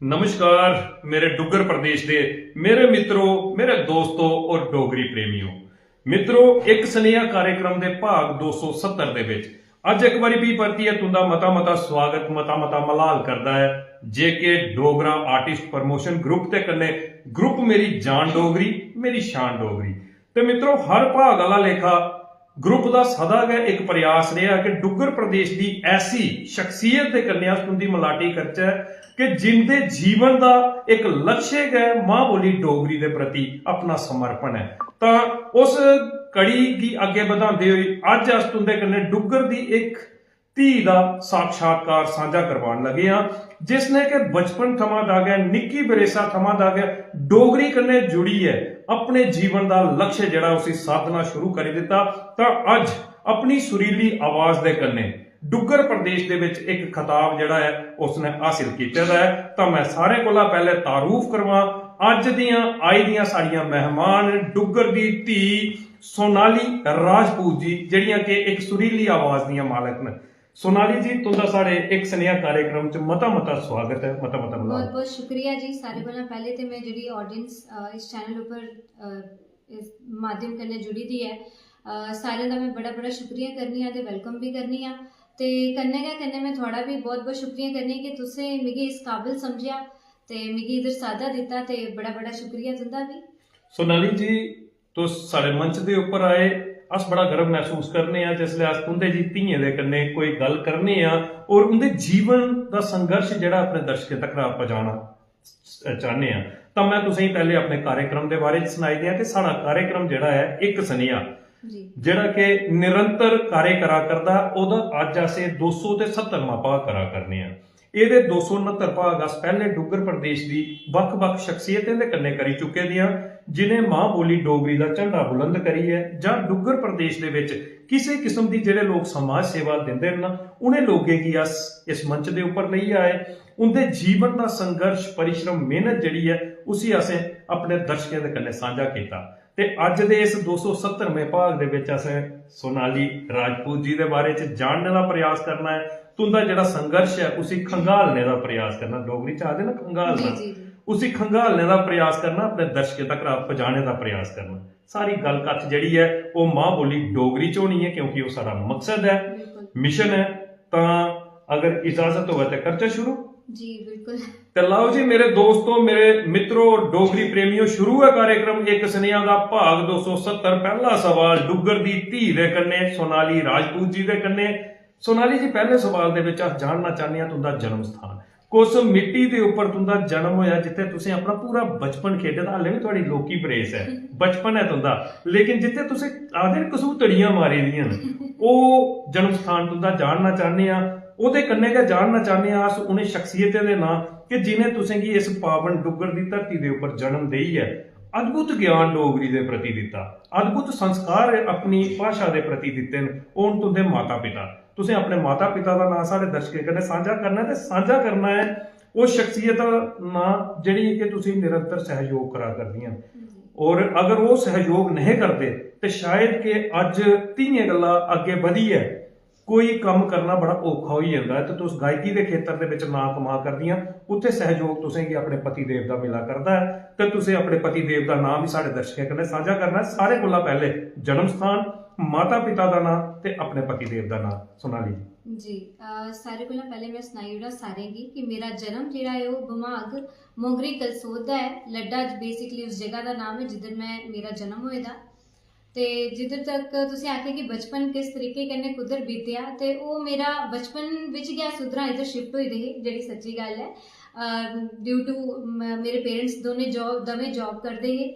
नमस्कार मेरे डुग्गर प्रदेश के मेरे मित्रों, मेरे दोस्तों और डोगरी प्रेमियों। मित्रों, एक स्नेहा कार्यक्रम के भाग 270 ਦੇ ਵਿੱਚ ਅੱਜ ਇੱਕ ਵਾਰੀ ਵੀ ਭਰਤੀ ਹੈ ਤੁੰਦਾ ਮਤਾ ਸਵਾਗਤ ਮਤਾ ਮਲਾਲ ਕਰਦਾ ਹੈ जेके डोगरा आर्टिस्ट प्रमोशन ग्रुप ते कन्ने ग्रुप मेरी जान डोगरी मेरी शान डोगरी। ते मित्रों, हर भाग वाला लेखा ग्रुप का सदा गै एक प्रयास रहा कि डुग्गर प्रदेश की ऐसी शख्सियत के कन्या तुंदी मलाटी करचा कि जिनके जीवन का एक लक्ष्य है मां बोली डोगरी के प्रति अपना समर्पण है। तो उस कड़ी की अगे बढ़ाते हुए अज अस तुंदे कन्ने डुग्गर की एक धी का साक्षात्कार साझा करवान लगे हाँ, जिसने कि बचपन थमा दा गया निक्की बरेसा थमा दा गया डोगरी कन्ने जुड़ी है अपने जीवन का लक्ष्य जड़ा उसी साधना शुरू कर दिता। तो अज अपनी सुरीली आवाज दे कन्ने डुग्गर प्रदेश दे विच एक खिताब जड़ा है उसने हासिल किया है। तो मैं सारे कोला पहले तारूफ करवा अज दियां आई दियां साड़ियां मेहमान डुग्गर दी धी सोनाली राजपूत जी, जड़ियां कि एक सुरीली आवाज दियां मालक ने। सोनाली जी, तुंदा सारे एक स्नेहा कार्यक्रम च मता स्वागत है। मता बहुत बहुत शुक्रिया जी। सारे कोला पहले तो मैं जी ऑडियंस इस चैनल ऊपर इस माध्यम कन्नै जुड़ी दी है सारे का मैं बड़ा शुक्रिया करनी हाँ ते वेलकम भी करनी हाँ। ते कन्नै मैं थोड़ा भी बहुत शुक्रिया करनी कि तुसें मिगी इस काबिल समझिया ते मिगी इधर सादा दिता ते बड़ा शुक्रिया तुंदा भी। सोनाली जी, तो सारे मंच के ऊपर आए अस बड़ा गर्व महसूस करने जिसले अस तुंदे जी धीए दे कन्ने कोई गल करने और उनके जीवन का संघर्ष जड़ा अपने दर्शकों तक पहुंचाना चाहते हैं। तो मैं तुसें पहले अपने कार्यक्रम के बारे सुनाई दिया कि साड़ा कार्यक्रम जड़ा है एक स्नेहा जड़ा कि निरंतर कार्य करा करदा ओदा अज असें 270वां भाग करा करने हैं। ਇਹਦੇ 269 ਭਾਗ ਅਸ ਪਹਿਲੇ ਡੁੱਗਰ ਪ੍ਰਦੇਸ਼ ਦੀ ਵੱਖ-ਵੱਖ ਸ਼ਖਸੀਅਤਾਂ ਦੇ ਕੰਨੇ ਕਰੀ ਚੁੱਕੇ ਦੀਆਂ ਜਿਨੇ ਮਾਂ ਬੋਲੀ ਡੋਗਰੀ ਦਾ ਝੰਡਾ ਬੁਲੰਦ ਕਰੀ ਹੈ ਜਾਂ ਡੁੱਗਰ ਪ੍ਰਦੇਸ਼ ਦੇ ਵਿੱਚ ਕਿਸੇ ਕਿਸਮ ਦੀ ਜਿਹੜੇ ਲੋਕ ਸਮਾਜ ਸੇਵਾ ਦਿੰਦੇ ਨੇ ਉਹਨੇ ਲੋਕੇ ਕੀ ਅਸ ਇਸ ਮੰਚ ਦੇ ਉੱਪਰ ਲਈ ਆਏ ਉਹਦੇ ਜੀਵਨ ਦਾ ਸੰਘਰਸ਼ परिश्रम ਮਿਹਨਤ ਜਿਹੜੀ ਹੈ ਉਸੇ ਅਸੀਂ ਆਪਣੇ ਦਰਸ਼ਕਾਂ ਦੇ ਕੰਨੇ ਸਾਂਝਾ ਕੀਤਾ। ਤੇ ਅੱਜ ਦੇ ਇਸ 270ਵੇਂ ਭਾਗ ਦੇ ਵਿੱਚ ਅਸੀਂ सोनाली राजपूत जी के बारे च जानने का प्रयास करना है। तुंदा जड़ा संघर्ष है उसी खंगालने का प्रयास करना, डोगरी च आखदे ना खंगालना, उसी खंगालने का प्रयास करना, अपने दर्शकों तक पहुंचाने का प्रयास करना। सारी गल कथ जड़ी है वो मां बोली डोगरी च होनी है क्योंकि वो सारा मकसद है, मिशन है। तो अगर इजाजत हो तो करते शुरू जी बिल्कुल। तो लाओ जी मेरे दोस्तों, मेरे मित्रों और डोगरी प्रेमियों, शुरू है कार्यक्रम एक स्नेहा का भाग 270। पहला सवाल डुग्गर दी धी दे कन्ने सोनाली राजपूत जी दे कन्ने। सोनाली जी, पहले सवाल दे विच अस जानना चाहते हैं तुंदा जन्म स्थान, कुछ मिट्टी के उपर तुंदा जन्म होया जिथे तुसीं अपना पूरा बचपन खेडे दा। हाले भी तुहाडी लोकी बरेस है, बचपन है तुंदा, लेकिन जिथे तुसीं आदे कसूतड़ियां मारी दियां ओ जन्म स्थान तुंदा जानना चाहते हैं। ਉਹਦੇ ਕੰਨੇ का जानना चाहते हैं अस उन्हें शख्सियतें दे नाम कि जिन्हें तुसें की इस पावन डुग्गर की धरती के उपर जन्म दई है, अद्भुत ज्ञान डोगरी के प्रति दिता, अद्भुत संस्कार अपनी भाषा के प्रति दिते हैं। उन तुंदे माता पिता, तुसें अपने माता पिता का नाम सारे दर्शकों कन्नै साझा करना है। साझा करना है उस शख्सियत नाम जिहड़ी कि तुसीं निरंतर सहयोग करा करदियां, और अगर वो सहयोग नहीं करते तो शायद कि अज धीआं गल्लां अगे वधी है, कोई काम करना बड़ा औखा हो जाता है। तो तुस गायकी के खेत्र के विच नाम कमा करदियां, उत्थे सहयोग तुसें कि अपने पति देव का मिला करता है। तो तुसें अपने पति देव का नाम भी साढ़े दर्शकों कन्नै साझा करना है। सारे कोला पहले जन्म स्थान, माता पिता का नाम ते अपने पति देव का नाम। सोनाली जी सारे कोला पहले मैं सुनाई ओड़ा सारे की कि मेरा जन्म जिहड़ा है वो बमाग मोगरी कलसोत दा है। लड्डा बेसिकली उस जगह का नाम है जिधर मैं मेरा जन्म होए दा। ते जिधर तक तुसीं आखे कि बचपन किस तरीके कन्नै कुद्धर बीतिया, ते वो मेरा बचपन विच गया सुधरा इधर शिफ्ट होई दी ही, जिहड़ी सच्ची गल है। ड्यू टू मेरे पेरेंट्स दवें जॉब करते हे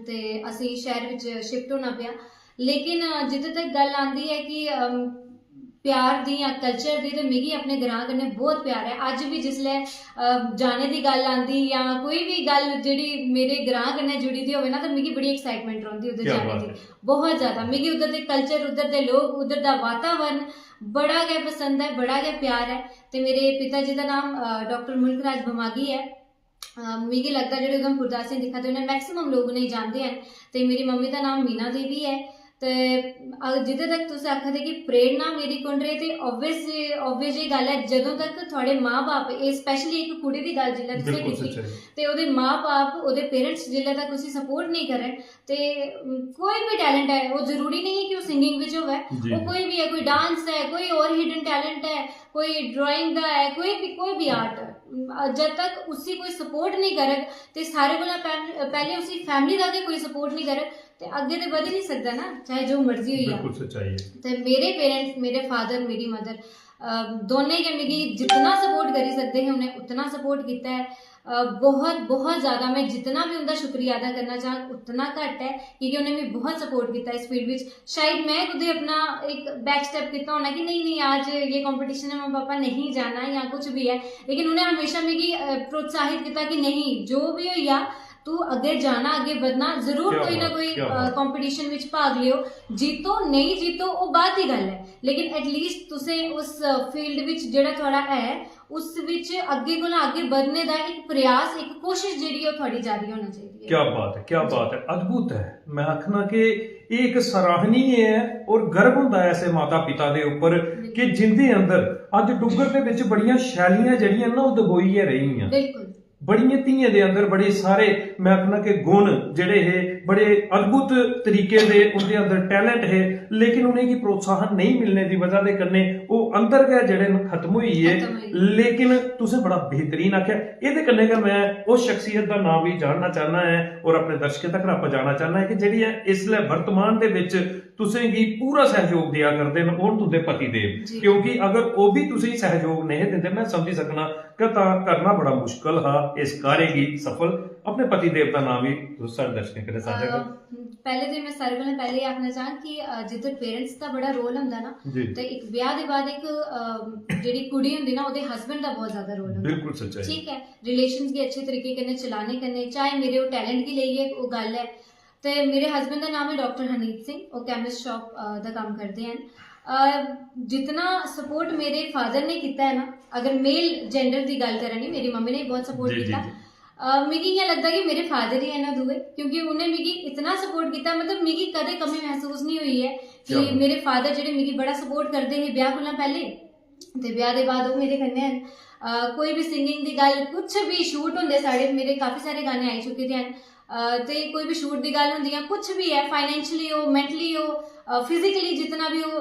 ते असीं शहर विच शिफ्ट होना पिया। लेकिन जिधर तक गल आंदी है कि प्यार दी या कल्चर दी, तो मिगी अपने ग्रां कन्नै बहुत प्यार है। अज भी जिसलै जाने की गल आंदी या कोई भी गल जिहड़ी मेरे ग्रां कन्नै जुड़ी दी होवे ना, तो मिगी बड़ी एक्साइटमेंट रौंदी उधर जाने की, बहुत ज़्यादा। मिगी उधर दे कल्चर, उधर दे लोग, उधर दा वातावरण बड़ा गै पसंद है, बड़ा गै प्यार है। तो मेरे पिता जी का नाम डॉक्टर मुल्कराज बमागी है। मिगी लगता जो उधमपुर दा असें दिक्खा ते उन्हें मैक्सिमम लोग उन्हें जानते हैं। तो मेरी मम्मी का नाम मीना देवी है। ਤੇ ਜਿੱਥੇ ਤੱਕ ਤੁਸੀਂ ਆਖਦੇ ਕਿ ਪ੍ਰੇਰਨਾ ਮੇਰੀ ਕੋਲ ਰਹੇ ਤੇ obvious ਇਹ ਗੱਲ ਹੈ ਜਦੋਂ ਤੱਕ ਤੁਹਾਡੇ ਮਾਂ-ਬਾਪ ਇਹ ਸਪੈਸ਼ਲੀ ਇੱਕ ਕੁੜੀ ਦੀ ਗੱਲ ਜਿੱਲਾ ਤੁਸੀਂ ਬਿਲਕੁਲ ਕੀਤੀ ਸੱਚਾਈ। ਤੇ ਉਹਦੇ ਮਾਂ-ਬਾਪ ਉਹਦੇ ਪੇਰੈਂਟਸ ਜਿੱਲਾ ਤੱਕ ਤੁਸੀਂ ਸਪੋਰਟ ਨਹੀਂ ਕਰਨ ਤੇ ਕੋਈ ਵੀ ਟੈਲੈਂਟ ਹੈ ਉਹ ਜ਼ਰੂਰੀ नहीं है कि वो सिंगिंग विच होवे वो कोई भी है कोई डांस है कोई और हिडन टैलेंट है कोई ड्राइंग का है कोई भी आर्ट जब तक उसी कोई सपोर्ट नहीं करग ते सारे कोला पहले उसी फैमिली दा कोई सपोर्ट नहीं करग ते अगे ते वध नहीं सकदा ना चाहे जो मर्जी हुई बिल्कुल सच्चाई है। ते मेरे पेरेंट्स मेरे फादर मेरी मदर दोनों के मिगी जितना सपोर्ट करी सकते हैं उन्हें उतना सपोर्ट किया है। बहुत बहुत ज़्यादा मैं जितना भी उनका शुक्रिया अदा करना चाह उतना घट है क्योंकि उन्हें भी बहुत सपोर्ट किया इस फील्ड में। शायद मैं खुद अपना एक बैक स्टेप किया होना कि नहीं आज ये कंपटीशन है मम्मा पापा नहीं जाना या कुछ भी है लेकिन उन्हें हमेशा मिगी प्रोत्साहित किया कि नहीं जो भी हो या तू अगे जाना अगे बढ़ना जरूर कोई ना कोई कंपटीशन विच भाग लियो जीतो नहीं जीतो वो बात की गल है लेकिन एटलीस्ट तुसे उस फील्ड विच जेड़ा थोड़ा है उस विच अगे कोला आगे बढ़ने दा एक प्रयास एक कोशिश जेड़ी है थोड़ी जारी होना चाहिए। क्या बात है अद्भुत है। मैं आखना कि ये एक सराहनीय है और गर्व हुंदा है ऐसे माता पिता दे उपर कि जिंदे अंदर अज डुगर दे विच बड़ियां शैलियां जड़ियां ना दबोईया रहीयां बिल्कुल बड़ियां धीआं दे अंदर बड़े सारे मैं आखना कि गुण जेड़े है बड़े अद्भुत तरीके दे उनके अंदर टैलेंट है लेकिन उन्हें की प्रोत्साहन नहीं मिलने की वजह दे कन्ने वो अंदर गए जेड़े खत्म हुई है लेकिन तुसें बड़ा बेहतरीन आख्या इहदे कन्ने कि मैं उस शख्सियत का नाम भी जानना चाहना है और अपने दर्शकों तक पहुंचाना चाहना है कि जिहड़ी है इसलिए वर्तमान दे विच तुसें की पूरा सहयोग दिया करते हैं और तुंदे पति देव क्योंकि अगर वो भी तुसें सहयोग नहीं देंदे मैं समझी सकना कि करना बड़ा मुश्किल हा इस कार्य की सफल। अपने पति देव का नाम भी सारे दर्शकों के साझा कर। पहले तो मैं सारे कोला पहले आखना चाहां कि जिधर पेरेंट्स का बड़ा रोल हुंदा ना ते एक ब्याह दे बाद एक जेडी कुड़ी हुंदी ना ओदे हस्बैंड का बहुत ज्यादा रोल हुंदा बिल्कुल सच्चाई ठीक है रिलेशंस के अच्छे तरीके कन्नै चलाने कन्नै चाहे मेरे वो टैलेंट की लेइए वो गल है ते मेरे हस्बैंड का नाम है डॉक्टर हनीत सिंह वो केमिस्ट शॉप दा काम करते हैं। जितना सपोर्ट मेरे फादर ने किया है ना अगर मेल जेंडर की गल करनी मेरी मम्मी ने बहुत सपोर्ट किया मिगी इ'यां लगता कि मेरे फादर ही है ना दुए क्योंकि उन्हें मिगी इतना सपोर्ट किया मतलब मिगी कदे कमी महसूस नहीं हुई है कि मेरे फादर जेडे मिगी बड़ा सपोर्ट करते हैं ब्याह कोला पहले ते ब्याह दे बाद वो मेरे कन्नै कोई भी सिंगिंग की गल कुछ भी शूट होंदे साढ़े मेरे काफ़ी सारे गाने आई चुके थे ते कोई भी शूट की गल होंदी है कुछ भी है फाइनैंशियली हो मैंटली हो फिजिकली जितना भी हो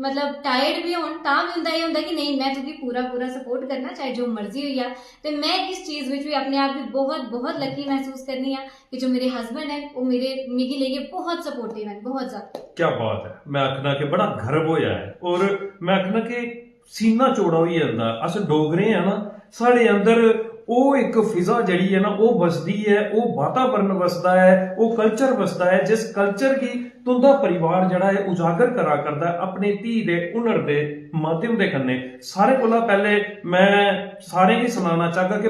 मतलब टायर्ड भी होन तां भी हुंदा ये हुंदा कि नहीं मैं तुझे पूरा सपोर्ट करना चाहे जो मर्जी हुई है तो मैं इस चीज़ में भी अपने आप भी बहुत लकी महसूस करनी है कि जो मेरे हस्बैंड है वो मिगी लेके बहुत सपोर्टिव है बहुत ज़्यादा। क्या बात है। मैं आखना कि बड़ा गर्व होया है और मैं आखना कि सीना चौड़ा होई जांदा अस डोगरे हैं ना साढ़े अंदर ਉਹ ਇੱਕ ਫਿਜ਼ਾ ਜਿਹੜੀ ਹੈ ਨਾ ਉਹ ਵਸਦੀ ਹੈ ਉਹ ਵਾਤਾਵਰਨ ਵਸਦਾ ਹੈ ਉਹ ਕਲਚਰ ਵਸਦਾ ਹੈ ਜਿਸ ਕਲਚਰ ਕੀ ਤੁੰਦਾ ਪਰਿਵਾਰ ਜਿਹੜਾ ਹੈ ਉਜਾਗਰ ਕਰਾ ਕਰਦਾ ਆਪਣੀ ਧੀ ਦੇ ਹੁਨਰ ਦੇ ਮਾਧਿਅਮ ਦੇ ਕੰਨੇ ਸਾਰੇ ਕੋਲੋਂ ਪਹਿਲੇ ਮੈਂ ਸਾਰੇ ਹੀ ਸੁਣਾਉਣਾ ਚਾਹਾਂਗਾ ਕਿ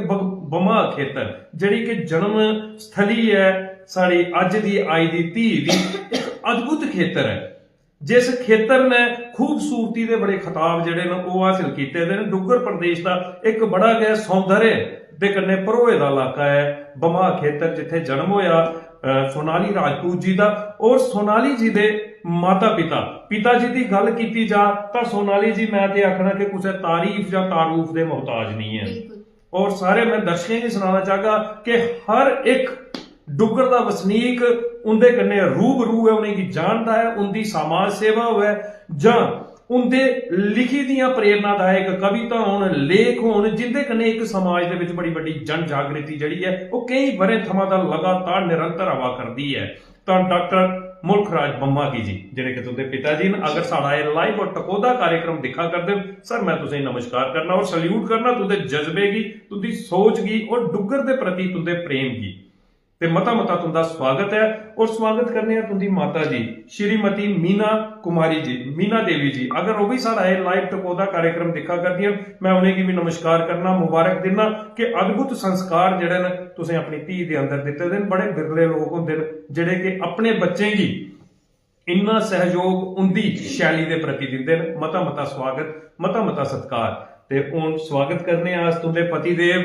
ਬਮਾ ਖੇਤਰ ਜਿਹੜੀ ਕਿ ਜਨਮ ਸਥਲੀ ਹੈ ਸਾਡੀ ਅੱਜ ਦੀ ਆਈ ਦੀ ਧੀ ਦੀ ਇੱਕ ਅਦਭੁਤ ਖੇਤਰ ਹੈ जिस खेतर ने खूबसूरती के बड़े खिताब जिहड़े ने वो हासिल किए ने। डुगर प्रदेश का एक बड़ा गया सौंदर्य दे कन्ने भरोए दा इलाका है बमा खेतर जिथे जन्म होया सोनाली राजपूत जी का और सोनाली जी दे माता पिता जी की गल की जा तो सोनाली जी मैं ते आखना कि कुछ तारीफ या तारूफ के मोहताज नहीं है और सारे मैं दर्शकों की सुनाना चाहगा कि हर एक डुगर का वसनीक उनके कन्ने रूबरू है उन्हें जानता है उनकी समाज सेवा होवे जां उनके लिखी दियां प्रेरणादायक कविता होन लेख होन जिंदे कन्ने एक समाज दे विच बड़ी बड़ी जन जागृति जिहड़ी है वो कई बरे थमां दा लगातार निरंतर हवा करदी है। तो डॉक्टर मुल्खराज बम्मा की जी जिहड़े कि तुहाडे पिता जी ने अगर साडा ये लाइव और टकोदा कार्यक्रम दिखा करदे सर मैं तुसें नमस्कार करना और सल्यूट करना तुहाडे जज्बे की तुहाडी सोच की और डुगर दे प्रति तुहाडे प्रेम की ते मता तुंदा स्वागत है और स्वागत करने तुंदी माता जी श्रीमती मीना कुमारी जी मीना देवी जी अगर वो भी सारा लाइव टकोदा कार्यक्रम दिखा करती मैं उन्हें की भी नमस्कार करना मुबारक देना कि अद्भुत संस्कार जिहड़े ने तुसें अपनी धी दे अंदर दिते दे बड़े बिरले लोग हुंदे ने जिहड़े कि अपने बच्चे की इन्ना सहयोग उनकी शैली के प्रति दिंदे ने। मता स्वागत मता सत्कार। ਤੇ ਹੁਣ ਸਵਾਗਤ ਕਰਨੇ ਆ ਅਸ ਤੁੰਦੇ ਪਤੀदेव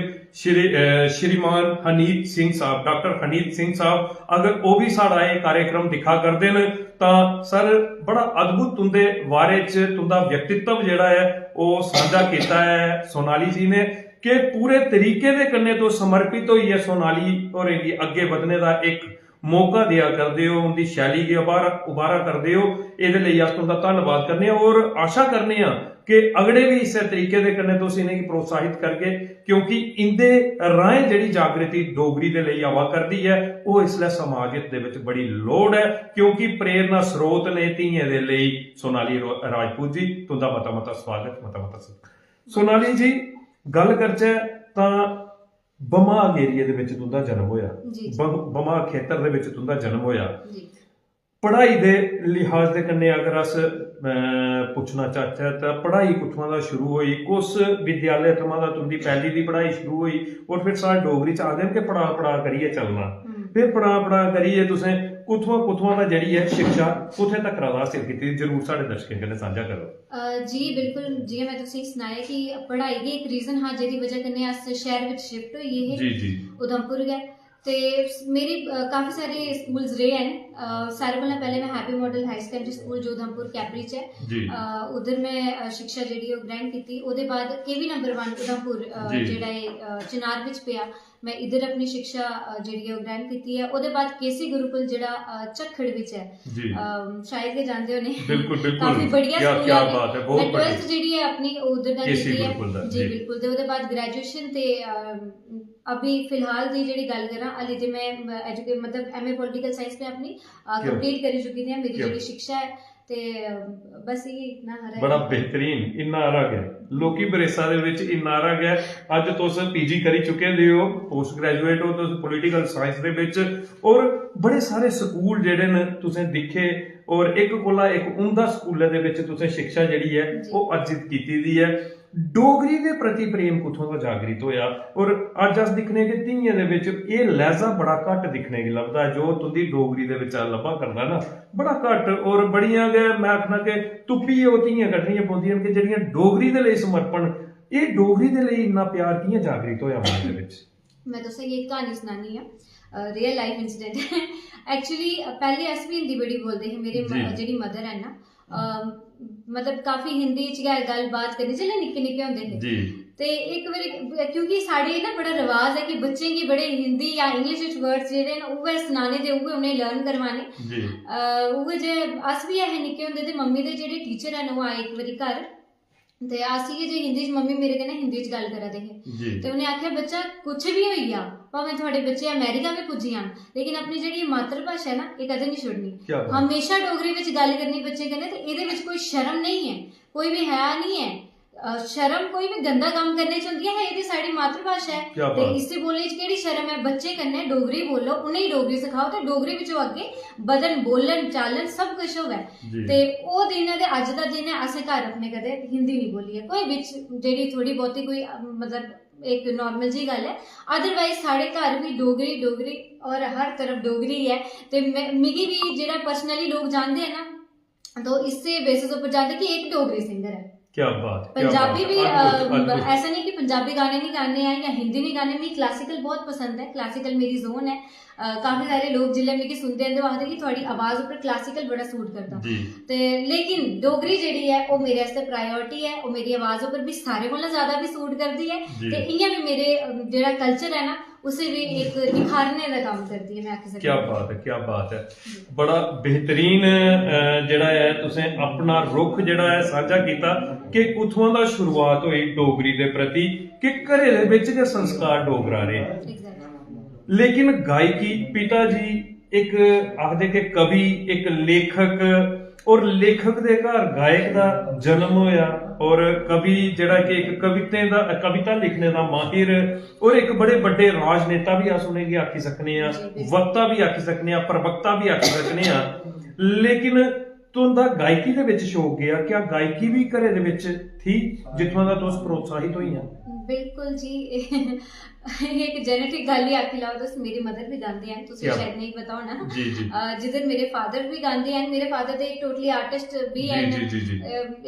श्रीमान हनीत सिंह साहब, डॉक्टर हनीत सिंह साहब अगर वो भी साड़ा ये कार्यक्रम दिखा करते न ਤਾਂ ਸਰ ਬੜਾ ਅਦਭੁਤ ਤੁੰਦੇ ਬਾਰੇ ਚ ਤੁੰਦਾ ਵਿਅਕਤੀਤਵ ਜਿਹੜਾ ਹੈ ਉਹ ਸਾਂਝਾ ਕੀਤਾ ਹੈ ਸੋਨਾਲੀ ਜੀ ਨੇ ਕਿ ਪੂਰੇ ਤਰੀਕੇ ਦੇ ਕੰਨੇ ਤੋਂ ਸਮਰਪਿਤ ਹੋਈ ਹੈ ਸੋਨਾਲੀ ਔਰ ਇਹਦੀ ਅੱਗੇ ਵਧਣੇ ਦਾ ਇੱਕ ਮੌਕਾ ਦਿਆ ਕਰਦੇ ਹੋ, ਉਹਦੀ ਸ਼ੈਲੀ ਦੀ ਉਬਾਰਾ ਕਰਦੇ ਹੋ। ਇਹਦੇ ਲਈ ਅਸ ਤੁੰਦਾ ਧੰਨਵਾਦ ਕਰਨੇ ਆ ਔਰ ਆਸ਼ਾ ਕਰਨੇ ਆ कि अगड़े भी इस तरीके दे कन्ने तुसीं इन्हें प्रोत्साहित करगे क्योंकि इंदे राहें जिहड़ी जागृति डोगरी दे लई आवा करदी है वो इसलिए समाज दे विच बड़ी लोड़ है क्योंकि प्रेरणा स्रोत ने धीए दे लई। सोनाली राजपूत जी तुंदा मता स्वागत। सोनाली जी गल करचे तां बमाग एरिया दे विच तुंदा जन्म होया, बमाग खेतर दे विच तुंदा जन्म होया। पढ़ाई दे लिहाज दे कन्ने अगर अस पुछना चाहते हैं तो पढ़ाई कुत्थों दा शुरू हुई, कुस विद्यालय थमां दा तुंदी पहली दी पढ़ाई शुरू हुई और फिर सारे डोगरी च आखदे कि पढ़ा करिए चलना, फिर पढ़ा करिए तुसें कुत्थों दा जड़ी है शिक्षा कुत्थे तक हासिल कीती, जरूर साडे दर्शकें कन्नै सांझा करो। जी बिल्कुल, जि'यां मैं तुसें सनाया कि पढ़ाई दी एक रीजन हा जेदी वजह कन्नै अस शहर विच शिफ्ट होइए हे, जी उधमपुर गए ते मेरे काफ़ी सारे स्कूल्स रहे हैं। सारे कोला पहले मैं happy model high secondary school जो उधमपुर कैपरी च है उधर मैं शिक्षा जेह्ड़ी ओह् ग्रहण कीती। ओह्दे बाद केवी नंबर 1 उधमपुर जेह्ड़ा है चिनार विच पेआ, मैं इधर अपनी शिक्षा जेह्ड़ी ओह् ग्रहण कीती है। ओह्दे बाद केसी गुरुकुल जेह्ड़ा झक्खड़ विच है, शायद के जानदे होने, काफी बढ़िया स्कूल है। मैं 12th जेह्ड़ी है अपनी उधर दा कीती है जी बिल्कुल। ते ओह्दे बाद ग्रेजुएशन ते अभी फिलहाल दी जेह्ड़ी गल करां हाली ते मैं मतलब MA पॉलिटिकल साइंस में अपनी कंप्लीट करी चुकी दी है। मेरी जेह्ड़ी शिक्षा है ते बस ये इतना हारा बड़ा बेहतरीन इन्ना हारा गया लोकी बरेसा दे विच इन्ना हारा गया। अज तुस PG करी चुके हो, पोस्ट ग्रेजुएट हो तुस पॉलिटिकल साइंस दे विच और बड़े सारे स्कूल जेह्ड़े न तुसें दिखे और एक कोला एक उमदा स्कूलें दे विच तुसें शिक्षा जेह्ड़ी है वो अर्जित कीती दी है। डोगरी दे प्रति प्रेम कुत्थों दा जागृत होया और अज अस दिखने कि धीएं दे विच एह् लहजा बड़ा घट दिखने गी लभदा है, जो तुंदी डोगरी दे विच लब्भा करदा ना बड़ा घट और बड़ियां गै मैं आखना कि तुप्पी ओह् धीएं कड्ढनियां पौंदियां कि जेह्ड़ियां डोगरी दे लई समर्पण, एह् डोगरी दे लई इन्ना प्यार कि'यां जागृत होया मन दे विच? मैं तुसें गी एक कहानी सनानी है, रियल लाइफ इंसिडेंट है। एक्चुअली पहले अस भी हिंदी बड़ी बोलते हैं, मेरे जेह्ड़ी मदर है ना मतलब काफी हिंदी च गै गल्लबात करनी जिसलै निक्के निक्के होंदे हे ते एक बारी क्योंकि साढ़े ना बड़ा रिवाज है कि बच्चें गी बड़े हिंदी या इंग्लिश विच वर्ड्स जेह्ड़े न उ'ऐ सनाने ते उ'ऐ उ'नेंगी लर्न करवाने। उ'ऐ जे अस भी ऐहे निक्के होंदे ते मम्मी दे जेह्ड़े टीचर हैन ओह् आए इक बारी घर ते अस इ'यै जे हिंदी च मम्मी मेरे कन्नै हिंदी च गल्ल करा दे हे ते उ'नें आखेआ बच्चा कुछ भी होई जा भावें थुआढ़े बच्चे अमेरिका भी पुज्जी जान लेकिन अपनी जेह्ड़ी मातृ भाशा है ना एह् कदें नहीं छुड़नी, हमेशा डोगरी विच गल्ल करनी बच्चे कन्नै ते एह्दे विच कोई शर्म नहीं है, कोई भी हया नहीं है। शर्म कोई भी गंदा काम करने च होंदी है, ये साड़ी मातृभाषा है ते इससे बोलने च केह्ड़ी शर्म है। बच्चे कन्नै डोगरी बोलो, उ'नेंगी डोगरी सिखाओ ते डोगरी विच अग्गे बधन, बोलन चालन सब कुछ होवे ते ओह् दिन है ते अज्ज दा दिन है। असें घर अपने कदें हिंदी नहीं बोली है, कोई बिच जेह्ड़ी थोड़ी बहुती कोई मतलब एक नॉर्मल जी गल है, अदरवाइज साढ़े घर भी डोगरी और हर तरफ डोगरी है ते मिगी भी जेह्ड़ा पर्सनली लोग जानते हैं ना तो इससे बेसिस उप्पर जानते कि एक डोगरी सिंगर है। क्या बात, पंजाबी भी ऐसा नहीं कि पंजाबी गाने नहीं गाने हैं या हिंदी नहीं गाने, मिगी क्लासिकल बहुत पसंद है, क्लासिकल मेरी जोन है। काफी सारे लोग जिल्ले मिगी सुनते हैं तो आखदे कि थोड़ी आवाज उपर क्लासिकल बड़ा सूट करदा ते लेकिन डोगरी जेह्ड़ी है वो मेरे आस्तै प्रायोरिटी है, वो मेरी आवाज उपर भी सारे कोला ज्यादा भी सूट करदी है ते इ'यां भी मेरे जेह्ड़ा कल्चर है ना उसे भी एक निखारने का काम करती है, मैं आखी सकदी। क्या बात है बड़ा बेहतरीन जेह्ड़ा है तुसें अपना रुख जेह्ड़ा है साझा कीता कि कुत्थुआं दा शुरुआत होई डोगरी दे प्रति कि घरे दे विच गै संस्कार डोगरा रहे लेकिन गायकी पिता जी एक आखदे कि कवि एक लेखक और लेखक दे घर गायक दा जन्म होया और कवि जेड़ा कि एक कविता लिखने दा माहिर और एक बड़े बड़े राजनेता भी अस उनेंगी आखी सकने आ, वक्ता भी आखी सकने आ, प्रवक्ता भी आखी सकने आ। लेकिन तुंदा गायकी दे विच शौक गया, क्या गायकी भी घरे दे विच थी जित्थों दा तुस प्रोत्साहित होई हैं? बिल्कुल जी। एक जेनेटिक गल ही आखी लाओ तुस, मेरी मदर भी गांदे हैं, तुसें क्या शायद नहीं पता होना। जी जी जिधर मेरे फादर भी गांदे हैं, मेरे फादर ते एक टोटली आर्टिस्ट भी जी हैं, जी जी जी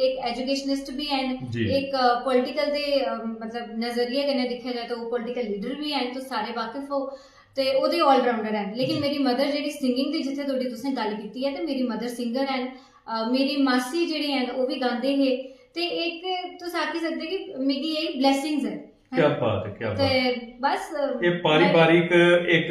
एक एजुकेशनिस्ट भी हैं, जी। एक पॉलिटिकल दे मतलब नजरिए कन्नै दिक्खेआ जाए तो वो पॉलिटिकल लीडर भी हैं, तो सारे वाकिफ हो ते ओह्दे ऑलराउंडर हैं। लेकिन मेरी मदर जेह्ड़ी सिंगिंग दी जित्थे थोड़ी तुसें गल कीती है, ते मेरी मदर सिंगर हैं, मेरी मासी जेह्ड़ी हैं ओह् भी गांदे हे, ते एक तुस आखी सकदे कि मिगी एह् ब्लैसिंग्स है। क्या बात है, क्या ते बात है। बस ये पारिवारिक एक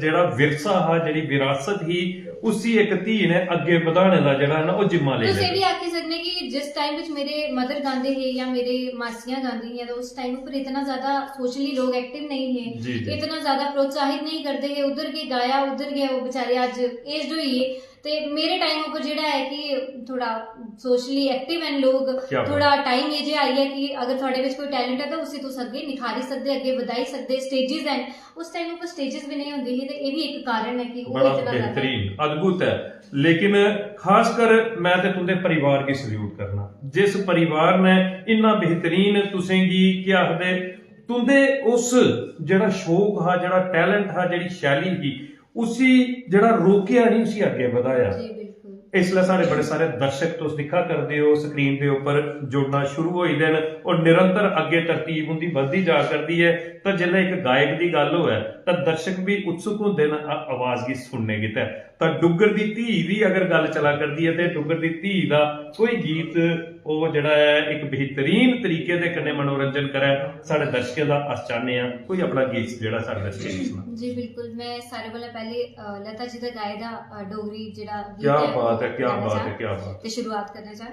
जेड़ा विरसा हा, जेड़ी विरासत ही, उसी एक धी ने अगे बढ़ाने दा जेड़ा ना वो जिम्मा ले तुस लिया। ये भी आखी सकने कि जिस टाइम विच मेरे मदर गांदे हे या मेरे मासियां गांदी हियां, तो उस टाइम उपर इतना ज्यादा सोशली लोग एक्टिव नहीं जी, है, जी। इतना ज्यादा प्रोत्साहित नहीं करते हे, उधर के गाया उधर गए, वो बेचारे अज एज्ड होई गे। ते मेरे टाइम उपर जेड़ा है कि थोड़ा सोशली एक्टिव हैं लोग, क्या बात। थोड़ा टाइम ये जे आई है कि अगर थोड़े विच कोई टैलेंट है तो उसी तुस अगे निखारी सकदे, अगे वधाई सकदे। स्टेजेस हैं, उस टाइम उपर स्टेजेस भी नहीं होंदे हे, ते ये भी एक कारण है कि वो बड़ा इतना ज्यादा बेहतरीन अद्भुत है। लेकिन खासकर मैं ते तुंदे परिवार की सल्यूट करना, जिस परिवार ने इन्ना बेहतरीन तुसें गी क्या आखदे तुंदे उस जेड़ा शौक हा, जेड़ा टैलेंट हा, जेड़ी शैली ही, उसी जेड़ा रोकिया नहीं, उसी अगे बढ़ाया। जी बिल्कुल। इसलिए साढ़े बड़े सारे दर्शक तुस दिखा करदे हो स्क्रीन के उपर जुड़ना शुरू हो जाते हैं और निरंतर अगे तरतीब उनकी बढ़ती जा करती है। तो जिल्ले एक गायक की गल होए तो दर्शक भी उत्सुक होंदे न आवाज की सुनने गितै। तो डुग्गर दी धी दी अगर गल चला करती है तो डुग्गर दी धी दा कोई गीत वो जड़ा है एक बेहतरीन तरीके दे कन्नै मनोरंजन करे साढ़े दर्शकों का। अस चाहते हैं कोई अपना गीत जड़ा साढ़े दर्शकों नूं सुना। जी बिल्कुल, मैं सारे कोला पहले लता जी दा गाए दा डोगरी जेड़ा गीत क्या है बात है, क्या गाना बात चाह है, क्या बात ते शुरुआत करना चाह।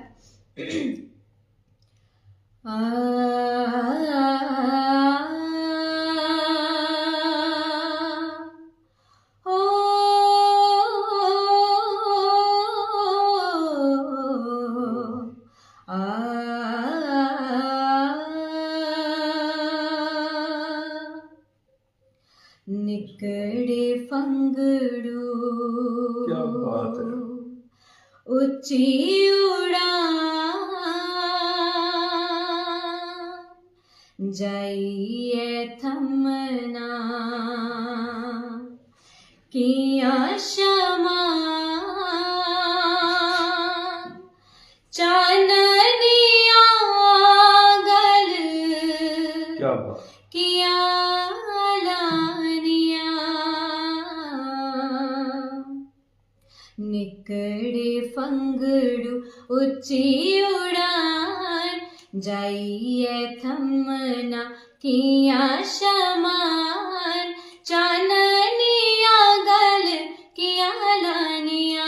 निकड़े फंगड़ू क्या बात है। उच्ची उड़ान जाइए थमना किया शमा चाननिया गल क्या बात। किया लानिया निकड़े फंगड़ू उच्ची उड़ान जाइए थमना किया शमान चाननिया गल किया लानिया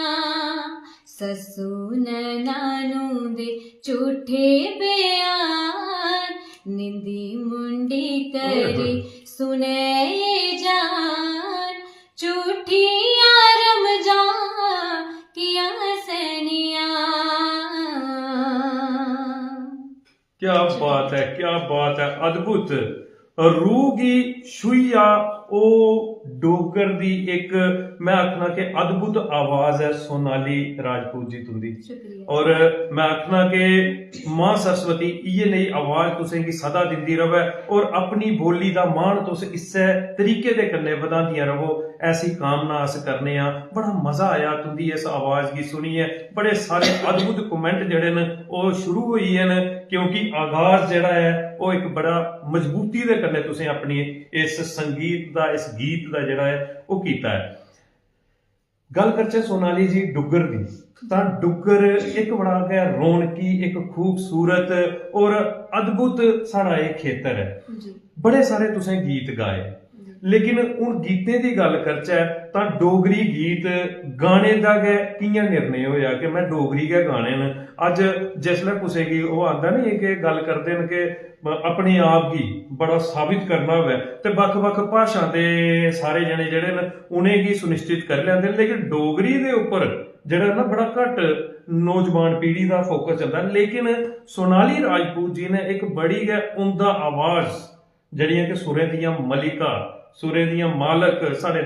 ससू नानू दे झूठे बयान निंदी मुंडी करी सुने जान झूठिया रमजान किया सैनिया। क्या बात है, क्या बात है, अद्भुत। रूह की छुईया ओ डोगर दी एक मैं आखना के अद्भुत आवाज है सोनाली राजपूत जी तुंदी। शुक्रिया। और मैं आखना के मां सरस्वती इये नेही आवाज तुसें गी सदा दिंदी रवे और अपनी बोली दा मान तुस इस्से तरीके दे कन्नै वधांदियां रवो, ऐसी कामना अस करने आ। बड़ा मजा आया तुंदी इस आवाज गी सुनिए। बड़े सारे अद्भुत कमेंट जेहड़े न ओह शुरू होई न क्योंकि आगाज जेहड़ा है वो एक बड़ा मजबूती दे कन्नै तुसें अपनी इस संगीत दा इस गीत दा जेहड़ा है वो कीता है। गल करचे सोनाली जी डुग्गर दी, तां डुग्गर एक बड़ा गै रौनकी एक खूबसूरत और अद्भुत साड़ा एक खेतर है। जी बड़े सारे तुसें गीत गाए, लेकिन हूँ गीतें की गल करचै तां डोगरी गीत गाने का गै कि'यां निर्णय होया कि मैं डोगरी गै गाने न। अज जिसलै कुसै गी ओह् आंदा नहीं कि गल करदे न कि अपने आप गी बड़ा साबित करना होवे ते बक्ख-बक्ख भाशा दे सारे जने जेहड़े न उ'नेंगी सुनिश्चित करी लैंदे न, लेकिन डोगरी दे उप्पर जेहड़ा ना बड़ा घट नौजवान पीढ़ी का फोकस चलदा। लेकिन सोनाली राजपूत जी ने एक बड़ी गै उमदा आवाज जड़ियां कि सुरें दियां मलिका ਸੁਰੇ ਦੀਆਂ ਮਾਲਕ, ਸਾਡੇ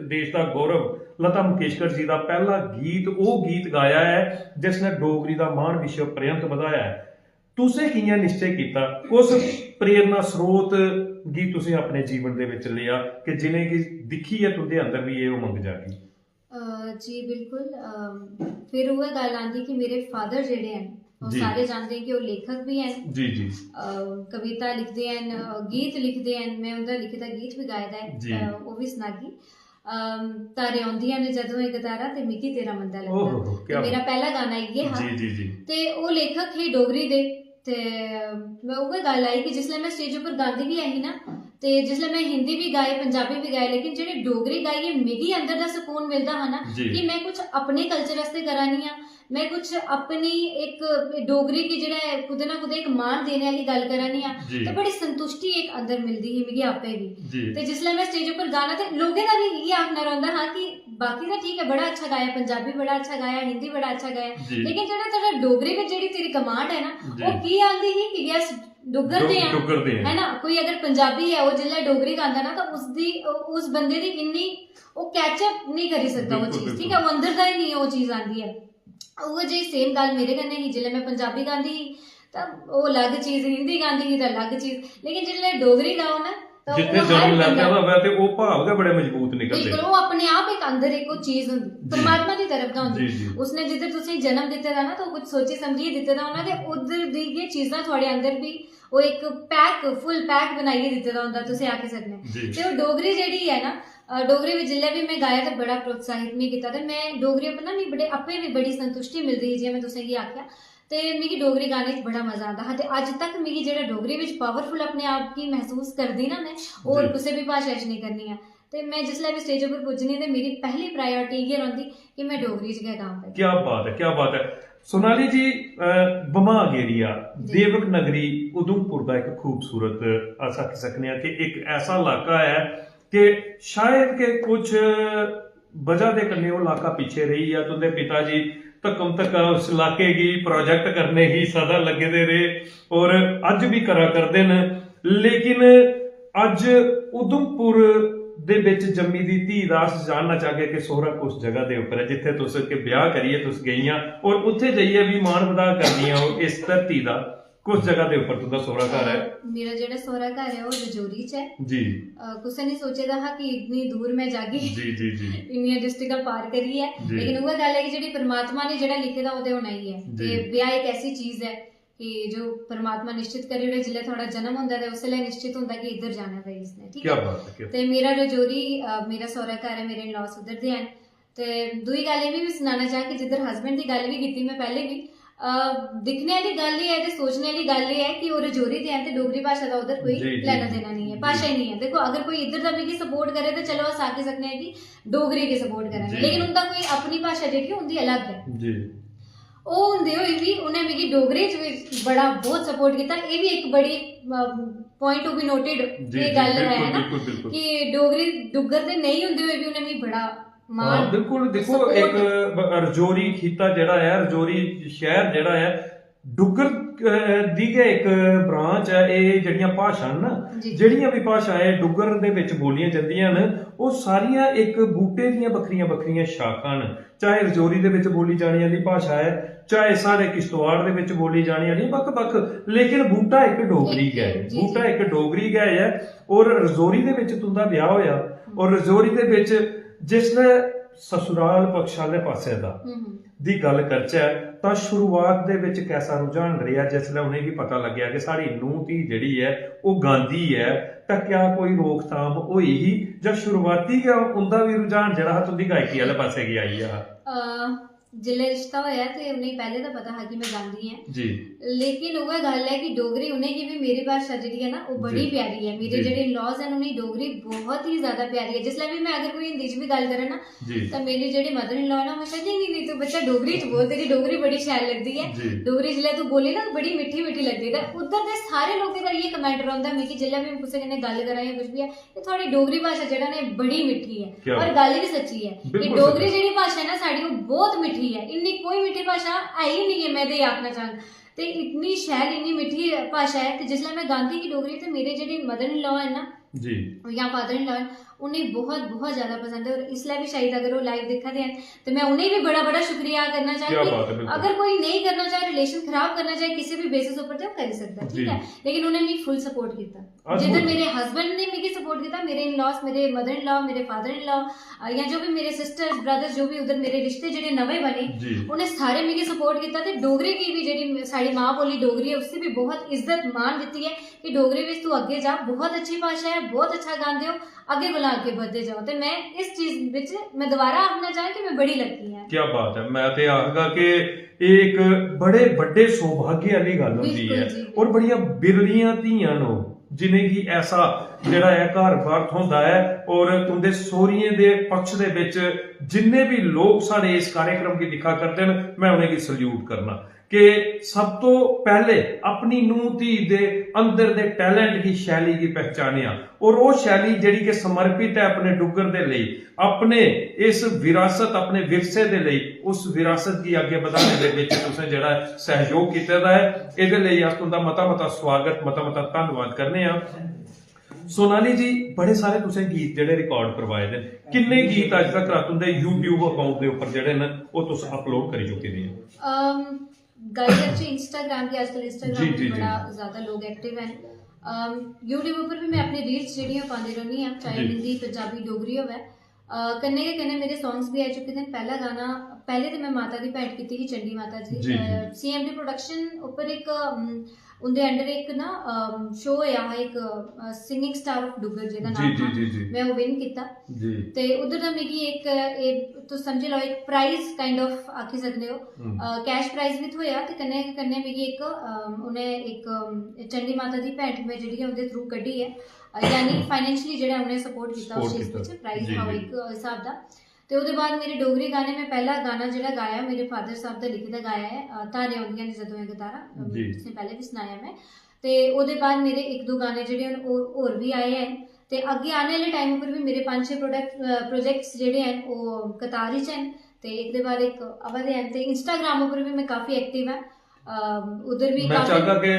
ਦੇਸ਼ ਦਾ ਗੌਰਵ ਲਤਾ ਮੰਗੇਸ਼ਕਰ ਜੀ ਦਾ ਪਹਿਲਾ ਗੀਤ ਉਹ ਗੀਤ ਗਾਇਆ ਹੈ ਜਿਸ ਨੇ ਡੋਗਰੀ ਦਾ ਮਾਣ ਵਿਸ਼ਵ ਪ੍ਰਯੰਤ ਵਧਾਇਆ ਹੈ। ਤੁਸੀਂ ਕਿਵੇਂ ਨਿਸ਼ਚੈ ਕੀਤਾ, ਉਸ ਪ੍ਰੇਰਨਾ ਸਰੋਤ ਗੀ ਤੁਸੀਂ ਆਪਣੇ ਜੀਵਨ ਦੇ ਵਿੱਚ ਲਿਆ ਕਿ ਜਿਵੇਂ ਕਿ ਦਿਖੀ ਹੈ ਤੁਹਾਡੇ ਅੰਦਰ ਵੀ ਇਹ ਉਮੰਗ ਜਾਗੀ? जी बिल्कुल। फिर वो गल आंदी कि मेरे फादर जेडे हैं वो जी। सारे जानते हैं कि वो लेखक भी हैं, जी जी कविता लिखते हैं, गीत लिखते हैं। मैं उनका लिखे दा गीत भी गाया जी। है, वो भी सुनागी। तारे आउंदियां ने जदों एक तारा ते मिगी तेरा मंदा लगदा, ओहो, क्या ते मेरा पहला गाना इयै हा। जी जी जी ते वो लेखक ही डोगरी दे। ते मैं उ'ऐ गल आई कि जिसलै मैं स्टेज उप्पर गांदी भी आई ना, ते जिसलै मैं हिंदी भी गाए, पंजाबी भी गाए, लेकिन जेह्ड़ी डोगरी गाई है मिगी अंदर दा सुकून मिलदा हा ना जी। कि मैं कुछ अपने कल्चर आस्तै करा नी आं, मैं कुछ अपनी एक डोगरी गी जेह्ड़ा है कुदै ना कुदै एक मान देने आह्ली गल करा नी आं, जी। ते बड़ी संतुष्टि एक अंदर मिलदी ही मिगी आपे भी। जी ते जिसलै मैं स्टेज उप्पर गाना ते लोगें दा भी इ'यै आखना रौंह्दा हा कि बाकी तां ठीक है, बड़ा अच्छा गाया, पंजाबी बड़ा अच्छा गाया, हिंदी बड़ा अच्छा गाया, जी। लेकिन जेह्ड़ा तेरा डोगरी विच जेह्ड़ी तेरी कमांड है ना, जी। वो की आंदी ही कि यस डुग्गर दे हैं, डुग्गर दे हैं। है ना। कोई अगर पंजाबी है वो जिसलै डोगरी गांदा ना तो उस बंदे दी इन्नी वो कैचअप नहीं करी सकदा वो बिल्कुल, चीज, ठीक बिल्कुल। है, वो अंदर दा ही नहीं वो चीज आंदी है। उ'ऐ जेही सेम गल मेरे कन्नै ही, जिसलै मैं पंजाबी गांदी ही तां ओह् अलग चीज, हिंदी गांदी ही तां अलग चीज, लेकिन जिसलै डोगरी गाओ ना तो जिथे वो हर जन्म लैता बंदा- होवे ते ਉਹ ਭਾਵ ਦੇ ਬੜੇ ਮਜ਼ਬੂਤ ਨਿਕਲਦੇ। बिल्कुल, वो अपने आप एक अंदर एक वो चीज होंदी परमात्मा दी तरफ दा होंदी। जी, जी। उसने जिद्धर तुसें जन्म दित्ते दा ना तो कुछ सोची समझियै दित्ते दा होना ते उद्धर दी ये चीजां थुआढ़े अंदर भी वो एक पैक फुल पैक बनाइयै दित्ते दा होंदा, तुसें आखी सकने। जी। ते ओह् डोगरी जेह्ड़ी है ना, डोगरी बिच जिल्लै भी मैं गाया ते बड़ा प्रोत्साहित मिगी कीता ते मैं डोगरी उप्पर ना मिगी बड़े आपे भी बड़ी संतुष्टि मिलदी ही, जि'यां मैं तुसें गी आखेआ। ते मिगी डोगरी गाने च बड़ा मजा आंदा हा ते अज्ज तक मिगी जेह्ड़ा डोगरी बिच पावरफुल अपने आप गी महसूस करदी ना मैं, होर जी। कुसै भी भाशा च नहीं करनी ऐ। ते मैं जिसलै भी स्टेज उप्पर पुज्जनी ते मेरी पहली प्रायोरिटी इ'यै रौंह्दी कि मैं डोगरी च गै गां भाई। क्या बात है, क्या बात है। सोनाली जी, बमाग एरिया, जी। देवक नगरी उधमपुर का एक खूबसूरत अस आखी सकने हैं कि एक ऐसा इलाका है कि शायद के कुछ वजह के कन्नै वो इलाका पीछे रही है। तुंदे पिता जी धक्कम धक्का उस इलाके की प्रोजेक्ट करने ही सदा लगे दे रहे और अज भी करा करदे न, लेकिन अज उधमपुर ਦੇ ਵਿੱਚ ਜੰਮੀ ਦੀ ਧੀ ਦਾ ਅਸ ਜਾਣਨਾ ਚਾਹਗੇ ਕਿ ਸੋਹਰਾ ਉਸ ਜਗ੍ਹਾ ਦੇ ਉੱਪਰ ਹੈ ਜਿੱਥੇ ਤੁਸੀਂ ਕਿ ਵਿਆਹ ਕਰੀਏ ਤੁਸੀਂ ਗਈਆਂ ਔਰ ਉੱਥੇ ਜਾਈਏ ਵੀ ਮਾਣ ਵਧਾ ਕਰਦੀਆਂ ਹੋ ਇਸ ਧਰਤੀ ਦਾ। ਕੁਝ ਜਗ੍ਹਾ ਦੇ ਉੱਪਰ ਤੁਹਾਡਾ ਸੋਹਰਾ ਘਰ ਹੈ? मेरा जेह्ड़ा सोहरा घर है वो रजौरी च है। जी कुसै नहीं सोचे दा हा कि इतनी दूर मैं जागी, जी जी जी इन्नियां डिस्ट्रिक्टां पार करियै, जी। लेकिन उ'ऐ गल है कि जेह्ड़ी परमात्मा ने जेह्ड़ा लिखे दा ओह् ते होना ही है। जी। ते ब्याह एक ऐसी चीज है कि जो परमात्मा निश्चित करी ओड़े, जिल्लै थोड़ा जन्म होंदा ते उसलै निश्चित होंदा कि इद्धर जाना है इसने, ठीक क्या है। बात है, क्या ते मेरा रजौरी मेरा सोहरा घर है, मेरे इन-लॉस उद्धर दे हैन। ते दूई गल एह् बी सनाना चाह कि जिद्धर हस्बैंड दी गल बी कीती मैं पैह्ले बी, दिक्खने आह्ली गल एह् है ते सोचने आह्ली गल एह् है कि ओह् रजौरी दे हैन ते डोगरी भाशा दा उद्धर कोई जी, जी। लैना देना नहीं है, भाशा ही नहीं है। देखो अगर कोई इद्धर दा मिगी सपोर्ट करे ते चलो अस आखी सकने आं कि डोगरी गी सपोर्ट करा जी। लेकिन उंदा कोई अपनी भाशा जेह्की उंदी अलग है। जी ओह् हुंदे होई बी उ'नें मिगी डोगरी च बी बड़ा बहुत सपोर्ट कीता। एह् बी एक बड़ी पॉइंट टू बी नोटेड जी एह् गल है ना बिल्कुल बिल्कुल कि डोगरी डुग्गर दे नहीं हुंदे होई बी उ'नें मिगी बड़ा हाँ मान बिल्कुल। देखो support- एक रजौरी खिता जेड़ा है, रजौरी शहर जेड़ा है डुग्गर दी गै एक ब्रांच है। ਇਹ ਜਿਹੜੀਆਂ ਭਾਸ਼ਾ ਨਾ ਜੀ। ਜਿਹੜੀਆਂ ਵੀ ਭਾਸ਼ਾਵਾਂ ਡੁੱਗਰ ਦੇ ਵਿੱਚ ਬੋਲੀਆਂ ਜਾਂਦੀਆਂ ਨੇ ਉਹ ਸਾਰੀਆਂ ਇੱਕ ਬੂਟੇ ਦੀਆਂ ਵੱਖਰੀਆਂ ਵੱਖਰੀਆਂ ਸ਼ਾਖਾਂ ਨੇ। ਚਾਹੇ ਰਜੌਰੀ ਦੇ ਵਿੱਚ ਬੋਲੀ ਜਾਣੀ ਵਾਲੀ ਭਾਸ਼ਾ ਹੈ, ਚਾਹੇ ਸਾਡੇ ਕਿਸ਼ਤਵਾੜ ਦੇ ਵਿੱਚ ਬੋਲੀ ਜਾਣੀ ਵਾਲੀ ਵੱਖ-ਵੱਖ, ਲੇਕਿਨ ਬੂਟਾ ਇੱਕ ਡੋਗਰੀ ਗਾ ਹੈ। ਜੀ, ਬੂਟਾ ਇੱਕ ਡੋਗਰੀ ਗਾ ਹੈ ਔਰ ਰਜੌਰੀ ਦੇ ਵਿੱਚ ਤੁੰਦਾ ਵਿਆਹ ਹੋਇਆ ਔਰ ਰਜੌਰੀ ਦੇ ਵਿੱਚ ਜਿਸਨੇ ਸਸੁਰਾਲ ਪਕਸ਼ ਵਾਲੇ ਪਾਸੇ ਦਾ ਦੀ ਗੱਲ ਕਰਚਾ ਤਾਂ ਸ਼ੁਰੂਆਤ ਦੇ ਵਿੱਚ ਕੈਸਾ ਰੁਝਾਨ ਰਿਹਾ ਜਿਸਲੇ ਉਹਨੇ ਵੀ ਪਤਾ ਲੱਗਿਆ ਕਿ ਸਾਡੀ ਨੂੰਹ ਧੀ ਜਿਹੜੀ ਹੈ ਉਹ ਗਾਂਦੀ ਹੈ ਤਾਂ ਕਿਆ ਕੋਈ ਰੋਕਥਾਮ ਹੋਈ ਹੀ ਜਾਂ ਸ਼ੁਰੂਆਤੀ ਕਿ ਉਹਦਾ ਵੀ ਰੁਝਾਨ ਜਿਹੜਾ ਤੁਹਾਡੀ ਗਾਇਕੀ ਵਾਲੇ ਪਾਸੇ ਗਿਆ ਹੀ ਆ? जिल्लै रिश्ता होया ते उ'नेंगी पैह्ले दा पता हा कि मैं गांदी ऐ जी, लेकिन उ'ऐ गल्ल है कि डोगरी उ'नेंगी भी मेरी भाशा जेह्ड़ी है ना वो बड़ी जी। प्यारी है। मेरे जी। जेह्ड़े लॉज हैं उ'नेंगी डोगरी बहुत ही ज्यादा प्यारी है। जिसलै भी मैं अगर कोई हिंदी च भी गल्ल करां ना जी, तां मेरी जेह्ड़ी मदर इन लॉ है ना हमेशा जी नहीं तू बच्चा डोगरी च बोल, तेरी डोगरी बड़ी शैल लगदी है। जी। डोगरी जिल्लै तू बोली ना बड़ी मिट्ठी मिट्ठी लगदी है। उद्धर दे सारे लोकें दा इ'यै कमेंट रौंह्दा मिगी जिल्लै भी कुसै कन्नै गल्ल करां जां कुछ भी है कि थुआढ़ी डोगरी भाशा जेह्ड़ा ना बड़ी मिट्ठी है क्या और गल्ल भी सच्ची है कि बिल्कुल डोगरी सच्ची। जेह्ड़ी भाशा है ना साढ़ी वो बहुत मिट्ठी है। इन्नी कोई मिट्ठी भाशा है ही नहीं है, मैं ते आखना चाहंग ते इतनी शैल इन्नी मिट्ठी भाशा है कि जिसलै मैं गांदी की डोगरी ते मेरे जेह्ड़े मदर इन लॉ है ना जी या फादर इन लॉ उन्हें बहुत बहुत ज्यादा पसंद है और इसलिए भी शायद अगर वो लाइव देखा दे तो मैं उन्हें भी बड़ा बड़ा शुक्रिया करना क्या बात है, चाहती बिल्कुल। अगर कोई नहीं करना चाहे रिलेशन खराब करना चाहे किसी भी बेसिस ऊपर तो कर सकता जी। ठीक है लेकिन उन्हें मी फुल सपोर्ट किया अद्भुत। जिधर मेरे हस्बैंड ने मिगी सपोर्ट किया मेरे इन लॉस मेरे मदर इन लॉ मेरे फादर इन लॉ या जो भी मेरे सिस्टर्स ब्रदर्स जो भी उधर मेरे रिश्ते जेडे नवे बने जी उन्हें सारे मिगी सपोर्ट किया ते डोगरी की भी जेडी साड़ी माँ बोली डोगरी है उससे भी बहुत इज्जत मान दी है कि डोगरी विच तू अगे जा बहुत अच्छी भाषा है बहुत अच्छा गाते हो अगे बोला आगे बढ़ते जाओ तो मैं इस चीज विच मैं दोबारा आखना चाहे कि मैं बड़ी लकी है क्या बात है मैं ते आखगा कि एक बड़े बड़े सौभाग्य वाली गल होंदी बिल्कुल है जी। और बड़िया बिरलियां धीयां नो जिन्हें की ऐसा ਜਿਹੜਾ ਹੈ ਘਰ ਬਾਰ ਹੁੰਦਾ ਹੈ ਔਰ तुंदे सोहरिये दे पक्ष दे विच जिन्ने भी लोग साढ़े इस कार्यक्रम की दिखा करते हैं मैं उन्हें की सल्यूट करना कि सब तो पहले अपनी नूह धी दे अंदर दे टैलेंट की शैली की पहचानिया और वो शैली जिहड़ी कि समर्पित है अपने डुगर दे लई अपने इस विरासत अपने विरसे दे लई उस विरासत की आगे बढ़ाने दे विच तुसें जिहड़ा सहयोग कीता दा है इहदे लई अस तुंदा मता मता स्वागत मता मता धन्नवाद करने आ सोनाली जी बड़े सारे तुसें गीत जेहड़े रिकॉर्ड करवाए दे किन्ने गीत अज तक तुंदे YouTube अकाउंट दे उपर जेहड़े न वो तुस अपलोड करी चुके दे गल करचे इंस्टाग्राम की आजकल जी, इंस्टाग्राम जी, पे बड़ा ज्यादा लोग एक्टिव हैं यूट्यूब ऊपर भी मैं अपनी रील्स जेहड़ियां पांदी रहनी हां चाहे जी। हिंदी पंजाबी डोगरी होवे कन्ने के कन्ने मेरे सॉन्ग्स भी आ चुके थे पहला गाना पहले तो मैं माता दी भेंट की थी चंडी माता जी, जी जी। CMD प्रोडक्शन ऊपर एक उनके अंडर एक ना शो होया हा एक सिंगिंग स्टार ऑफ डुगर जेदा जी नाम जी था जी जी मैं वो विन किया जी ते उधर दा मिगी एक तो समझी लो एक प्राइज काइंड ऑफ आखी सकदे हो कैश प्राइज भी थोया ते कन्ने कन्ने मिगी एक उन्हें एक चंडी माता दी भेंट में जेहड़ी उनके थ्रू कड्डी है यानी फाइनेंशियली जेहड़ा उन्हें सपोर्ट किया उस चीज विच प्राइज जी, था जी। एक हिसाब दा ते ਉਹਦੇ ਬਾਅਦ ਮੇਰੇ ਡੋਗਰੀ ਗਾਣੇ ਮੈਂ ਪਹਿਲਾ ਗਾਣਾ ਜਿਹੜਾ ਗਾਇਆ ਮੇਰੇ ਫਾਦਰ ਸਾਹਿਬ ਦਾ ਲਿਖਿਆ ਗਾਇਆ ਹੈ ਤਾਰੇ ਆਉਂਦੀਆਂ ਨੇ ਜਦੋਂ ਇਹ ਗਤਾਰਾ ਜੀ। ਇਸਨੇ ਪਹਿਲੇ ਵੀ ਸੁਣਾਇਆ ਮੈਂ ਤੇ ਉਹਦੇ ਬਾਅਦ ਮੇਰੇ ਇੱਕ ਦੋ ਗਾਣੇ ਜਿਹੜੇ ਹਨ ਉਹ ਹੋਰ ਵੀ ਆਏ ਹਨ ਤੇ ਅੱਗੇ ਆਉਣ ਵਾਲੇ ਟਾਈਮ ਉੱਪਰ ਵੀ ਮੇਰੇ 5-6 ਪ੍ਰੋਜੈਕਟਸ ਜਿਹੜੇ ਹਨ ਉਹ ਕਤਾਰ ਵਿੱਚ ਹਨ ਤੇ ਇੱਕ ਦੇ ਬਾਅਦ ਇੱਕ ਆਵਾਦੇ ਹਨ ਤੇ ਇੰਸਟਾਗ੍ਰਾਮ ਉੱਪਰ ਵੀ ਮੈਂ ਕਾਫੀ ਐਕਟਿਵ ਹਾਂ उधर भी मैं चाहता कि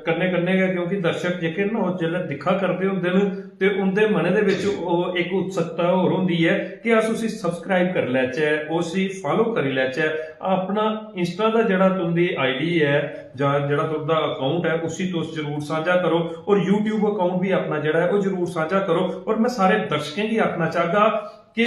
कन्ने कन्ने गए क्योंकि दर्शक जेके ना वो जिल्ले दिखा करते हुंदे न ते उनदे मने दे विच ओह एक उत्सुकता होर हुंदी है कि अस उसी सब्सक्राइब कर लैचे उसी फॉलो करी लैचे अपना इंस्टा दा जेहड़ा तुंदी आईडी है जां जेहड़ा तुंदा अकाउंट है उसी तुस जरूर साझा करो और यूट्यूब अकाउंट भी अपना जेहड़ा है वो जरूर साझा करो और मैं सारे दर्शकें की आखना चाहगा कि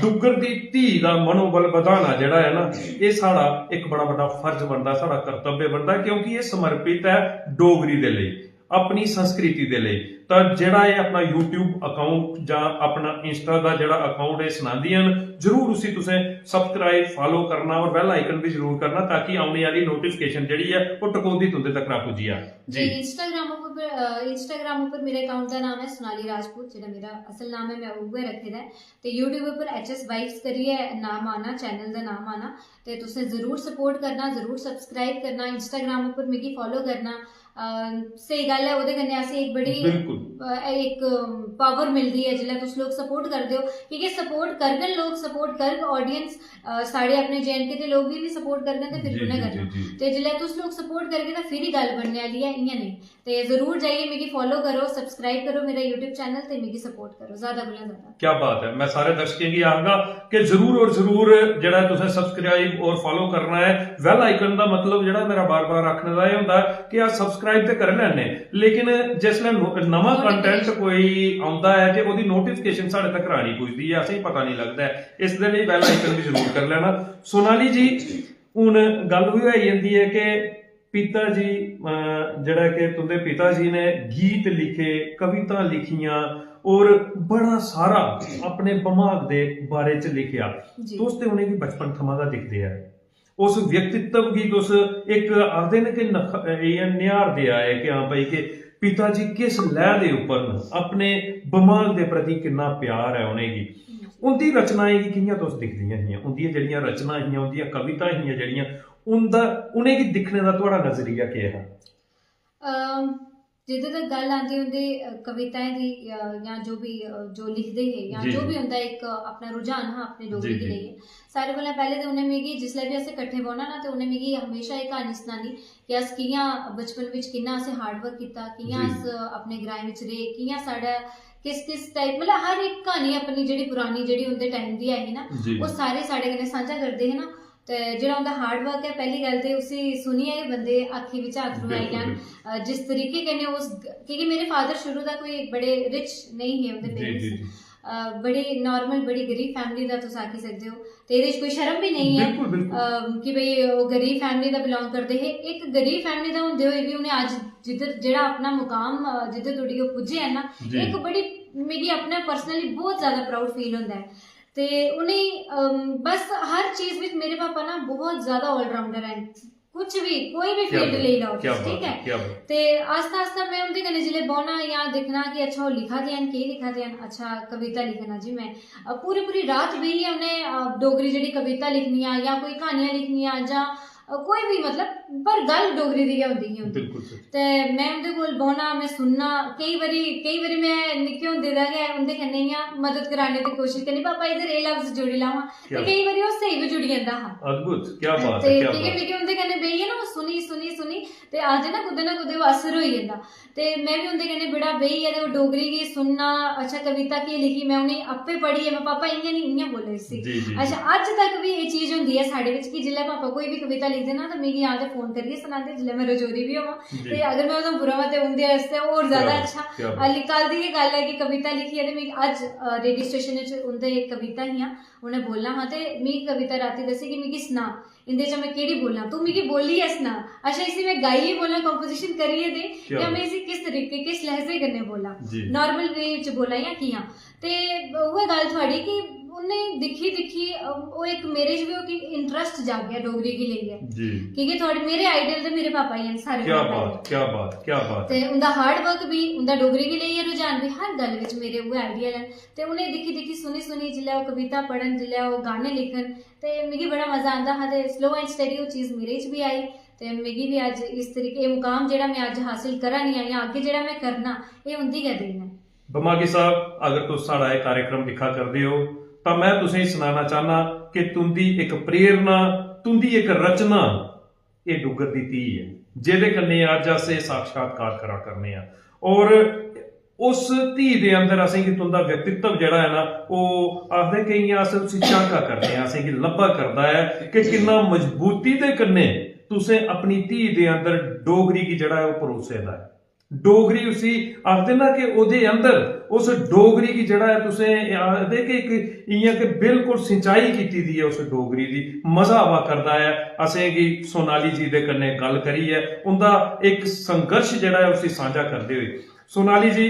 डुगर दी धी दा मनोबल बढ़ाना जेहड़ा है ना ये साड़ा एक बड़ा बड़ा फर्ज बनता साड़ा कर्तव्य बनता क्योंकि ये समर्पित है डोगरी दे लई अपनी संस्कृति दे लई ਤਾਂ ਜਿਹੜਾ ਇਹ ਆਪਣਾ YouTube ਅਕਾਊਂਟ ਜਾਂ ਆਪਣਾ ਇੰਸਟਾ ਦਾ ਜਿਹੜਾ ਅਕਾਊਂਟ ਇਹ ਸੁਣਾਉਂਦੀਆਂ ਨੇ ਜਰੂਰ ਉਸੇ ਤੁਸੀਂ ਸਬਸਕ੍ਰਾਈਬ ਫਾਲੋ ਕਰਨਾ ਔਰ ਬੈਲ ਆਈਕਨ ਵੀ ਜਰੂਰ ਕਰਨਾ ਤਾਂ ਕਿ ਆਉਣ ਵਾਲੀ ਨੋਟੀਫਿਕੇਸ਼ਨ ਜਿਹੜੀ ਹੈ ਉਹ ਟਕੋਦੀ ਤੁੰਦੇ ਤੱਕ ਪੁੱਜੀ ਆ जी इंस्टाग्राम ऊपर मेरे अकाउंट का नाम है सोनाली राजपूत जेड़ा मेरा असल नाम है मैं उहे रखे दा ते YouTube ऊपर HS वाइब्स करिए नाम आना चैनल दा नाम आना ते तुसें जरूर सपोर्ट करना जरूर सब्सक्राइब करना इंस्टाग्राम ऊपर मिगी फॉलो करना सही गल है ओदे कन्नै असें एक बड़ी एक पावर मिलदी है जिल्लै तुस लोग सपोर्ट करदे हो क्योंकि सपोर्ट करगन लोग सपोर्ट करग ऑडियंस साढ़े अपने JNK दे लोग भी सपोर्ट करगन ते फिर कुने करना ते जिल्लै तुस लोग सपोर्ट करगे तां फिर ही गल बनने वाली है इयां नहीं ते जरूर जाइए मिगी फॉलो करो सब्सक्राइब करो मेरा YouTube चैनल ते मिगी सपोर्ट करो ज्यादा कोला ज्यादा क्या बात है मैं सारे दर्शकों की आखगा कि जरूर और जरूर जेड़ा तुसें सब्सक्राइब और फॉलो करना है बेल आइकन दा मतलब जेड़ा मेरा बार बार आखने दा हुंदा कि आ सब्सक्राइब ते कर लैने लेकिन जिसले नवा कंटेंट कोई आउंदा है जे ओदी नोटिफिकेशन साडे तक रानी पुजदी है असें पता नहीं लगदा है इस दे लई बेल आइकन भी जरूर कर लेना सोनाली जी हुण गल होई जांदी है कि पिता जी ਜਿਹੜਾ ਕਿ तुंदे पिता जी ने गीत लिखे कविता लिखियां और बड़ा सारा अपने दिमाग दे बारे च लिखिया तुस ते उन्हें की बचपन थमां दा दिखदे आ उस व्यक्तित्व की तुस एक आखदे ने कि निहार दे आए कि हाँ भाई कि पिता जी किस लैह दे उपर अपने दिमाग दे प्रति किन्ना प्यार है उन्हें की उनकी रचनाएं की कियां तुस दिखदियां हियां उनकी जेहड़ियां रचना हियां उनकी कविता हियां जेहड़ियां उनका उन्हें की दिखने का थोड़ा नजरिया क्या है जिद्धर तक गल आती उनके कविताएं दी या जो भी जो लिखते हैं या जी, जो जी। भी उनका एक अपना रुझान हाँ अपनी डोगरी जी, के जी। लिए सारे कोला पहले तो उन्हें मिगी जिसलै भी असें कट्ठे बौह्ना ना ते उन्हें मिगी हमेशा एह् क्हानी सनानी कि अस कि'यां बचपन बिच कि'यां असें हार्ड वर्क कीता कि'यां जी। अस अपने ग्राएं बिच रेह् कि'यां साढ़ा किस किस टाइप मतलब हर एक क्हानी अपनी जेह्ड़ी पुरानी जेह्ड़ी उं'दे टाइम दी ऐ ही ना जी। ओह् सारे साढ़े कन्नै सांझा करदे हे ना ते जेह्ड़ा उं'दा हार्ड वर्क है पैह्ली गल्ल ते उसी सुनियै गै बंदे अक्खी बिच अत्थरू आई बिल्कुल, जान बिल्कुल। जिस तरीके कन्नै उस क्योंकि मेरे फादर शुरू दा कोई बड़े रिच नहीं हे उं'दे जी, जी, जी। पेरेंट्स बड़ी नॉर्मल बड़ी गरीब फैमिली दा तुस आखी सकदे हो ते एह्दे च कोई शर्म भी नहीं है बिल्कुल, बिल्कुल। कि भई ओह् गरीब फैमिली दा बिलोंग करदे हे एक गरीब फैमिली दा होंदे होए बी उ'नें अज्ज जिद्धर जेह्ड़ा अपना मुकाम जिद्धर धोड़ी ओह् पुज्जे है ना जी। एक बड़ी मिगी अपना पर्सनली बहुत ज़्यादा प्राउड फील होंदा है ते उ'नें बस हर चीज़ बिच मेरे पापा ना बहुत ज़्यादा ऑलराउंडर हैं कुछ भी कोई भी क्या फील्ड बात- ले लाओ क्या तुस, ठीक बात है क्या बात। ते आस्ता आस्ता मैं उं'दे कन्नै जिसलै बौह्ना जां दिक्खना कि अच्छा ओह् लिखा दे न केह् लिखा दे न अच्छा कविता लिखना जी मैं पूरी पूरी रात बेहियै उ'नें डोगरी जेह्ड़ी कविता लिखनियां जां कोई क्हानियां लिखनियां जां कोई भी मतलब पर गल्ल डोगरी दी गै होंदी ही उं'दी बिल्कुल सच। ते मैं उं'दे कोल बौह्ना मैं सुनना केईं बारी मैं निक्के होंदे दा गै उं'दे कन्नै इ'यां मदद कराने दी कोशिश करनी पापा इधर एह् लफ्ज जोड़ी लावां ते क्या- केईं बारी ओह् स्हेई बी जुड़ी जंदा हा अद्भुत क्या बात ते है क्या क्योंकि बात है। मिगी उं'दे कन्नै बेहियै ना ओह् सुनी सुनी सुनी ते आखदे ना कुदै ओह् असर होई जंदा ते मैं बी उं'दे कन्नै बड़ा बेहियै ते ओह् डोगरी गी सुनना अच्छा कविता केह् लिखी मैं उ'नेंगी आपें पढ़ियै मैं पापा इ'यां निं इ'यां बोलो इसी जी, जी, अच्छा अज्ज तक भी एह् चीज़ होंदी है साढ़े बिच कि जिसलै पापा कोई भी कविता लिखदे ना ते मिगी आखदे फोन करियै सनांदे जिसलै मैं रजौरी बी होवां जी। ते अगर मैं उधमपुर होवां ते उं'दे आस्तै होर ज़्यादा क्या अच्छा बात। हाली कल दी गै गल्ल है कि कविता लिखी है ते मिगी अज्ज रेडियो स्टेशन च उं'दे एक कविता हियां उ'नें बोलना हा ते मिगी कविता रातीं दस्सी कि मिगी सना इंदे च मैं केह्ड़ी बोलां तू मिगी बोलियै सना अच्छा इसी मैं गाइयै बोलां कंपोजिशन करियै दे क्या या मैं इसी किस तरीके किस लहजे कन्नै बोलां जी। नॉर्मल वे च बोलां या कि'यां ते उ'ऐ गल्ल थुआढ़ी कि उ'नें दिक्खी दिक्खी ओह् एक मेरे च बी ओह् इंटरस्ट जागेआ डोगरी गी लेइयै जी। क्योंकि थुआढ़े मेरे आइडियल ते मेरे पापा ही न सारे क्या कोला पैह्लें। बात क्या बात क्या बात ते उं'दा हार्ड वर्क भी उं'दा डोगरी गी लेइयै रुझान भी हर गल्ल बिच मेरे उ'ऐ आइडियल न ते उ'नें दिक्खी दिक्खी सुनी सुनी जिल्लै ओह् कविता पढ़न जिल्लै ओह् गाने लिखन ते मिगी बड़ा मजा आंदा हा ते स्लो एंड स्टडी ओह् चीज़ मेरे च भी आई ते मिगी भी अज्ज इस तरीके एह् मुकाम जेह्ड़ा मैं अज्ज हासिल करा नी आं जां अग्गें जेह्ड़ा मैं करना एह् उं'दी गै देन है बमागी साहब अगर तुस साढ़ा एह् कार्यक्रम दिक्खा करदे हो तां मैं तुसेंगी सनाना चाहना कि तुंदी इक प्रेरणा तुंदी इक रचना एह् डुग्गर दी धी है जेह्दे कन्नै अज्ज अस एह् साक्षात्कार करा करने आं और उस धी दे अंदर असेंगी तुंदा व्यक्तित्व जेह्ड़ा है ना ओह् आखदे कि इ'यां अस उसी झांका करने आं असेंगी लब्भा करदा है कि किन्ना मजबूती दे कन्नै तुसें अपनी धी दे अंदर डोगरी गी जेह्ड़ा है ओह् परोसे दा है डोगरी उसी आखदे ना कि ओह्दे अंदर उस डोगरी गी जेह्ड़ा है तुसें आखदे कि इक इ'यां कि बिल्कुल सिंचाई कीती दी है उस डोगरी दी मजा आवा करदा है असेंगी सोनाली जी दे कन्नै गल्ल करियै उंदा इक संघर्श जेह्ड़ा है उसी सांझा करदे होए सोनाली जी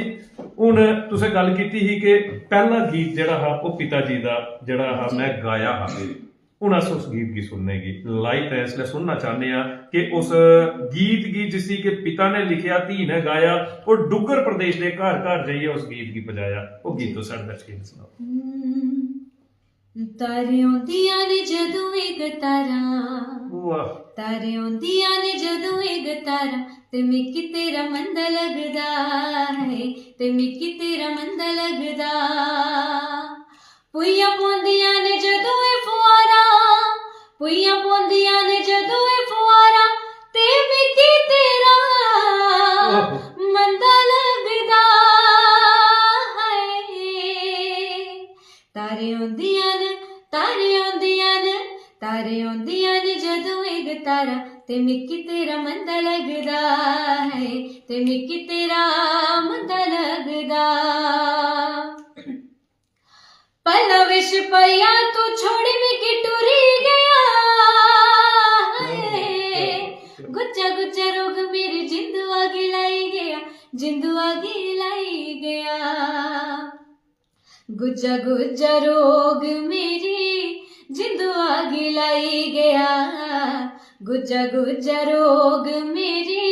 हून तुसें गल्ल कीती ही कि पैह्ला गीत जेह्ड़ा हा ओह् पिता जी दा जेह्ड़ा हा मैं गाया हा हून अस उस गीत गी सुनने गी लाइव है इसलिए सुनना चाहते हैं कि उस गीत गी जिसी कि पिता ने लिखिया धी ने गाया और डुग्गर प्रदेश के घर घर जाइए उस गीत की बजाया वो गीत तो साढ़े दर्शकों ने सुनाओ तारे औंदियां ने जदों एक तारा वाह तारे औंदियां ने जदों एक तारा ते मिकी तेरा मंदा लगदा है ते मिकी तेरा मंदा लगदा पुइयां पौंदियां ने जदों ए फुआरा पुइयां पौंदियां ने जदों ए फुआरा ते मिकी तेरा मंदा लगदा है तारे औंदियां न तारे औंदियां न तारे औंदियां ने जदों एक तारा ते मिकी तेरा मंदा लगदा है ते मिकी तेरा मंदा लगदा पला विश पया तू छोड़ी मिकी टुरी गया है गुज्जा गुज्जा रोग मेरी जिंदू आगे लाई गया जिंदू आगे लाई गया गुज्जा गुज्जा रोग मेरी जिंदू आगे लाई गया गुज्जा गुज्जा रोग मेरी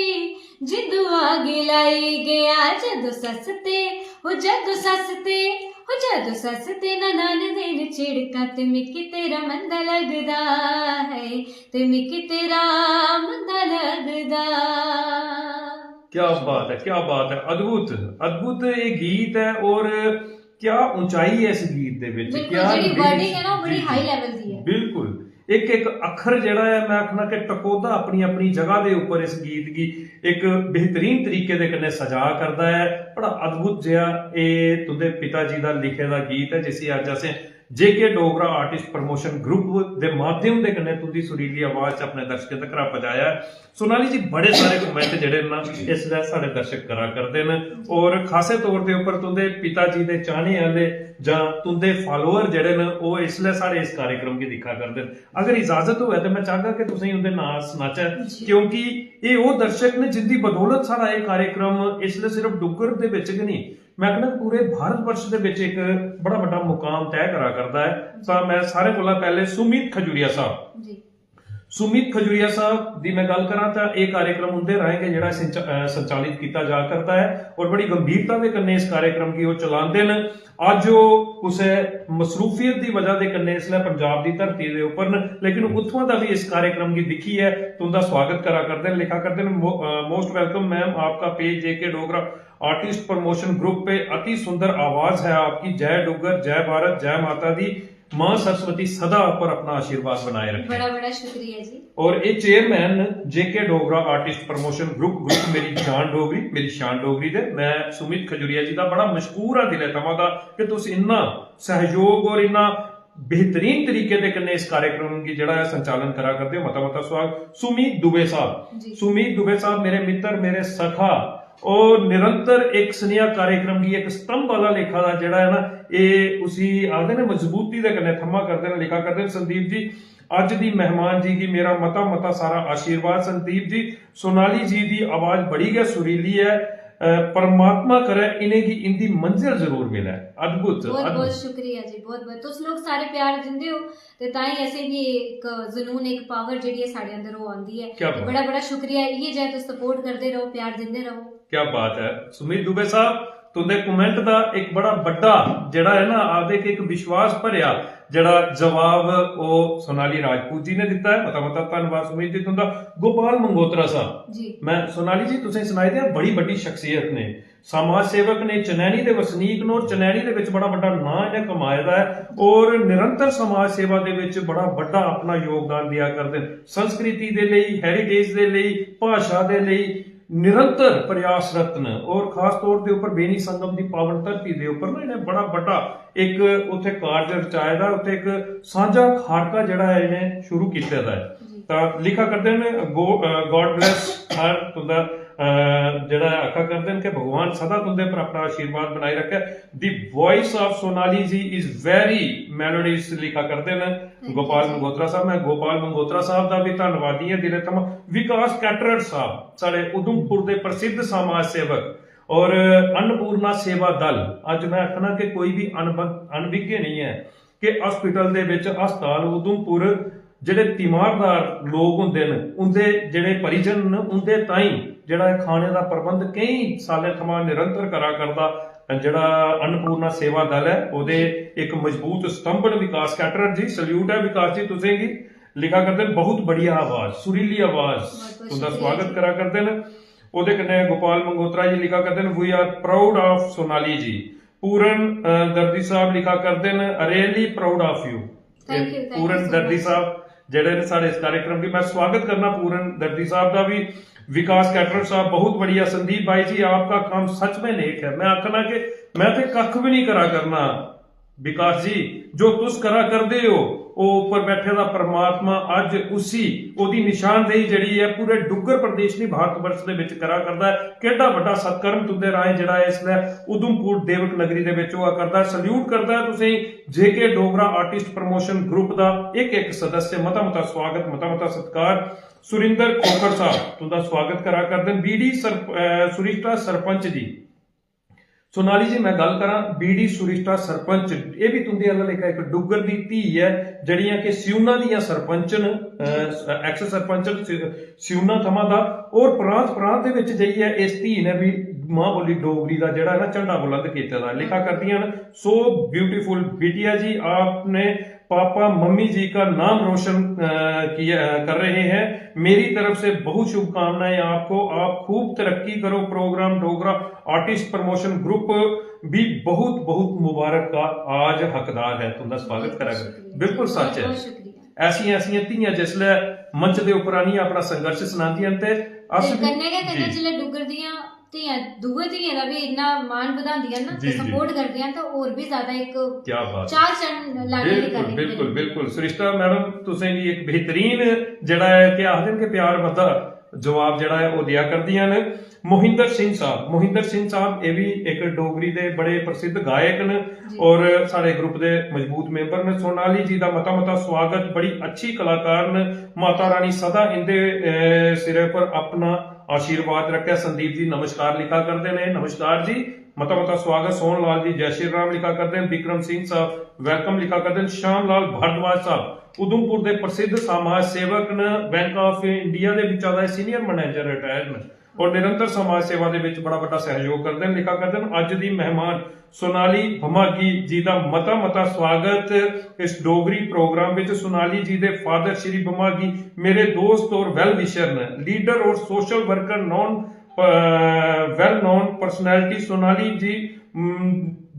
जिंदू आगे लाई गया जदों सस्ते हो जदों सस्ते हो जदों सस्ते ननान देन चिड़का ते मिकी तेरा मंदा लगदा है ते मिकी तेरा मंदा लगदा क्या बात है, क्या बात है, अद्भुत अद्भुत ये गीत है। और क्या ऊंचाई है इस गीत ਦੇ ਵਿੱਚ, ਬਿਲਕੁਲ क्या ਜਿਹੜੀ lyrics- wording ਹੈ ਨਾ ਉਹ ਬੜੀ जी, ਹਾਈ जी, ਲੈਵਲ ਦੀ ਹੈ। बिल्कुल एक एक अखर ਜਿਹੜਾ ਹੈ मैं आखना कि टकोदा अपनी अपनी जगह ਦੇ ਉੱਪਰ ਇਸ ਗੀਤ ਦੀ ਇੱਕ ਬਿਹਤਰੀਨ ਤਰੀਕੇ ਦੇ ਕन्ने सजा करदा है। बड़ा अद्भुत जिहा ਇਹ तुंदे पिता जी ਦਾ ਲਿਖੇ ਦਾ ਗੀਤ है जिसे ਅੱਜ ਅਸੀਂ जेके डोगरा आर्टिस्ट प्रमोशन ग्रुप के माध्यम के कन्ने तुंदी सुरीली आवाज च अपने दर्शकों तक पहुंचाया है। सोनाली जी बड़े सारे कमेंट जिहड़े ना इसलै साडे दर्शक करा करते हैं और खासे तौर के उपर तुंदे पिता जी के चाहने वाले जां तुंदे फॉलोअर जिहड़े ने वो इसलै सारे इस कार्यक्रम की दिखा करते हैं। अगर इजाजत होवे तो मैं चाहगा कि तुसीं उनके नाम सुनाचा, क्योंकि ये वो दर्शक ने जिंदी बदौलत सारा ये कार्यक्रम इसलै सिर्फ डुग्गर दे विच ही नहीं मैं कहना पूरे भारत वर्ष ਦੇ ਵਿੱਚ ਇੱਕ ਬੜਾ ਵੱਡਾ ਮੁਕਾਮ ਤੈਅ ਕਰਾ ਕਰਦਾ ਹੈ। ਤਾਂ ਮੈਂ ਸਾਰੇ ਕੋਲੋਂ ਪਹਿਲੇ ਸੁਮੀਤ ਖਜੂਰੀਆ ਸਾਹਿਬ ਜੀ ਸੁਮੀਤ ਖਜੂਰੀਆ ਸਾਹਿਬ ਦੀ ਮੈਂ ਗੱਲ ਕਰਾਂ ਤਾਂ ਇਹ कार्यक्रम ਹੁੰਦੇ रहेंगे ਜਿਹੜਾ ਸੰਚਾਲਿਤ ਕੀਤਾ ਜਾ ਕਰਦਾ ਹੈ और बड़ी गंभीरता ਦੇ ਕੰਨੇ ਇਸ कार्यक्रम की ਉਹ ਚਲਾਉਂਦੇ ਨੇ। ਅੱਜ ਉਹ ਉਸੇ ਮਸਰੂਫੀਅਤ ਦੀ ਵਜ੍ਹਾ ਦੇ ਕੰਨੇ ਇਸ ਲਈ ਪੰਜਾਬ ਦੀ ਧਰਤੀ ਦੇ ਉੱਪਰ ਨੇ, ਲੇਕਿਨ ਉੱਥੋਂ ਦਾ ਵੀ ਇਸ कार्यक्रम की दिखी है तुंदा स्वागत करा करते हैं, लिखा करते हैं मोस्ट वेलकम मैम, आपका पेज जेके डोगरा आर्टिस्ट प्रमोशन ग्रुप पे अति सुंदर आवाज है आपकी, जय डुग्गर, जय भारत, जय माता दी, मां सरस्वती सदा पर अपना आशीर्वाद बनाए रखे। बड़ा बड़ा शुक्रिया जी। और ये चेयरमैन जेके डोगरा आर्टिस्ट प्रमोशन ग्रुप मेरी जान डोगरी मेरी शान डोगरी दे मैं सुमित खजूरिया जी का बड़ा मशकूर हाँ दिले तवा दा कि तुस इन्ना सहयोग और इन्ना बेहतरीन तरीके दे कन्ने इस कार्यक्रम की जड़ा संचालन करा करते हो। मता मता स्वागत। सुमीत दुबे साहब, सुमीत दुबे साहब मेरे मित्र मेरे सखा और निरंतर एक स्नेहा कार्यक्रम की एक स्तंभ वाला लेखा दा जड़ा है ना ये उसी आदे ने मजबूती दे कन्ने थम्मा करते हैं, लिखा करते हैं। संदीप जी अज दी मेहमान जी की मेरा मता मता सारा आशीर्वाद। संदीप जी सोनाली जी की आवाज बड़ी गै सुरीली है, परमात्मा करे इन्हें की इनकी मंजिल जरूर मिले। अद्भुत बहुत बहुत शुक्रिया जी, बहुत बहुत तुस लोग सारे प्यार दिंदे हो ते ताई ऐसे भी एक जुनून एक पावर जिहड़ी है साडे अंदर वो आंदी है। क्या बड़ा बड़ा शुक्रिया, ये जाए तो सपोर्ट करते रहो, प्यार दिंदे रहो। क्या बात है। सुमित दुबे साहब तुंदे कमेंट दा एक बड़ा बड़ा जड़ा है ना आदे के एक विश्वास भरिया जड़ा जवाब वो सोनाली राजपूत जी ने दिता है। मता मता धन्यवाद सुमित जी तुंदा। गोपाल मंगोत्रा साहब जी मैं सोनाली जी तुसें सुनाई दिया बड़ी बड़ी शख्सियत ने, समाज सेवक ने, चनैनी दे वसनीक ने और चनैनी दे विच बड़ा बड़ा नाम इन्हें कमाए दा है और निरंतर समाज सेवा दे विच बड़ा बड़ा अपना योगदान दिया करते हैं। संस्कृति दे लई, हेरिटेज दे लई, भाषा दे लई निरंतर प्रयासरत ने और खास तौर के उपर बेनी संगम की पावन धरती के उपर ना इन्हें बड़ा बड़ा एक उत्थे कार्य रचाया दा, उत्थे एक सांझा खारका जड़ा है इन्हें शुरू किया है। तो लिखा करते हैं गॉड ब्लेस हर तुंदा जड़ा आखा करते हैं कि भगवान सदा तुंदे पर अपना आशीर्वाद बनाए रखे। The voice of Sonali ji is very melodious लिखा करते हैं गोपाल मंगोत्रा साहब। मैं गोपाल मंगोत्रा साहब का भी धन्यवादी है दिले तमा। विकास कैटरर साहब साढ़े उधमपुर के प्रसिद्ध समाज सेवक और अन्नपूर्णा सेवा दल, अज मैं आखना कि कोई भी अनविज्ञ नहीं है कि हॉस्पिटल दे विच हस्पताल उधमपुर ਜਿਹੜੇ तीमारदार लोग होंदे ने उनके ਜਿਹੜੇ परिजन ने उनके ताई ਜਿਹੜਾ खाने का प्रबंध कई सालों थमां निरंतर करा करदा ਜਿਹੜਾ अन्नपूर्णा सेवा दल है ਉਹਦੇ एक मजबूत स्तंभ ने विकास कैटरर जी। सल्यूट है विकास जी तुसें गी। लिखा करते हैं बहुत बढ़िया आवाज, सुरीली आवाज, तुंदा स्वागत करा करते हैं। ਉਹਦੇ कन्ने गोपाल मंगोत्रा जी लिखा करते हैं we are proud of Sonali ji. Puran Dardi साहब लिखा करते हैं really proud of you. Puran Dardi साहब जेडे ने साढ़े इस कार्यक्रम की मैं स्वागत करना पूरन दर्दी साहब का भी। विकास कैटरर साहब बहुत बढ़िया। संदीप भाई जी आपका काम सच में नेक है। मैं आखना कि मैं तो कख भी नहीं करा करना विकास जी, जो तुस करा करदे हो ਉਹ ਉੱਪਰ ਬੈਠੇ ਦਾ ਪਰਮਾਤਮਾ ਅੱਜ ਉਸੀ ਉਹਦੀ ਨਿਸ਼ਾਨਦੇਹੀ ਜਿਹੜੀ ਹੈ ਪੂਰੇ ਡੁੱਗਰ ਪ੍ਰਦੇਸ਼ ਨਹੀਂ ਭਾਰਤ ਵਰਸ਼ ਦੇ ਵਿੱਚ ਕਰਾ ਕਰਦਾ ਹੈ। ਕਿਹੜਾ ਵੱਡਾ ਸਤਕਰਮ ਤੁੰਦੇ ਰਾਏ ਜਿਹੜਾ ਇਸ ਦਾ ਉਧਮਪੁਰ ਦੇਵਕ ਨਗਰੀ ਦੇ ਵਿੱਚ ਉਹ ਕਰਦਾ। ਸਲੂਟ ਕਰਦਾ ਤੁਸੀਂ जेके डोगरा आर्टिस्ट प्रमोशन ग्रुप का एक एक सदस्य। मता मता स्वागत, मता मता सत्कार। सुरिंदर खोखर साहब तुंदा स्वागत करा करते हैं। बीडी सुरिश्ता सरपंच जी। सोनाली जी मैं गल करा बीडी सुरिश्ता सरपंच ये भी तुंदे अल्लाह लेखा एक डुग्गर दी धी है जड़ियां कि सियूना दियां सरपंच एक्स सरपंच सियूना थमां दा और प्रांत प्रांत दे विच जाइए इस धी ने भी मां बोली डोगरी का जड़ा ना झंडा बुलंद किया था। लिखा करदियां सो ब्यूटीफुल बिटिया जी आपने पापा मम्मी जी का नाम रोशन कर रहे हैं। मेरी तरफ से बहुत शुभकामनाएं आपको, आप खूब तरक्की करो। Program Dogra artist promotion group भी बहुत बहुत मुबारक का आज हकदार है। तुंदा स्वागत करा बिल्कुल सच है। बहुत शुक्रिया। ऐसियां ऐसियां धियां जिसले मंच दे उपर आनियां अपना संघर्ष सुनांदियां ते अस ते कन्नै गै कन्नै जी। जिसले डुग्गर दियां ਧੀਆਂ ਦੂਏ ਧੀਆਂ ਦਾ ਵੀ ਇੰਨਾ ਮਾਣ ਵਧਾਉਂਦੀਆਂ ਨਾ जी, ਤੇ जी। ਸਪੋर्ट ਕਰਦੀਆਂ ਤਾਂ ਹੋਰ ਵੀ ਜ਼ਿਆਦਾ ਇੱਕ क्या बात ਚਾਰ ਚੰਨ ਲਾਣੇ ਦੀ बिल्कुल ਗੱਲ बिल्कुल बिल्कुल सरिश्ता मैडम तुसें भी एक बेहतरीन जड़ा है कि आखदे न कि प्यार बद्धा जवाब जड़ा है वो दिया करदियां ने। मोहिंदर सिंह साहब ये भी एक डोगरी दे बड़े प्रसिद्ध गायक न जी। और साडे ग्रुप दे मजबूत मेंबर ने। सोनाली जी दा मता मता स्वागत, बड़ी अच्छी कलाकार न। माता रानी सदा इंदे सिरे पर अपना आशीर्वाद रखे। संदीप जी नमस्कार लिखा करते ने, नमस्कार जी, मता मता स्वागत। सोहन लाल जी जय श्री राम लिखा करते हैं। विक्रम सिंह साहब वेलकम लिखा करते हैं। श्याम लाल भारद्वाज साहब उधमपुर के प्रसिद्ध समाज सेवक न, बैंक ऑफ इंडिया के विच आदा सीनियर मैनेजर रिटायर्ड न और निरंतर समाज सेवा के विच बड़ा बड़ा सहयोग करते हैं। लिखा करते हैं अज दी मेहमान सोनाली भमागी जी का मता मता स्वागत इस डोगरी प्रोग्राम विच। सोनाली जी दे फादर श्री भमागी मेरे दोस्त और वेल विशर न, लीडर और social worker well known personality. Sonali ji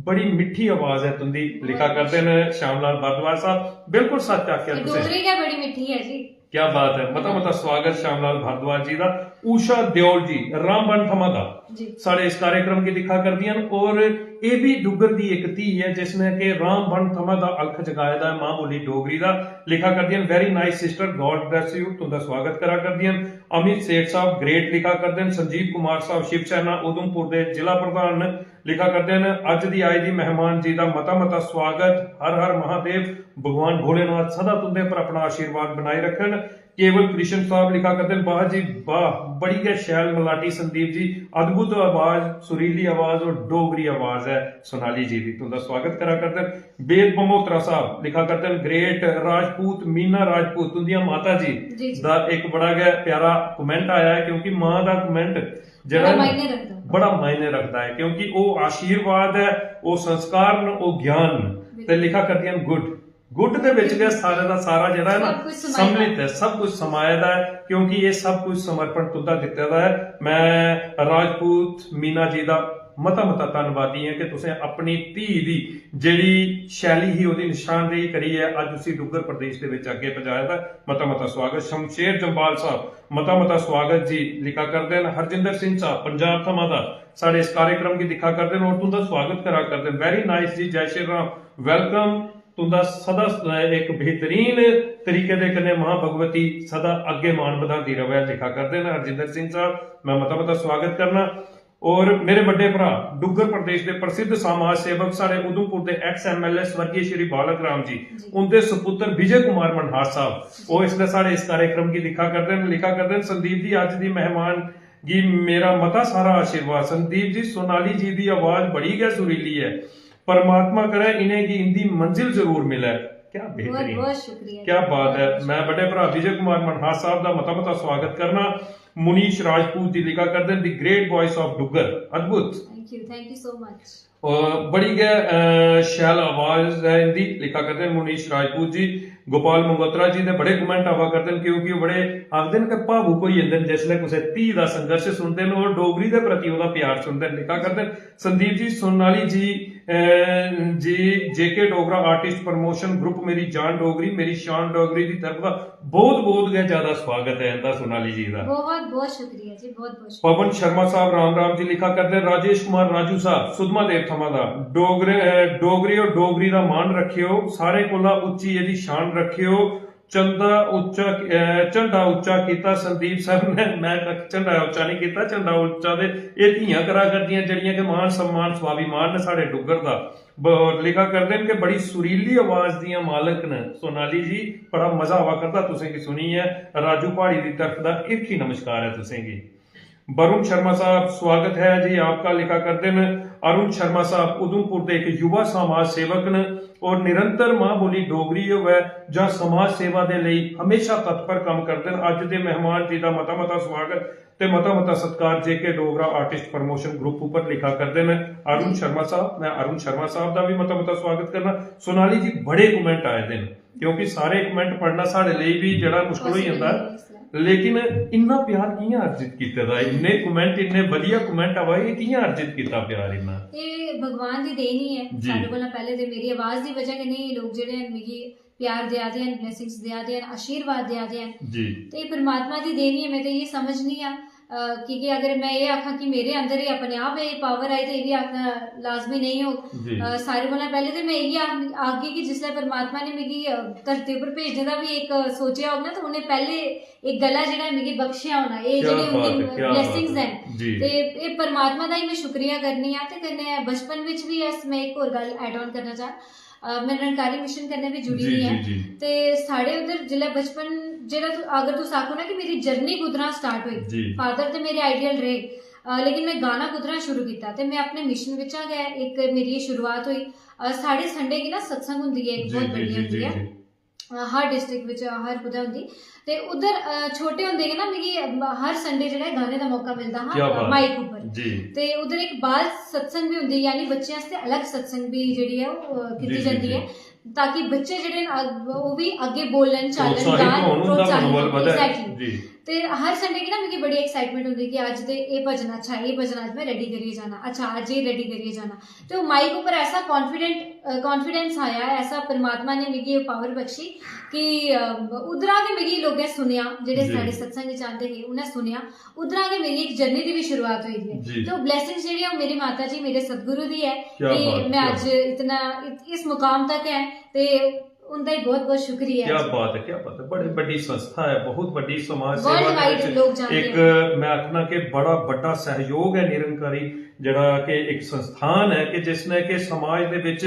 बड़ी मिठी आवाज है तुंदी लिखा करते हैं श्यामलाल भारद्वाज साहब। बिल्कुल सच आख्या ਤੇ तुसें, ਡੋਗਰੀ क्या बड़ी मिठी है जी। क्या बात है। मता मता स्वागत श्यामलाल भारद्वाज जी का। उषा देओल जी रामबन थमा दा जी। साढ़े इस कार्यक्रम की दिखा कर दियां और ये भी डुगर दी एक धी है जिसने के रामबन थमा दा अलख जगाया दा मां बोली डोगरी दा। लिखा कर दियां very nice sister, God bless you, तुंदा स्वागत करा कर दियां। अमित सेठ साहब ग्रेट लिखा कर देन। संजीव कुमार साहब शिव सेना उधमपुर दे जिला प्रधान लिखा करते हैं अज दी आई दी मेहमान जी का मता मता स्वागत। हर हर महादेव, भगवान भोलेनाथ सदा तुंदे पर अपना आशीर्वाद बनाए रखन। केवल कृष्ण साहब लिखा करते हैं वाह जी वाह, बड़ी गै शैल मलाटी संदीप जी, अद्भुत आवाज, सुरीली आवाज और डोगरी आवाज है सोनाली जी की, तुंदा स्वागत करा करते हैं। वेद बमोत्रा साहब लिखा करते हैं ग्रेट। राजपूत मीना राजपूत तुंदियां माता जी जी। दा एक बड़ा गै प्यारा कमेंट आया है क्योंकि मां दा कमेंट बड़ा जरा मायने रखता है। बड़ा मायने रखता है क्योंकि वो आशीर्वाद है, वो संस्कार न, वो ज्ञान न। ते लिखा करदियां गुड दे विच गै सारे दा सारा जेड़ा है ना सब कुछ समाया सम्मिलित है, सब कुछ समाया दा है क्योंकि ये सब कुछ समर्पण तुंदा दित्ता दा है। मैं राजपूत मीना जी दा मता मता धन्नवादी है कि तुसें अपनी धी दी जेड़ी शैली ही ओदी निशानदेही करी है अज उसी डुग्गर प्रदेश दे विच अगे पहुंचाया दा। मता मता स्वागत। शमशेर जंबाल साहब मता मता स्वागत जी लिखा करते हैं। हरजिंदर सिंह साहब पंजाब थमा दा साढ़े इस कार्यक्रम की दिखा करते हैं और तुंदा स्वागत करा करते हैं। वेरी नाइस जी, जय श्री राम, वेलकम। तुंदा सदा एक बेहतरीन तरीके दे कन्नै मां भगवती सदा अगे मान बधांदी रवे लिखा करते हैं हरजिंदर सिंह साहब, मैं मता मता स्वागत करना। और मेरे बड़े भरा डुग्गर प्रदेश के प्रसिद्ध समाज सेवक साढ़े उधमपुर के एक्स MLA स्वर्गीय श्री बालक राम जी, उनके सुपुत्र विजय कुमार मनहार साहब वो इसलिए साढ़े इस कार्यक्रम की दिखा करते हैं। लिखा करते हैं संदीप जी अज दी मेहमान जी मेरा मता सारा आशीर्वाद। संदीप जी सोनाली जी की आवाज बड़ी गै सुरीली है, परमात्मा करे इन्हें की इंदी मंजिल जरूर मिले। क्या बहुत बेहतरीन, बहुत शुक्रिया। क्या बात है। मैं बड़े भरा विजय कुमार मनहार साहब का मता मता स्वागत करना। मुनीश राजपूत जी लिखा करते हैं the great voice of Duggar, अद्भुत, थैंक यू सो मच। और बड़ी गै शैल आवाज है इनकी लिखा करते हैं मुनीश राजपूत जी। गोपाल मंगोत्रा जी ने बड़े कमेंट आवा करते हैं क्योंकि वो बड़े आखते हैं कि भावुक हो जाते हैं जिसले किसी धी का संघर्ष सुनते हैं और डोगरी के प्रति वह प्यार सुनते हैं। लिखा करते हैं संदीप जी सोनाली जी जी जेके डोगरा आर्टिस्ट प्रमोशन ग्रुप मेरी जान डोगरी मेरी शान डोगरी की तरफ का बहुत बहुत ज्यादा स्वागत है इनका सोनाली जी का। बहुत बहुत शुक्रिया जी, बहुत बहुत शुक्रिया। पवन शर्मा साहब राम राम जी लिखा करते हैं। राजेश कुमार राजू साहब सुधमा देव थमा दा डोगरी और डोगरी का मान रखियो, सारे कोला उच्ची यदि शान रखियो। झंडा उच्चा किया संदीप साहब ने, मैं झंडा उच्चा नहीं किया, झंडा उच्चा दे ये धियां करा करदियां जड़ियां के मान सम्मान स्वाभिमान ने साढ़े डुग्गर दा। लिखा करते हैं कि बड़ी सुरीली आवाज दियां मालक ने सोनाली जी, बड़ा मजा आवा करता तुसें की सुनी है। राजू पहाड़ी की तरफ का एक ही नमस्कार है तुसें की। वरुण शर्मा साहब, स्वागत है जी आपका। लिखा करते हैं अरुण शर्मा साहब उधमपुर के एक युवा समाज सेवक ने और निरंतर मां बोली डोगरी है ਜਾਂ समाज सेवा के लिए हमेशा तत्पर काम करते हैं। अज के मेहमान जी का मता स्वागत ते मता सत्कार जेके डोगरा आर्टिस्ट प्रमोशन ग्रुप ऊपर लिखा करते हैं अरुण शर्मा साहब। मैं अरुण शर्मा साहब का भी मता स्वागत करना। सोनाली जी बड़े कमेंट आए दिन, क्योंकि सारे कमेंट पढ़ना साढ़े लिए भी जरा मुश्किल हो जाता है, लेकिन इन्ना प्यार कियां अर्जित कीता दा? इन्ने कमेंट, इन्ने वधिया कमेंट आए, कियां अर्जित कीता प्यार इन्ना? ये भगवान दी देन ही है। सारे कोला पहले ते मेरी आवाज दी वजह कन्नै लोग जेहड़े मिगी प्यार दिया दे, ब्लेसिंग्स दिया दे, आशीर्वाद दिया दे जी। ते परमात्मा दी देन ही है। मैं तो ये समझनी आ क्योंकि अगर मैं ये आखा कि मेरे अंदर ही अपने आप ये पावर आई तो ये भी आखना लाजमी नहीं हो। सारे कोला पहले तो मैं ये आखगी कि जिसले परमात्मा ने मिगी धरती पर भेजने का भी एक सोचा होगा तो उन्हें पहले एक गला जेड़ा मिगी बख्शिया होना, ये जेडी उनकी ब्लेसिंग्स हैं ते ये परमात्मा दा ही मैं शुक्रिया करनी आ। ते कन्नै बचपन विच भी इस मैं एक और गल ऐड ऑन करना चाह, मैं निरंकारी मिशन कन्नै भी जुड़ी हुई है ते साढ़े उधर जिला बचपन जेड़ा अगर तुस आखो ना कि मेरी जर्नी कुदरा स्टार्ट हुई, फादर ते मेरे आइडियल रहे लेकिन मैं गाना कुदरा शुरू किया ते मैं अपने मिशन विचा गया। एक मेरी ये शुरुआत हुई साढ़े संडे की ना सत्संग हुंदी है, एक बहुत बड़ी हुंदी है हर डिस्ट्रिक्ट विच हर कुदै हुंदी ते उधर छोटे हुंदे ना मिगी हर संडे जेह्ड़ा गाने दा मौका मिलदा हा माइक उप्पर ते उधर एक बाल सत्संग भी हुंदी, यानी बच्चें आस्ते अलग सत्संग भी जेह्ड़ी है ओह् कीती जंदी है ताकि बच्चे जेह्ड़े ओह् भी अग्गे बोलन चालन गान प्रोत्साहित ते हर संडे की ना मिगी बड़ी एक्साइटमेंट होंदी कि अज ते एह् भजन, अच्छा एह् भजन अज मैं रेडी करियै जाना, अच्छा अज एह् रेडी करियै जाना। तो माइक ऊपर ऐसा कॉन्फिडेंस आया, ऐसा परमात्मा ने मिगी ये पावर बख्शी कि उधरा के मिगी लोगें सुनिया, जेडे साढ़े सत्संग च आंदे हे उन्हें सुनिया, उधरा के मेरी एक जर्नी दी भी शुरुआत हुई थी। तो ब्लेसिंग्स जेहड़ी है मेरी माता जी मेरे सतगुरु दी है कि मैं अज इतना इस मुकाम तक है ते उनका ही बहुत बहुत शुक्रिया। क्या बात है, क्या बात है। बड़ी बड़ी संस्था है, बहुत बड़ी समाज सेवा, एक मैं आखना कि बड़ा बड़ा सहयोग है निरंकारी जड़ा कि एक संस्थान है कि जिसने कि समाज दे विच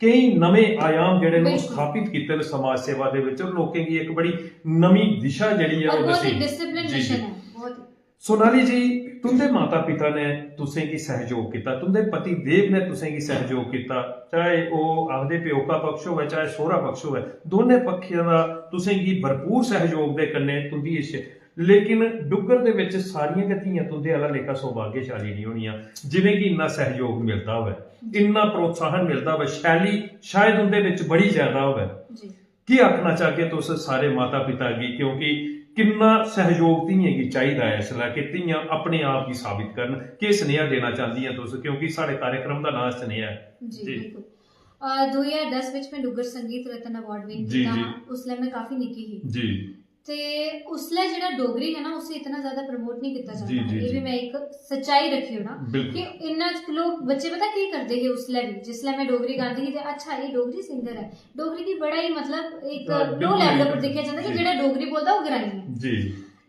कई नवे आयाम जेडे ने स्थापित कीते समाज सेवा दे विच, लोकें की एक बड़ी नवी दिशा जेडी है वो दसी। डिसिप्लिन मिशन है बहुत। सोनाली जी तुंदे माता पिता ने तुसें की सहयोग किया, तुंदे पति देव ने तुसें की सहयोग किया, चाहे वो आखदे प्योका पक्ष होवे चाहे सोहरा पक्ष होवे, दोने पक्षियां दा तुसें की भरपूर सहयोग दे कन्ने तुंदी इस, लेकिन डुग्गर दे विच सारियां गै धीआं तुंदे आला लेखा सौभाग्यशाली नहीं होनियां जिवें कि इन्ना सहयोग मिलदा होवे, इन्ना प्रोत्साहन मिलदा होवे, शैली शायद उंदे विच बड़ी ज्यादा होवे। की आखना चाहगे तुस सारे माता पिता गी, क्योंकि किन्ना सहयोग धीएं गी चाहिदा है इसलै कि धीआं अपने आप गी साबित करन, कि स्नेहा देना चाहदियां तुस, क्योंकि साढ़े कार्यक्रम दा नाम स्नेहा है जी। 2010 विच मैं डुग्गर संगीत रत्न अवार्ड विन कीता, उसलै मैं काफी निक्की ही जी ते उसलै जेड़ा डोगरी है ना उसे इतना ज्यादा प्रमोट नहीं किया जाता, ये भी मैं एक सच्चाई रखी ना कि इन्ना लोग बच्चे पता की करते हैं उसलै भी, जिसलै मैं डोगरी गांदी ही ते अच्छा ये डोगरी सिंगर है, डोगरी की बड़ा ही मतलब एक लो लेवल पर देखा जाता कि जेड़ा डोगरी बोलदा वो ग्राईं है।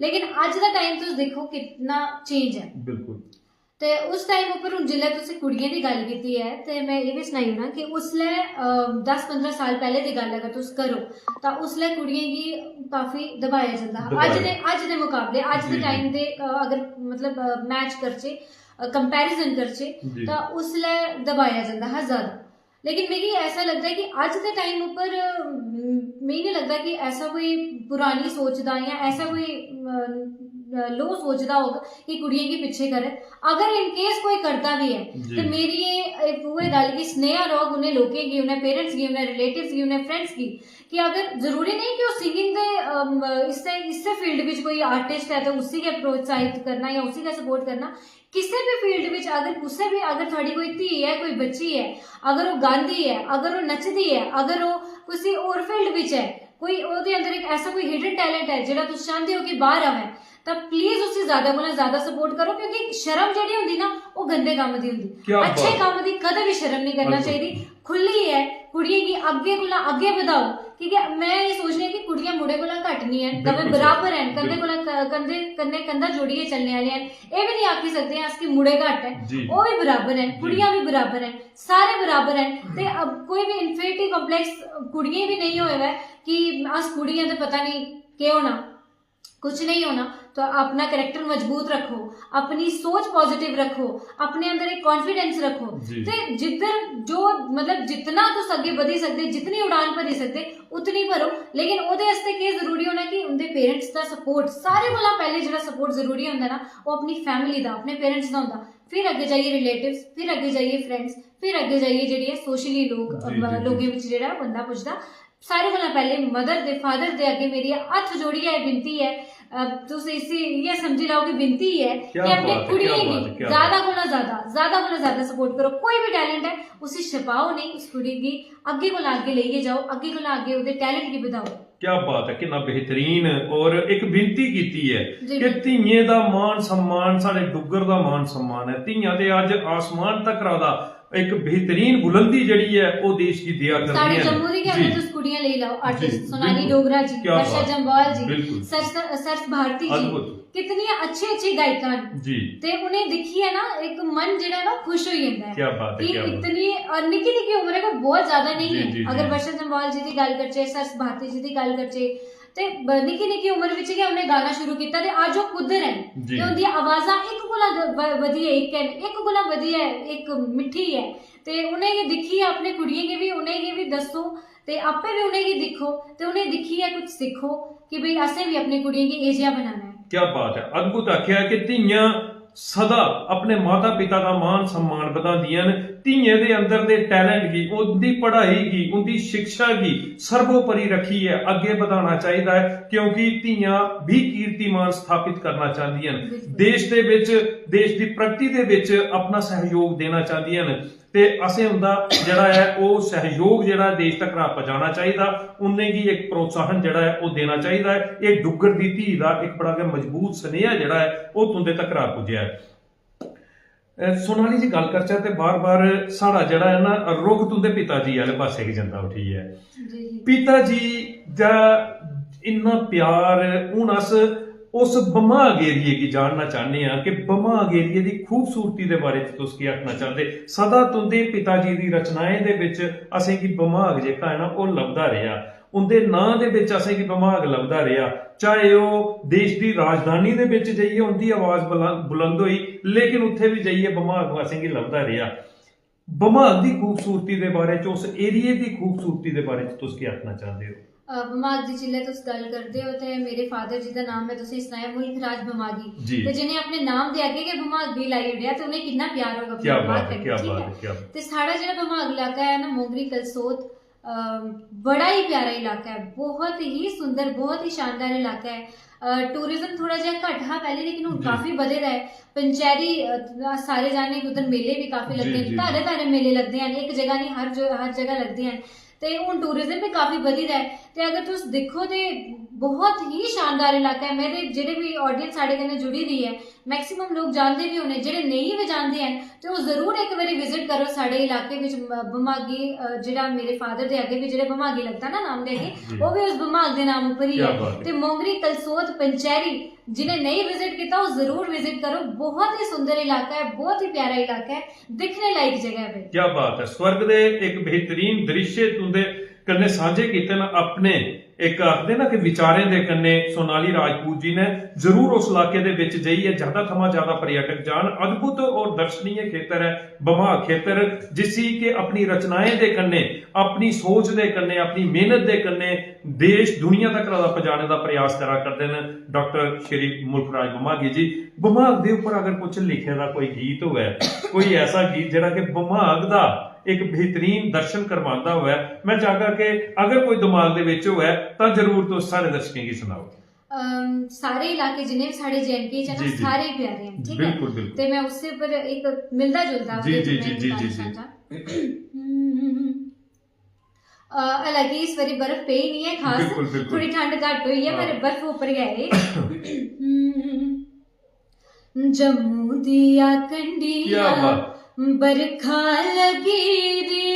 लेकिन अज दा टाइम तुस देखो कितना चेंज है बिल्कुल। ते उस टाइम उपर हुण जिल्लै तुसीं कुड़ियें दी गल कीती है ते मैं ये भी सनाई ना कि उसलै 10-15 साल पहले दी गल अगर तुस करो तां उसलै कुड़ियें गी काफी दबाया जंदा हा। अज दे मुकाबले अज दे टाइम दे अगर मतलब मैच करचे, कंपैरिजन करचे तां उसलै दबाया जंदा हा ज्यादा। लेकिन मिगी ऐसा लगता है कि अज दे टाइम उपर मिगी नहीं लगता कि ऐसा कोई पुरानी सोचदा या ऐसा कोई लो सोचदा होगा कि कुड़ियें गी पिछे करे। अगर इनकेस कोई करता भी है तो मेरी ये पूरे गल की स्नेहा रौग उन्हें लोकें गी, उन्हें पेरेंट्स गी, उन्हें रिलेटिव्स गी, उन्हें फ्रेंड्स गी कि अगर जरूरी नहीं कि वो सिंगिंग दे इससे फील्ड विच कोई आर्टिस्ट है तो उसी के प्रोत्साहित करना या उसी का सपोर्ट करना। किसी भी फील्ड विच अगर कुछ भी अगर थोड़ी कोई धी है, कोई बच्ची है, अगर वो गांदी है, अगर वो नचदी है, अगर वो किसी और फील्ड विच है, कोई ओदे अंदर एक ऐसा कोई हिडन टैलेंट है जेड़ा तुस चाहते हो कि बाहर आवे तो प्लीज उसे ज्यादा कोला ज्यादा सपोर्ट करो, क्योंकि शर्म जेडी हुंदी ना वो गंदे काम दी हुंदी, अच्छे काम दी कदे भी शर्म नहीं करना चाहिए। खुली है कुड़ियां की अगे कोला अगे बढ़ाओ, क्योंकि मैं ये सोचनी कि कुड़ियां मुड़े कोला घट नहीं है, दवे बराबर हैं, कंधे कोला कंधे कन्ने कंधा जोड़िए चलने वाले हैं। ये भी नहीं आखी सकते हैं कि मुड़े घट है, वो भी बराबर हैं, कुड़ियां भी बराबर हैं, सारे बराबर हैं। ते अब कोई भी इन्फेरिटी कॉम्प्लेक्स कुड़ियां भी नहीं होया है कि अस कुड़ियां ते पता नहीं क्या होना, कुछ नहीं होना। तो अपना कैरेक्टर मजबूत रखो, अपनी सोच पॉजिटिव रखो, अपने अंदर एक कॉन्फिडेंस रखो ते जिधर जो मतलब जितना तुस अगे बढ़ी सकते, जितनी उड़ान भरी सकते उतनी भरो। लेकिन ओदे वास्ते केह् जरूरी होना कि उनके पेरेंट्स का सपोर्ट, सारे कोला पहले जिहड़ा सपोर्ट जरूरी होंदा ना वो अपनी फैमिली दा, अपने पेरेंट्स दा होंदा, फिर अगे जाइए रिलेटिव्स, फिर अगे जाइए फ्रेंड्स, फिर अगे जाइए जेह्ड़ी है सोशली लोगें विच जेह्ड़ा बंदा पुजदा। सारे कोला पहले मदर दे फादर दे अगे मेरी हत्थ जोड़ियै विनती है, तुस इसी ये समझी लाओ कि विनती है कि अपनी कुड़ियें गी ज्यादा कोला ज्यादा सपोर्ट करो। कोई भी टैलेंट है उसी छपाओ नहीं, उस कुड़ी गी अगे कोला अगे लेइयै जाओ, अगे कोला अगे ओहदे टैलेंट गी बधाओ। क्या बात है, कितना बेहतरीन और एक विनती की है कि धीए दा मान सम्मान साडे डुग्गर दा मान सम्मान है। धीआं ते अज आसमान तक दा एक बेहतरीन बुलंदी जड़ी है वो देश की दिया करती है। साडे जम्मू दी अगर तुस कुड़ियां ले लाओ, आर्टिस्ट सोनाली डोगरा जी, वर्षा जम्वाल जी, सर्च भारती जी, कितनी अच्छी अच्छी गायिका जी, ते उन्हें दिखिए ना एक मन जेड़ा ना खुश हो जाता है। क्या बात है, कि इतनी और निकी निकी उम्र है, कोई बहुत ज्यादा नहीं है। अगर वर्षा जम्वाल जी दी गल करचे, सर्च भारती जी दी गल करचे ते निकी निकी उम्र विच गै उन्हें गाना शुरू किया ते अज वो कुदर है ते उनदी आवाज़ां एक कोला वधिया एक कोला वधिया एक मिठी है। ते उन्हें ये दिखिए अपने कुड़ियें गी भी उन्हें भी दसो ते आपे भी उन्हें गी दिखो ते उन्हें दिखिए कुछ सीखो कि भाई असें भी अपने कुड़ियें गी एजिया बनाना है। क्या बात है, अद्भुत आख्या कि धीआं सदा अपने माता पिता का मान सम्मान बधांदियां न। धीए दे अंदर दे टैलेंट की, उनकी पढ़ाई की, उनकी शिक्षा की सर्वोपरि रखी है, अगे बढ़ाना चाहिए है, क्योंकि धीआं भी कीर्तिमान स्थापित करना चाहदियां न, देश दे विच देश की प्रगति दे विच अपना सहयोग देना चाहदियां न। ते असें उनका जिहड़ा है वो सहयोग जिहड़ा देश तक पहुंचाना चाहिए, उन्हें की एक प्रोत्साहन जिहड़ा है वो देना चाहिए है। ये डुग्गर दी धी दा एक बड़ा मजबूत स्नेहा जिहड़ा है वो तुंदे तक पुज्या है। सोनाली जी गल करचै ते बार बार साड़ा जिहड़ा है ना रुख तुंदे पिता जी वाले पासे ही जंदा उठी है। पिता जी दा इन्ना प्यार हुण अस उस बमाग एरिए की जानना चाहते हैं कि बमाग एरिए की खूबसूरती के बारे तुस की आखना चाहते। सदा तुंदे पिता जी की रचनाएं दे विच असें की बमाग जेह्का है ना वो लभदा रहा, उनके नां दे विच असें की बमाग लभदा रहा, चाहे वह देश की राजधानी दे विच जाइए उनकी आवाज बुलंद हुई, लेकिन उत्थे भी जाइए बमाग असें की लभदा रहा। बमाग की खूबसूरती के बारे च, उस एरिए की खूबसूरती के बारे च तुस की आखना चाहते हो? बमाग दी जिल्ले तुस गल करदे हो ते मेरे फादर जी दा नाम मैं तुसें सनाया मुल्क राज बमागी, ते जिन्हें अपने नाम दे अगे के बमाग भी लाई ओड़िया ते उन्हें कितना प्यार होगा अपने बमाग कन्नै, ठीक है। ते साड़ा जेह्ड़ा बमाग इलाका है ना मोगरी कलसोत, बड़ा ही प्यारा इलाका है, बहुत ही सुंदर, बहुत ही शानदार इलाका है। टूरिज्म थोड़ा जिहा घट हा पहले, लेकिन हुण काफी बधे दा है। पंचैरी सारे जाने उधर मेले भी काफी लगदे न, तारे तारे मेले लगदे हैं, एक जगह नहीं हर जगह लगदे हैं। ते हुण टूरिज्म भी काफी बधी दा है। ते अगर तुस दिक्खो ते बहुत ही शानदार इलाका है। मेरे जेह्ड़े भी ऑडियंस साढ़े कन्नै जुड़ी दी है, मैक्सिमम लोग जानते भी होने, जेह्ड़े नेईं भी जानते हैं ते ओह् जरूर एक बारी विजिट करो साढ़े इलाके विच। बमागी जेह्ड़ा मेरे फादर दे अगे भी जेह्ड़ा बमागी लगदा ना नाम दे अगे, ओह् भी उस बमाग दे नाम उप्पर ही है। ते मोंगरी कलसोत पंचैरी जिन्हें नहीं विजिट किया वो जरूर विजिट करो, बहुत ही सुंदर इलाका है, बहुत ही प्यारा इलाका है, दिखने लायक जगह है। क्या बात है, स्वर्ग दे एक बेहतरीन दृश्य तुंदे कन्ने सांझे कीते न अपने एक आखदे ना कि विचारें दे कन्ने सोनाली राजपूत जी ने जरूर उस इलाके दे विच जाइए ज्यादा थमां ज्यादा पर्यटक जान। अद्भुत और दर्शनीय खेतर है बमाग खेतर, जिसी के अपनी रचनाएं दे कन्ने, अपनी सोच दे कन्ने, अपनी मेहनत दे कन्ने देश दुनिया तक पहुंचाने का प्रयास करा करते हैं डॉक्टर श्री मुल्खराज बमागी जी। बमाग दे उपर अगर कुछ लिखे दा कोई गीत होवे, कोई ऐसा गीत जिहड़ा कि बमाग दा एक बेहतरीन दर्शन करवांदा हुआ, मैं चाहगा कि अगर कोई दिमाग दे विच होवे तां जरूर तो सारे दर्शकों की सुनाओ। सारे इलाके जिन्हें भी साढ़े जेएनके च ना सारे प्यारे हैं, ठीक है। बिल्कुल बिल्कुल। ते मैं उससे पर एक मिलता जुलता जी जी जी जी जी जी। हालांकि इस बारी बर्फ पेई नहीं है खास, बिल्कुल बिल्कुल। थोड़ी ठंड घट हुई है पर बर्फ ऊपर गए। जम्मू दिया कंडिया बरखा लगी दी,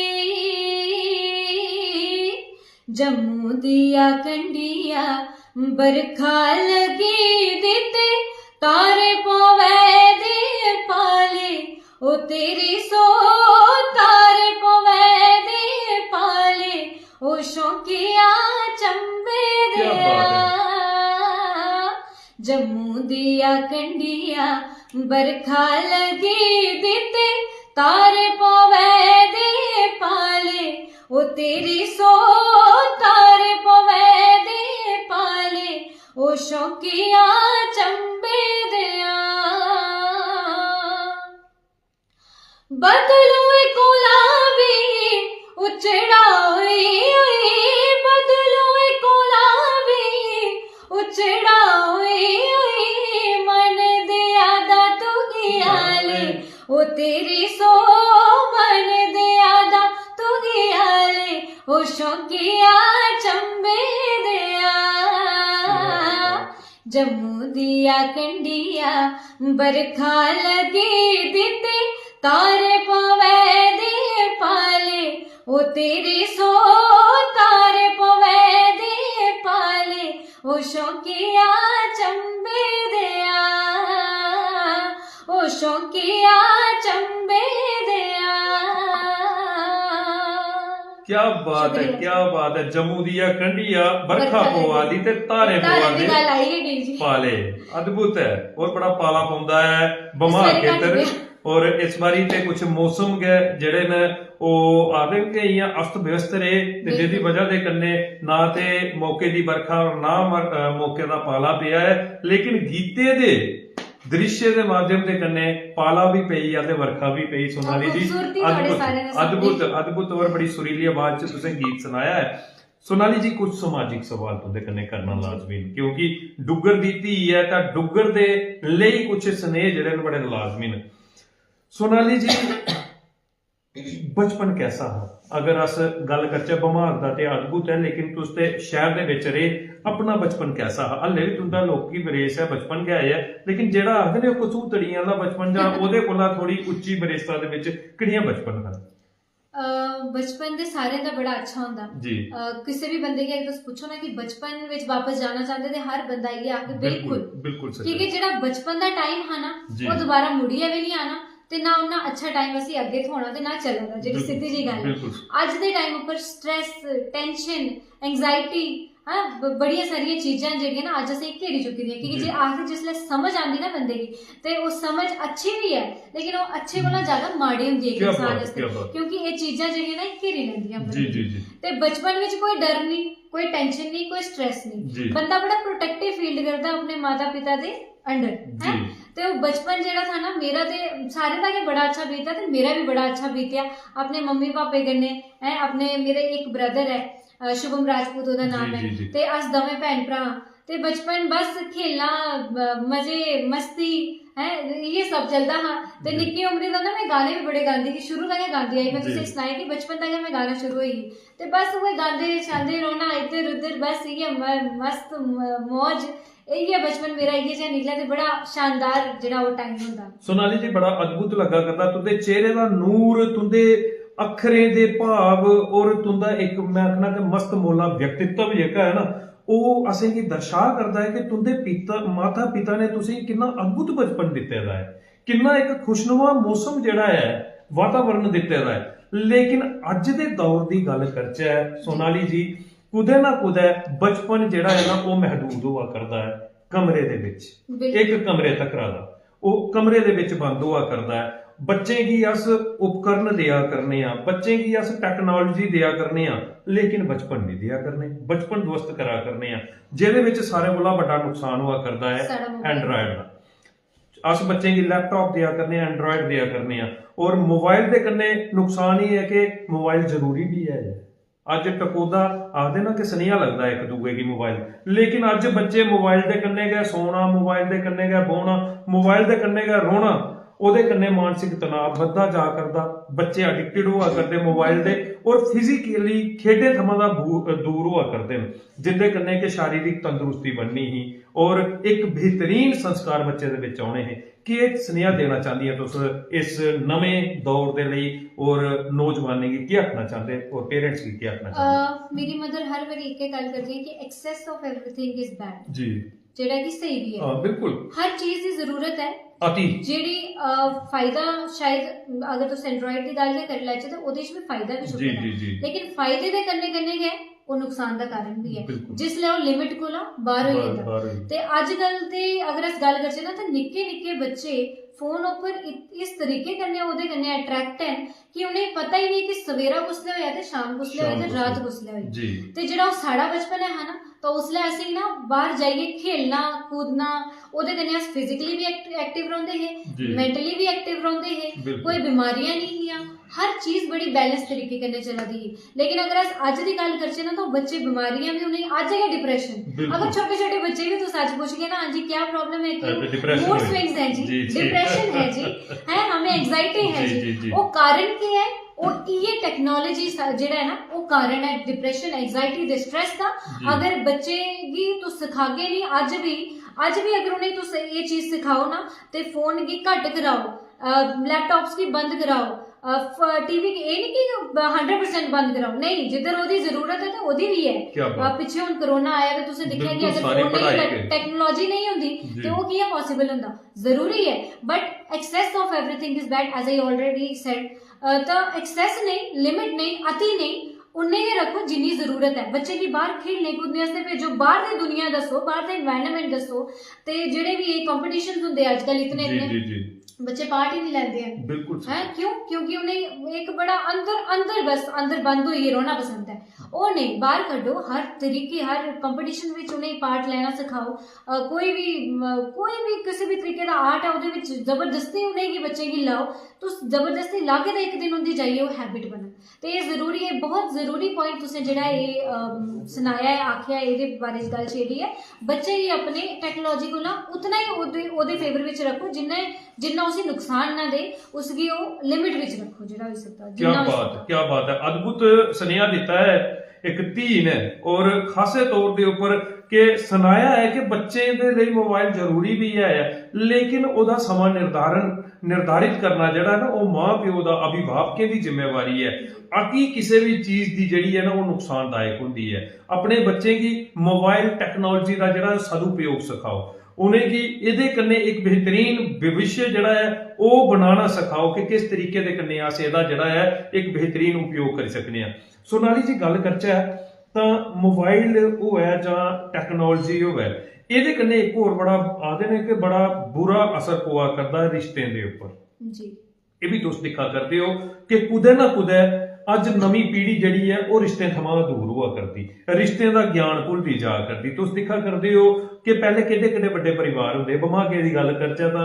जम्मू दिया कंडिया बरखा लगी दी, ते तारे पवे दे पाले ओ तेरी सो, तारे पवे दे पाले ओ शौकिया चंबे दे, जम्मू दिया कंडिया बरखा लगी दिते तारे पवे दे पाले ओ तेरी सो तारे पवे दे पाले ओ शौकिया चंबे दिया बदलू गुलाबी उचड़ा हुई बदलू गुलाबी उचड़ा हुई मन दिया दा तू गियाले ओ तेरी सो मन दिया दा तू गियाले ओ शौकिया चंबे दिया जम्मू दिया कंडिया बरखा लगी दिते तारे पवे दे पाले ओ तेरी सो तारे पवे दे पाले ओ शौकिया चंबे दिया ओ शौकिया चंबे दिया। क्या बात है, क्या बात है। जम्मू दिया कंडिया बरखा पवा दी ते तारे पवा दे पाले, अद्भुत है। और बड़ा पाला पौंदा है बमार खेतर। और इस बारी ते कुछ मौसम गए जेड़े ने ਉਹ ਆਦੇ ਕਿ ਇਹ ਅਸਤ ਵਿਵਸਥ ਰਹੇ ਤੇ ਜਿਹਦੀ ਵਜ੍ਹਾ ਦੇ ਕੰਨੇ ਨਾ ਤੇ ਮੌਕੇ ਦੀ ਵਰਖਾ ਔਰ ਨਾ ਮੌਕੇ ਦਾ ਪਾਲਾ ਪਿਆ ਹੈ, ਲੇਕਿਨ ਗੀਤੇ ਦੇ ਦ੍ਰਿश्य ਦੇ ਮਾਧਿਅਮ ਦੇ ਕੰਨੇ ਪਾਲਾ ਵੀ ਪਈ ਆ ਤੇ ਵਰਖਾ ਵੀ ਪਈ। ਸੋਨਾਲੀ ਜੀ ਅਦਭੁਤ ਅਦਭੁਤ ਔਰ ਬੜੀ ਸੁਰੀਲੀ ਆਵਾਜ਼ ਚ ਤੁਸੀਂ ਗੀਤ ਸੁਣਾਇਆ ਹੈ। ਸੋਨਾਲੀ ਜੀ ਕੁਝ ਸਮਾਜਿਕ ਸਵਾਲ ਤੁਹਾਡੇ ਕੰਨੇ ਕਰਨਾ ਲਾਜ਼ਮੀ ਕਿਉਂਕਿ ਡੁੱਗਰ ਦੀ ਧੀ ਹੈ ਤਾਂ ਡੁੱਗਰ ਦੇ ਲਈ ਕੁਝ ਸਨੇਹ ਜਿਹੜੇ ਨੇ ਬੜੇ ਲਾਜ਼ਮੀ ਨੇ। सोनाली जी बचपन कैसा है? अगर अस गल करचे बमार दा ते अद्भुत है, लेकिन तुस ते शहर दे विच रहे, अपना बचपन कैसा है? हल्ले भी तुंदा लोकी बरेस है बचपन क्या है, लेकिन जेड़ा आखदे ने कसूतड़ियां दा बचपन जां ओदे कोला थोड़ी उच्ची बरेसा दे विच किहड़ियां बचपन है? बचपन दे सारे दा बड़ा अच्छा होंदा जी। किसी भी बंदे की अगर तुस पूछो ना कि बचपन विच वापस जाना चाहते ते हर बंदा ये आके बिल्कुल बिल्कुल सही, क्योंकि जेड़ा बचपन दा टाइम है ना वो दोबारा मुड़िया भी नहीं आना ਤੇ ਨਾ ਉਹਨਾਂ ਅੱਛਾ ਟਾਈਮ ਅਸੀਂ ਅੱਗੇ ਹੋਣਾ ਤੇ ਨਾ ਚੱਲਣਾ। ਜਿਹੜੀ ਸਿੱਧੀ ਜੀ ਗੱਲ ਹੈ ਅੱਜ ਦੇ ਟਾਈਮ ਉੱਪਰ ਸਟ੍ਰੈਸ, ਟੈਨਸ਼ਨ, ਐਂਗਜ਼ਾਇਟੀ ਬੜੀਆਂ ਸਾਰੀਆਂ ਚੀਜ਼ਾਂ ਜਿਹੜੀਆਂ ਨਾ ਅੱਜ ਅਸੀਂ ਘੇਰੀ ਚੁੱਕੀ ਦੀਆਂ, ਕਿਉਂਕਿ ਜੇ ਆਖਿਰ ਜਿਸਲੇ ਸਮਝ ਆਉਂਦੀ ਨਾ ਬੰਦੇ ਦੀ ਤੇ ਉਹ ਸਮਝ ਅੱਛੀ ਵੀ ਹੈ, ਲੇਕਿਨ ਉਹ ਅੱਛੇ ਕੋਲੋਂ ਜ਼ਿਆਦਾ ਮਾੜੀ ਹੁੰਦੀ ਹੈ ਇਨਸਾਨ ਵਾਸਤੇ, ਕਿਉਂਕਿ ਇਹ ਚੀਜ਼ਾਂ ਜਿਹੜੀਆਂ ਨਾ ਘੇਰੀ ਲੈਂਦੀਆਂ ਬੰਦੇ। ਤੇ ਬਚਪਨ ਵਿੱਚ ਕੋਈ ਡਰ ਨਹੀਂ, ਕੋਈ ਟੈਨਸ਼ਨ ਨਹੀਂ, ਕੋਈ ਸਟ੍ਰੈਸ ਨਹੀਂ, ਬੰਦਾ ਬੜਾ ਪ੍ਰੋਟੈਕਟਿਵ ਫੀਲ ਕਰਦਾ ਆਪਣੇ ਮਾਤਾ ਪਿਤਾ ਦੇ अंडर है। तो बचपन जेड़ा था ना मेरा ते सारे दा के बड़ा अच्छा बीता ते मेरा भी बड़ा अच्छा बीतिया अपने मम्मी पापे कन्ने है। अपने मेरे एक ब्रदर है शुभम राजपूत ओदा नाम है, ते अस दवे भैन भरा ते बचपन बस खेलना मजे मस्ती है ये सब चलता हाँ। ते निक्की उम्र दा ना मैं गाने भी बड़े गांदी कि शुरू तक गांदी आई, मैं तुसें सनाया कि बचपन तक मैं गाना शुरू हुई ते बस वो गांदे शांदे रोना इधर उधर, बस ये मस्त मौज ਇਹ ਬਚਪਨ ਮੇਰਾ ਇਹ ਜਿਹਾ ਨਿਕਲਿਆ ਤੇ ਬੜਾ ਸ਼ਾਨਦਾਰ ਜਿਹੜਾ ਉਹ ਟਾਈਮ ਹੁੰਦਾ। ਸੋਨਾਲੀ ਜੀ ਬੜਾ ਅਦਭੁਤ ਲੱਗਾ ਕਰਦਾ ਤੁੰਦੇ ਚਿਹਰੇ ਦਾ ਨੂਰ, ਤੁੰਦੇ ਅੱਖਰੇ ਦੇ ਭਾਵ ਔਰ ਤੁੰਦਾ ਇੱਕ ਮੈਂ ਆਖਣਾ ਕਿ ਮਸਤ ਮੋਲਾ ਵਿਅਕਤੀਤਵ ਜਿਹੜਾ ਹੈ ਨਾ ਉਹ ਅਸੀਂ ਕੀ ਦਰਸਾ ਕਰਦਾ ਹੈ ਕਿ ਤੁੰਦੇ ਮਾਤਾ ਪਿਤਾ ਨੇ ਤੁਸੀਂ ਕਿੰਨਾ ਅਦਭੁਤ ਬਚਪਨ ਦਿੱਤੇ ਦਾ ਹੈ, ਕਿੰਨਾ ਇੱਕ ਖੁਸ਼ਨੁਮਾ ਮੌਸਮ ਜਿਹੜਾ ਹੈ ਵਾਤਾਵਰਨ ਦਿੱਤੇ ਦਾ ਹੈ। ਲੇਕਿਨ ਅੱਜ ਦੇ ਦੌਰ ਦੀ ਗੱਲ ਕਰਚਾ ਸੋਨਾਲੀ ਜੀ ਕੁਦੇ ਨਾ ਕੁਦੇ ਬਚਪਨ ਜਿਹੜਾ ਹੈ ਨਾ ਉਹ ਮਹਦੂਦ ਹੋਆ ਕਰਦਾ ਹੈ ਕਮਰੇ ਦੇ ਵਿੱਚ, ਇੱਕ ਕਮਰੇ ਤੱਕ ਦਾ ਉਹ ਕਮਰੇ ਦੇ ਵਿੱਚ ਬੰਦ ਹੋਆ ਕਰਦਾ ਹੈ। ਬੱਚੇ ਕੀ ਅਸ ਉਪਕਰਨ ਦਿਆ ਕਰਨੇ ਆ, ਬੱਚੇ ਕੀ ਅਸ ਟੈਕਨੋਲੋਜੀ ਦਿਆ ਕਰਨੇ ਆ, ਲੇਕਿਨ ਬਚਪਨ ਨਹੀਂ ਦਿਆ ਕਰਨੇ, ਬਚਪਨ ਦੋਸਤ ਕਰਾ ਕਰਨੇ ਆ ਜਿਹਦੇ ਵਿੱਚ ਸਾਰੇ ਕੋਲਾ ਵੱਡਾ ਨੁਕਸਾਨ ਹੋਆ ਕਰਦਾ ਹੈ ਐਂਡਰਾਇਡ ਦਾ। अस बच्चे की लैपटॉप दिया करने, एंड्रॉयड दिया करने, और मोबाइल के कन्ने नुकसान ही है कि मोबाइल जरूरी भी है। अज टकोदा आखदे ना कि सनेहा लगता है एक दूए की मोबाइल, लेकिन अज बच्चे मोबाइल के कन्ने गए सोना, मोबाइल के कन्ने गए बौना, मोबाइल के कन्ने गए रोना, ਉਹਦੇ ਕੰਨੇ ਮਾਨਸਿਕ ਤਣਾਅ ਵੱਧਦਾ ਜਾ ਕਰਦਾ, ਬੱਚੇ ਐਡਿਕਟਡ ਹੋਆ ਕਰਦੇ ਮੋਬਾਈਲ ਦੇ ਔਰ ਫਿਜ਼ੀਕਲੀ ਖੇਡੇ ਥਮਾਂ ਦਾ ਦੂਰ ਹੋਆ ਕਰਦੇ ਨੇ, ਜਿੰਦੇ ਕੰਨੇ ਕਿ ਸ਼ਾਰੀਰਿਕ ਤੰਦਰੁਸਤੀ ਬਣਨੀ ਹੀ ਔਰ ਇੱਕ ਬਿਹਤਰੀਨ ਸੰਸਕਾਰ ਬੱਚੇ ਦੇ ਵਿੱਚ ਆਉਣੇ ਹੈ। ਕਿ ਇਹ ਸੁਨੇਹਾ ਦੇਣਾ ਚਾਹੁੰਦੀ ਹੈ ਤੁਸੀਂ ਇਸ ਨਵੇਂ ਦੌਰ ਦੇ ਲਈ ਔਰ ਨੌਜਵਾਨੀ ਕੀ ਕੀ ਆਖਣਾ ਚਾਹੁੰਦੇ ਔਰ ਪੇਰੈਂਟਸ ਕੀ ਕੀ ਆਖਣਾ ਚਾਹੁੰਦੇ? ਮੇਰੀ ਮਦਰ ਹਰ ਵਾਰੀ ਇੱਕ ਗੱਲ ਕਰਦੀ ਹੈ ਕਿ access of everything is bad ਜੀ, ਜਿਹੜਾ ਕਿ ਸਹੀ ਵੀ ਹੈ। ਹਾਂ ਬਿਲਕੁਲ, ਹਰ ਚੀਜ਼ ਦੀ ਜ਼ਰੂਰਤ ਹੈ ਅਤੀ ਜਿਹੜੀ ਫਾਇਦਾ ਸ਼ਾਇਦ ਅਗਰ ਤੁਸੀਂ ਐਂਡਰੋਇਡ ਦੀ ਗੱਲ ਕਰ ਲੈ ਤੇ ਉਹਦੇ ਵਿੱਚ ਵੀ ਫਾਇਦਾ ਵੀ ਚੁੱਕਣਾ, ਲੇਕਿਨ ਫਾਇਦੇ ਦੇ ਕੰਨੇ ਕੰਨੇ ਗਏ ਉਹ ਨੁਕਸਾਨ ਦਾ ਕਾਰਨ ਵੀ ਹੈ ਬਿਲਕੁਲ। ਜਿसले ਉਹ ਲਿਮਿਟ ਕੋਲੋਂ ਬਾਹਰ ਹੋ ਜਾਂਦਾ। ਬਾਹਰ ਹੋਈ। ਤੇ ਅੱਜ ਕੱਲ ਤੇ अगर अस गल करचै ना तो निक्के निक्के बच्चे फोन उपर इस तरीके कन्नै ओहदे कन्नै अट्रैक्ट हैं कि उन्हें पता ही नहीं कि सवेरा कुसले होया ते शाम कुसले होया ते रात कुसले होई। जी। ते जेड़ा ओह साड़ा बचपन है ना तो उसले असीं ना बाहर जाइए खेलना कूदना ओहदे कन्नै अस फिजिकली भी एक्टिव रहिंदे हे, मेंटली भी एक्टिव रहिंदे हे, कोई बीमारियां नहीं हियां, हर चीज बड़ी बैलेंस तरीके कन्नै चला दी ही। लेकिन अगर अस अज दी गल करचै ना तो बच्चे बीमारियां भी उन्हें अज है डिप्रेशन। अगर छोटे छोटे बच्चे भी तो सच पूछ गए ना हाँ जी क्या प्रॉब्लम है, क्यों मूड स्विंग्स है जी, डिप्रेशन है जी, है हमें एंजाइटी है जी। वो कारण क्या है? और ये टेक्नोलॉजी जेड़ा है ना वो कारण है डिप्रेशन एंजाइटी दे स्ट्रेस का। अगर बच्चे गी तो सिखागे नहीं अज भी अगर उन्हें तुस ये चीज सिखाओ ना ते फोन की घट कराओ, लैपटॉप्स की बंद कराओ, टीवी की ये नहीं कि 100% बंद कराओ, नहीं जिधर ओदी जरूरत है तो ओदी भी है। पिछे हुन कोरोना आया तो तुसें देखिया कि अगर फोन नहीं टेक्नोलॉजी नहीं होंदी तो वो किया पॉसिबल होंदा, जरूरी है but excess of everything is bad as I already said. तो एक्सेस नहीं, लिमिट नहीं, अति नहीं, उन्ने ही रखो जिन्नी जरूरत है। बच्चे की बाहर खेलने कूदने वास्ते भेजो, बाहर दी दुनिया दसो, बाहर दा एनवायरनमेंट दसो। ते जेड़े भी ये कंपटीशंस हुंदे आजकल इतने इतने बच्चे पार्ट ही नहीं लेते हैं। बिल्कुल है क्यों? क्योंकि उन्हें एक बड़ा अंदर बंद होइए रोना पसंद है। ਉਹ नहीं बाहर कड्डो, हर तरीके हर कंपटीशन विच उन्हें पार्ट लेना सिखाओ। कोई भी किसी भी तरीके का आर्ट है उहदे विच जबरदस्ती उन्हें कि बच्चे की लाओ तो जबरदस्ती ला के एक दिन उनकी जाइए वो हैबिट बने। तो ये जरूरी है, बहुत जरूरी पॉइंट तुसें जेड़ा ये सुनाया है आखिया ये बारे गल छेड़ी है। बच्चे ही अपने टेक्नोलॉजी को ना उतना ही ओदे फेवर विच रखो जिन्ना उसी नुकसान ना दे, उसकी वो लिमिट विच रखो जिहड़ा हो सकदा। क्या बात है, अद्भुत सुनेहा दिता है एक धी ने और खासे तौर के उपर कि सुनाया है कि बच्चे दे लई मोबाइल जरूरी भी है लेकिन ओदा समा निर्धारित करना जिहड़ा ना वो मां प्यो दा अभिभावकें दी जिम्मेवारी है। अति किसी भी चीज की जिहड़ी है ना वो नुकसानदायक हुंदी है। अपने बच्चे की मोबाइल टेक्नोलॉजी का जिहड़ा सदुपयोग सिखाओ, उन्हें की इहदे कन्नै एक बेहतरीन भविष्य जिहड़ा है वो बनाना सिखाओ कि किस तरीके दे कन्नै अस इहदा जिहड़ा है एक बेहतरीन उपयोग कर सकने हैं। सोनाली जी गल करचै तां मोबाइल होवे जां टेक्नोलॉजी होवे इहदे कन्नै एक होर बड़ा आखदे ने कि बड़ा बुरा असर पवा करदा रिश्तें दे उपर जी। ये भी तुस दिक्खा करदे हो कि कुदै ना कुदै अज नवी पीढ़ी जिहड़ी है वो रिश्तें थमां दूर हुआ करदी, रिश्तें दा ज्ञान भुलदी जा करदी। तुस दिक्खा करदे हो कि पहले किहड़े किहड़े बड़े परिवार हुंदे, बमागे दी गल करचै तां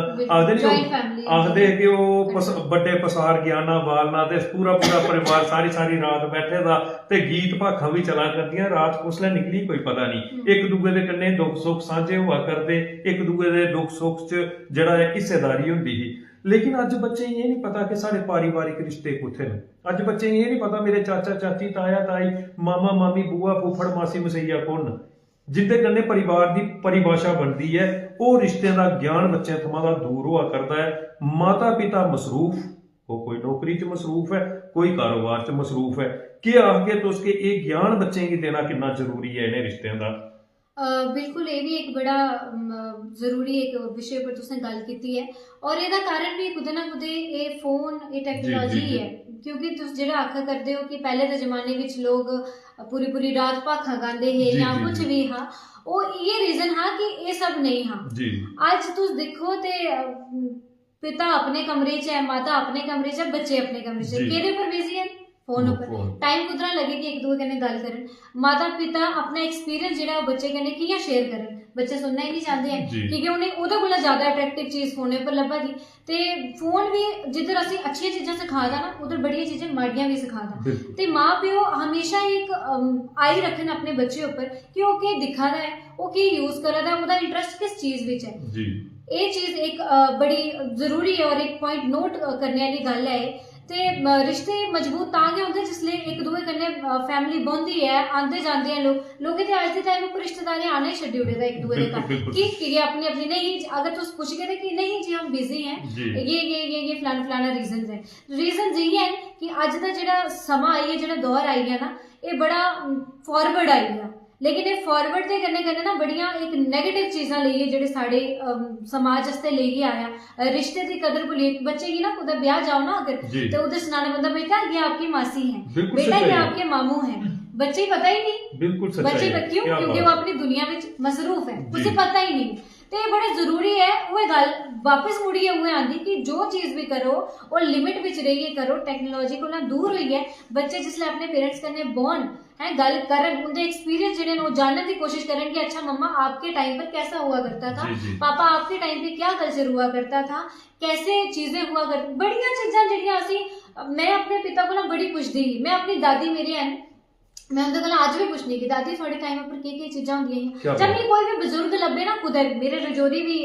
आखदे कि ओह बड़े पसार ज्ञाना बालना ते पूरा परिवार सारी रात बैठे दा ते गीत भाखां भी चला करदियां, रात कुसलै निकली कोई पता नहीं। एक दूए दे कन्नै दुख सुख साझे हुआ करदे, एक दूए दे दुख सुख च जिहड़ा है हिस्सेदारी हुंदी ही। लेकिन अज बच्चे ये नहीं पता कि साढ़े पारिवारिक रिश्ते कुत्थे ने। अज बच्चे ये नहीं पता मेरे चाचा चाची ताया ताई मामा मामी बुआ फुफड़ मासी मसैया कौन, जिंदे कन्नै परिवार की परिभाषा बनती है वो रिश्ते का ज्ञान बच्चों थमां दूर हुआ करता है। माता पिता मसरूफ, वो कोई नौकरी च मसरूफ है, कोई कारोबार च मसरूफ है, कि आके तो उसके ये ज्ञान बच्चे की देना कितना जरूरी है इन्हें रिश्तों का। बिल्कुल ये भी एक बड़ा जरूरी एक विषय पर तुसने गल की है और ਇਹਦਾ कारण भी कुदे ना कुदे ये फोन ये टेक्नोलॉजी ही है। क्योंकि तुस जेड़ा आखा करदे हो कि पहले दे जमाने विच लोग पूरी रात भाखा गांदे हे या कुछ भी हा, वो ये रीजन हा कि ये सब नहीं हा। आज तुस देखो ते पिता अपने कमरे च है, माता अपने कमरे च है, बच्चे अपने कमरे च, केदे पर बिजी है फोन उपर। टाइम कुदरा लगे कि एक दूसरे कन्नै गल करन, माता पिता अपना एक्सपीरियंस जेड़ा बच्चे कन्नै कियां शेयर करन, बच्चे सुनना ही नहीं चाहते हैं क्योंकि उन्हें ओहदे कोला ज्यादा अट्रैक्टिव चीज फोन पर लब्भा दी। ते फोन भी जिधर असीं अच्छी चीज़ां सिखादा ना उधर बढ़िया चीज़ां माड़ियां भी सिखादा। ते माँ प्यो हमेशा एक आई रखन अपने बच्चे उपर कि वो केह् दिक्खा दा है, वो केह् यूज करा दा है, ओहदा इंटरस्ट किस चीज विच है। ये चीज एक बड़ी जरूरी है और एक पॉइंट नोट करने वाली गल है। ते रिश्ते मजबूत तां गै होंदे जिसले एक दूए कन्नै फैमिली बौंहदी है, आंदे जांदे हैं लोग ते अज दे टाइम उपर रिश्तेदारी आने ही छड्डी ओड़े दा एक दूए दे घर कि अपनी नहीं। अगर तुस पुछगे ते कि नहीं जी हम बिजी हैं, ये फलाना रीजन है। रीजन यही है कि अज दा जेड़ा समा आई है, जेड़ा दौर आई है ना, ये बड़ा फॉरवर्ड आई है। लेकिन ये फॉरवर्ड के कन्नै कन्नै ना बड़ियां एक नैगेटिव चीज़ां लेइयै जेह्ड़े साढ़े समाज आस्ते लेइयै आया। रिश्ते की कदर भुल्ली बच्चे की ना कुदै ब्याह जाओ ना अगर तो उधर सुनाना बंदा बेटा ये आपकी मासी है, बेटा ये आपके मामू हैं, बच्चे ही पता ही नहीं, बिल्कुल सच्चाई बच्चे है। क्यों? क्या क्योंकि बात वो है। अपनी दुनिया में मसरूफ है, जी। उसे पता ही नहीं। तो ये बड़े जरूरी है वो गल वापस मुड़िए हुए आंदी कि जो चीज भी करो और लिमिट विच रहिए करो, टेक्नोलॉजी को ना दूर होइए। बच्चे जिसले अपने पेरेंट्स कन्ने बॉन है गल करन, उनके एक्सपीरियंस जिहड़े नो जानने की कोशिश करें कि अच्छा मम्मा आपके टाइम पर कैसा हुआ करता था, जी, जी। पापा आपके टाइम पे क्या कल्चर हुआ करता था, कैसे चीजें हुआ कर, बड़ियां चीजां जिहड़ियां असी, मैं अपने पिता को ना बड़ी पुछदी ही, मैं अपनी दादी मेरी है मैं उनके कोल अज भी पुछनी कि दादी थोड़े टाइम पर की चीजां होंदियां क्या जब बात। भी कोई भी बुजुर्ग लब्बे ना कुदर मेरे रजौरी भी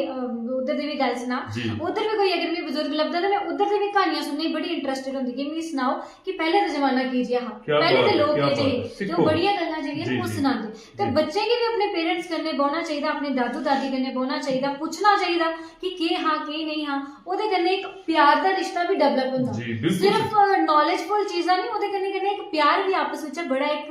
उधर दी भी गल सुना, जी। उधर भी कोई अगर मैं बुजुर्ग लब्दा तो मैं उधर दी भी कहानियां सुनने गी बड़ी इंटरेस्टेड होंदी कि मिगी सनाओ कि पहले दा जमाना की जिहा हा, क्या पहले बात दे है, लोग क्या के बात है। जे ते सिक्खो। ओह बड़ियां गल्लां जेहड़ियां जी, ओह जी। सुनांदे। ते जी। बच्चे गी भी अपने पेरेंट्स कन्नै बौह्ना चाहिदा, अपने दादू दादी कन्नै बौह्ना चाहिदा, पुछना चाहिदा कि केह् हां केह् नहीं हां, ओहदे कन्नै एक प्यार दा रिश्ता भी डेवलप होंदा। जी, बिल्कुल सिर्फ नॉलेजफुल चीजां नहीं, ओहदे कन्नै कन्नै एक प्यार भी आपस विच बड़ा एक